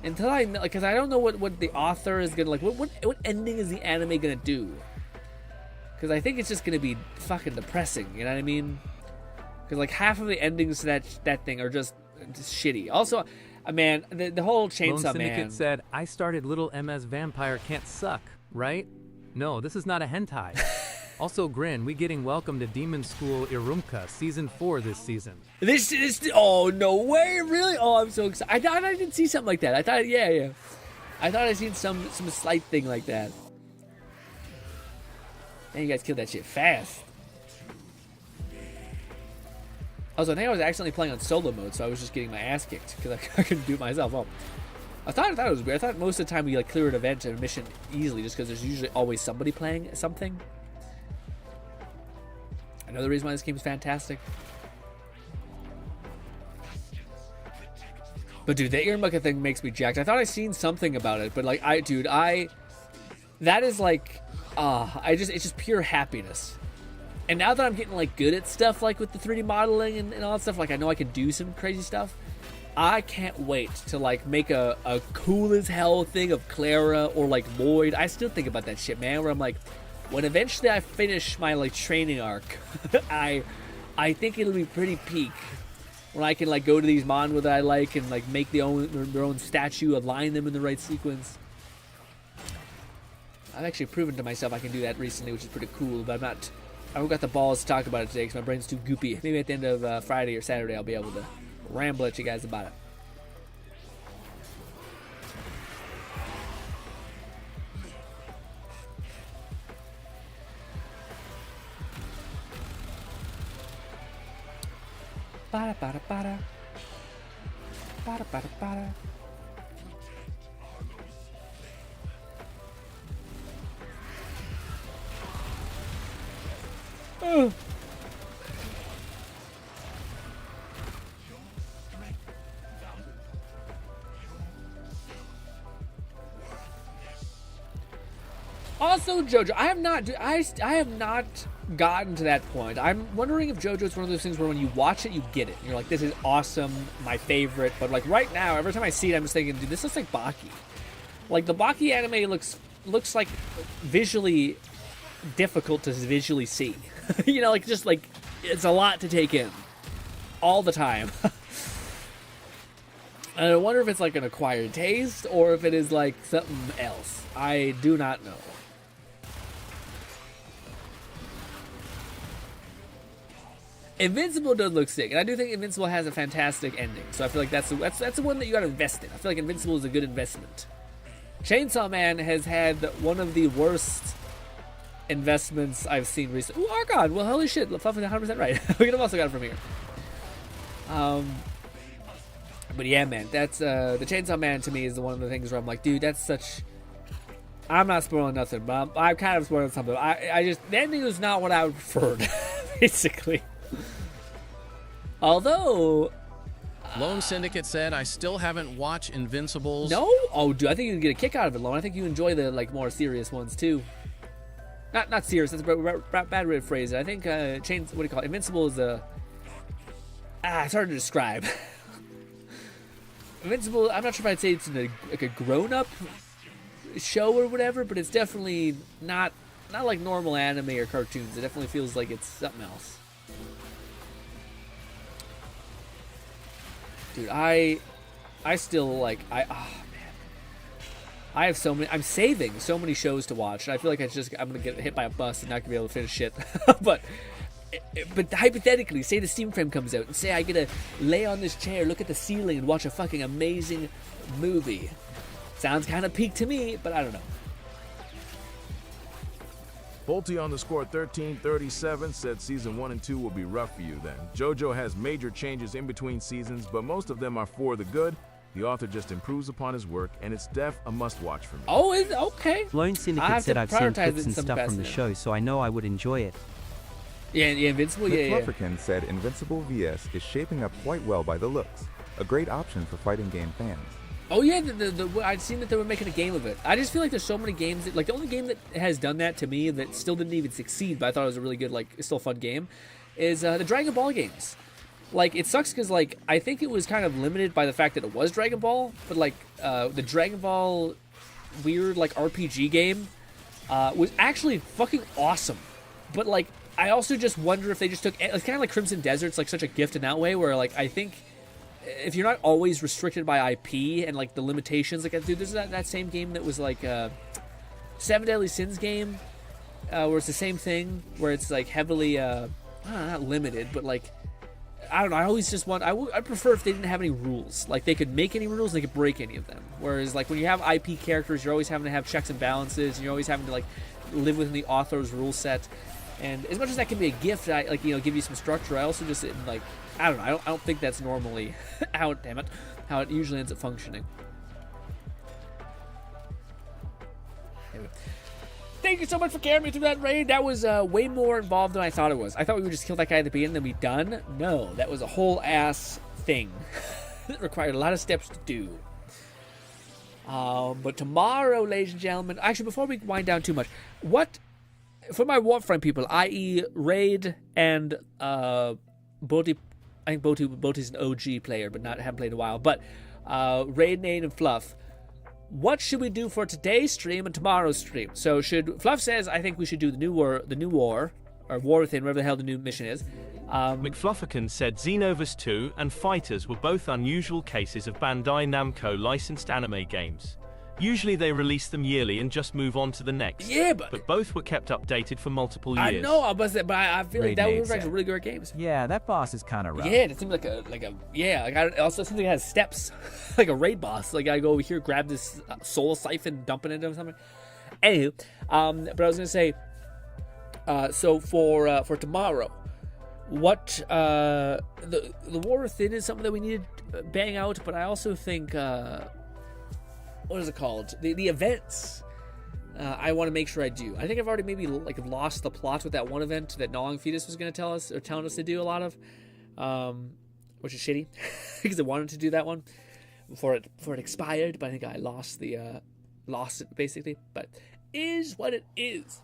Until I know, because I don't know what the author is gonna like. What ending is the anime gonna do? Because I think it's just gonna be fucking depressing. You know what I mean? Because like half of the endings to that thing are just shitty. Also, man, the whole Chainsaw Lone Man. Syndicate said, I started Little MS Vampire Can't Suck, right? No, this is not a hentai. Also, Grin, we getting welcome to Demon School Irumka Season 4 this season. This is, oh, no way, really? Oh, I'm so excited. I thought I didn't see something like that. I thought, yeah. I thought I seen some slight thing like that. Man, you guys killed that shit fast. Also, I think I was accidentally playing on solo mode, so I was just getting my ass kicked because I couldn't do it myself. Oh. I thought it was weird. I thought most of the time we like clear an event and a mission easily just because there's usually always somebody playing something. Another reason why this game is fantastic. But dude, the Irumka thing makes me jacked. I thought I seen something about it, but like that is like, it's just pure happiness. And now that I'm getting like good at stuff like with the 3D modeling and all that stuff, like I know I can do some crazy stuff. I can't wait to like make a cool as hell thing of Clara or like Lloyd. I still think about that shit, man, where I'm like, when eventually I finish my like training arc, I think it'll be pretty peak. When I can like go to these manhwa that I like and like make their own statue, align them in the right sequence. I've actually proven to myself I can do that recently, which is pretty cool, but I haven't got the balls to talk about it today because my brain's too goopy. Maybe at the end of Friday or Saturday I'll be able to ramble at you guys about it. Bada bada bada. Bada bada bada. Oh. Also, JoJo, I have not gotten to that point. I'm wondering if JoJo is one of those things where when you watch it, you get it. You're like, this is awesome, my favorite. But like right now, every time I see it, I'm just thinking, dude, this looks like Baki. Like the Baki anime looks like visually difficult to visually see. You know, like just like it's a lot to take in all the time. And I wonder if it's like an acquired taste or if it is like something else. I do not know. Invincible does look sick, and I do think Invincible has a fantastic ending. So I feel like that's the one that you gotta invest in. I feel like Invincible is a good investment. Chainsaw Man has had one of the worst investments I've seen recently. Ooh, Archon! Well, holy shit, Fluff is 100% right. We could have also got it from here. But yeah, man, that's the Chainsaw Man to me is one of the things where I'm like, dude, that's such. I'm not spoiling nothing, but I'm kind of spoiling something. I just the ending was not what I would preferred, basically. Although, Lone Syndicate said, I still haven't watched Invincibles. No? Oh, dude, I think you can get a kick out of it, Lone. I think you enjoy the like more serious ones too. Not serious. That's a bad way to phrase it. I think what do you call it? Invincible is it's hard to describe. Invincible, I'm not sure if I'd say it's like a grown-up show or whatever, but it's definitely not like normal anime or cartoons. It definitely feels like it's something else. Dude, I still like man. I have so many. I'm saving so many shows to watch, and I feel like I'm gonna get hit by a bus and not gonna be able to finish shit. but hypothetically, say the Steam Frame comes out, and say I get to lay on this chair, look at the ceiling, and watch a fucking amazing movie. Sounds kind of peak to me, but I don't know. Bolty on the score 1337 said season 1 and 2 will be rough for you then. JoJo has major changes in between seasons, but most of them are for the good. The author just improves upon his work, and it's a must-watch for me. Oh, is okay. Lone Syndicate said I've seen clips and stuff from the show, so I know I would enjoy it. Yeah, Invincible, yeah. Flufferkin said Invincible VS is shaping up quite well by the looks. A great option for fighting game fans. Oh yeah, I'd seen that they were making a game of it. I just feel like there's so many games that, like the only game that has done that to me that still didn't even succeed, but I thought it was a really good, like, still fun game, is the Dragon Ball games. Like, it sucks because, like, I think it was kind of limited by the fact that it was Dragon Ball, but, like, the Dragon Ball weird, like, RPG game was actually fucking awesome. But, like, I also just wonder if they just took, it's kind of like Crimson Desert's, like, such a gift in that way, where, like, I think if you're not always restricted by IP and, like, the limitations, like, dude, there's that same game that was, like, Seven Deadly Sins game. where it's the same thing, where it's like heavily, not limited, but like, I don't know. I always just want. I prefer if they didn't have any rules. Like they could make any rules, they could break any of them. Whereas like when you have IP characters, you're always having to have checks and balances, and you're always having to like live within the author's rule set. And as much as that can be a gift, I like give you some structure. I also just like I don't know. I don't think that's normally how it usually ends up functioning. Anyway. Thank you so much for carrying me through that raid. That was way more involved than I thought it was. I thought we would just kill that guy at the beginning and then be done. No, that was a whole ass thing. It required a lot of steps to do. But tomorrow, ladies and gentlemen, actually, before we wind down too much, what, for my Warframe people, i.e. Raid and Boti, I think Boti's an OG player, but haven't played in a while, but Raid, Nate, and Fluff, what should we do for today's stream and tomorrow's stream? So Fluff says, I think we should do the new war, or War Within, whatever the hell the new mission is. McFlufferkin said Xenoverse 2 and Fighters were both unusual cases of Bandai Namco licensed anime games. Usually they release them yearly and just move on to the next. Yeah, but both were kept updated for multiple years. I know, but I feel like that was like really good games. Yeah, that boss is kind of rough. Yeah, it seems like it also seems like it has steps, like a raid boss. Like I go over here, grab this soul siphon, dump it into something. Anywho, but I was gonna say, so for tomorrow, what the War Within is something that we need to bang out, but I also think what is it called? The events. I want to make sure I do. I think I've already maybe like lost the plot with that one event that Gnawing Fetus was going to tell us or telling us to do a lot of, which is shitty because I wanted to do that one before it expired, but I think I lost it basically. But is what it is.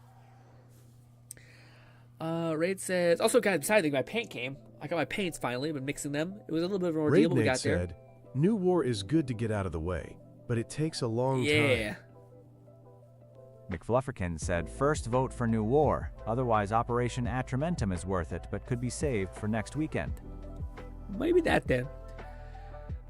Raid says also, guys, besides my paint came. I got my paints finally. I've been mixing them. It was a little bit of an ordeal, but we got there. New war is good to get out of the way, but it takes a long time. McFlufferkin said, first vote for New War, otherwise Operation Atramentum is worth it, but could be saved for next weekend. Maybe that then.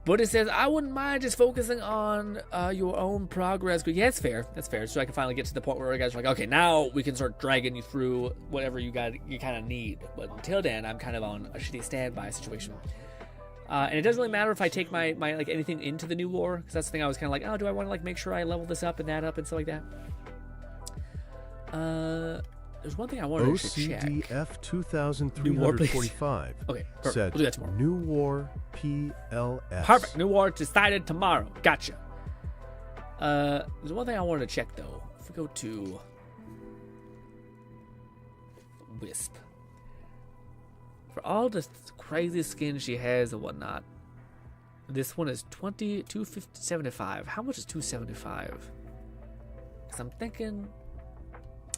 But it says, I wouldn't mind just focusing on your own progress. Yeah, that's fair. That's fair. So I can finally get to the point where you guys are like, okay, now we can start dragging you through whatever you kind of need. But until then, I'm kind of on a shitty standby situation. And it doesn't really matter if I take my like anything into the new war, because that's the thing I was kind of like, oh, do I want to like make sure I level this up and that up and stuff like that? There's one thing I wanted to check. OCDF 2345 okay, said we'll do that tomorrow. New War PLS. Perfect. New War decided tomorrow. Gotcha. There's one thing I wanted to check though. If we go to Wisp, for all the crazy skin she has and whatnot, this one is 275. How much is 275? Because I'm thinking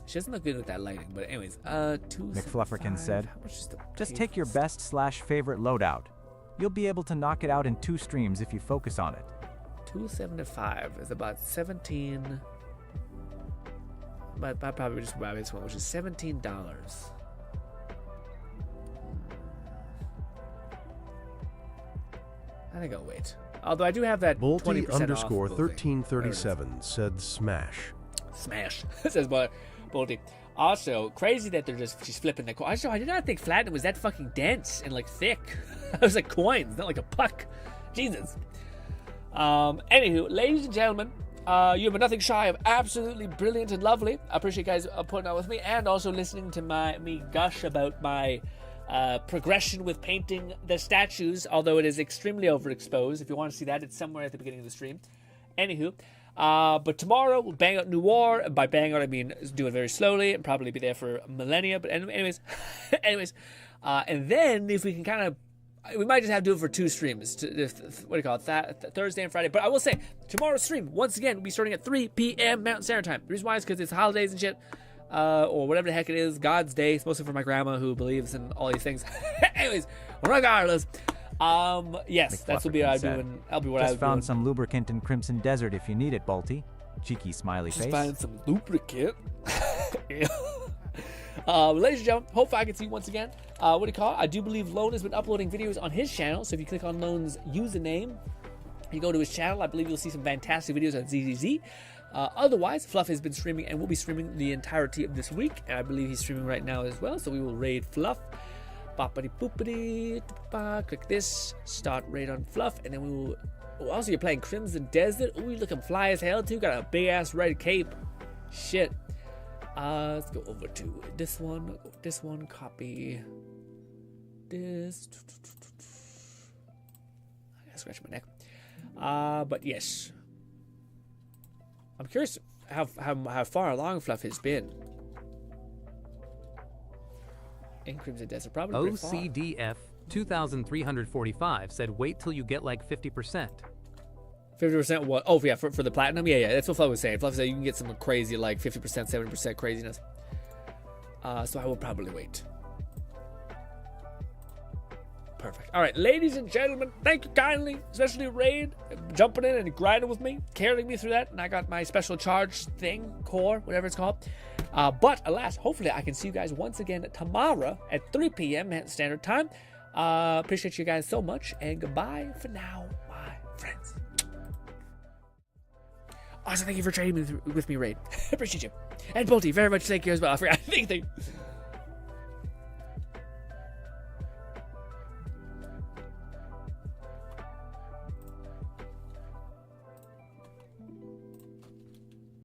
she doesn't look good with that lighting, but anyways, McFlufferkin said, just take your best/favorite loadout. You'll be able to knock it out in 2 streams if you focus on it. 275 is about 17. But I probably just grab this one, which is $17. I think I'll wait. Although I do have that 20% off. Bolty_1337 said smash. Smash. Says Bolty. Also, crazy that she's flipping the coin. I did not think Platinum was that fucking dense and like thick. It was like coins, not like a puck. Jesus. Anywho, ladies and gentlemen, you have been nothing shy of absolutely brilliant and lovely. I appreciate you guys putting out with me and also listening to me gush about my progression with painting the statues, although it is extremely overexposed. If you want to see that, it's somewhere at the beginning of the stream. Anywho, but tomorrow we'll bang out New War. And by bang out, I mean do it very slowly and probably be there for millennia. But anyways, and then if we can kind of, we might just have to do it for 2 streams. What do you call it? Thursday and Friday. But I will say, tomorrow's stream, once again, will be starting at 3 p.m. Mountain Standard Time. The reason why is because it's holidays and shit. Or whatever the heck it is, God's Day. It's mostly for my grandma who believes in all these things. Anyways, regardless, yes, that's what I'll be what I just found some lubricant in Crimson Desert if you need it, Balti. Cheeky smiley face. Just find some lubricant. Ladies and gentlemen, hopefully I can see you once again. What do you call it? I do believe Lone has been uploading videos on his channel, so if you click on Lone's username, you go to his channel, I believe you'll see some fantastic videos on ZZZ. Otherwise, Fluff has been streaming and will be streaming the entirety of this week. And I believe he's streaming right now as well. So we will raid Fluff. Boppity boopity. Click this. Start raid on Fluff. And then we will... Oh, also, you're playing Crimson Desert. Ooh, you're looking fly as hell, too. Got a big-ass red cape. Shit. Let's go over to this one. This one. Copy. This. I gotta scratch my neck. But yes. I'm curious how far along Fluff has been. In Crimson Desert, probably OCDF 2345 said wait till you get like 50%. 50% what? Oh, yeah, for the platinum? Yeah, that's what Fluff was saying. Fluff said you can get some crazy, like 50%, 70% craziness. So I will probably wait. Perfect. All right, ladies and gentlemen, thank you kindly, especially Raid, jumping in and grinding with me, carrying me through that, and I got my special charge thing, core, whatever it's called. But alas, hopefully I can see you guys once again tomorrow at 3 p.m. Standard Time. Appreciate you guys so much, and goodbye for now, my friends. Also, thank you for trading with me, Raid. Appreciate you. And Bolty, very much thank you as well. I forgot. Thank you.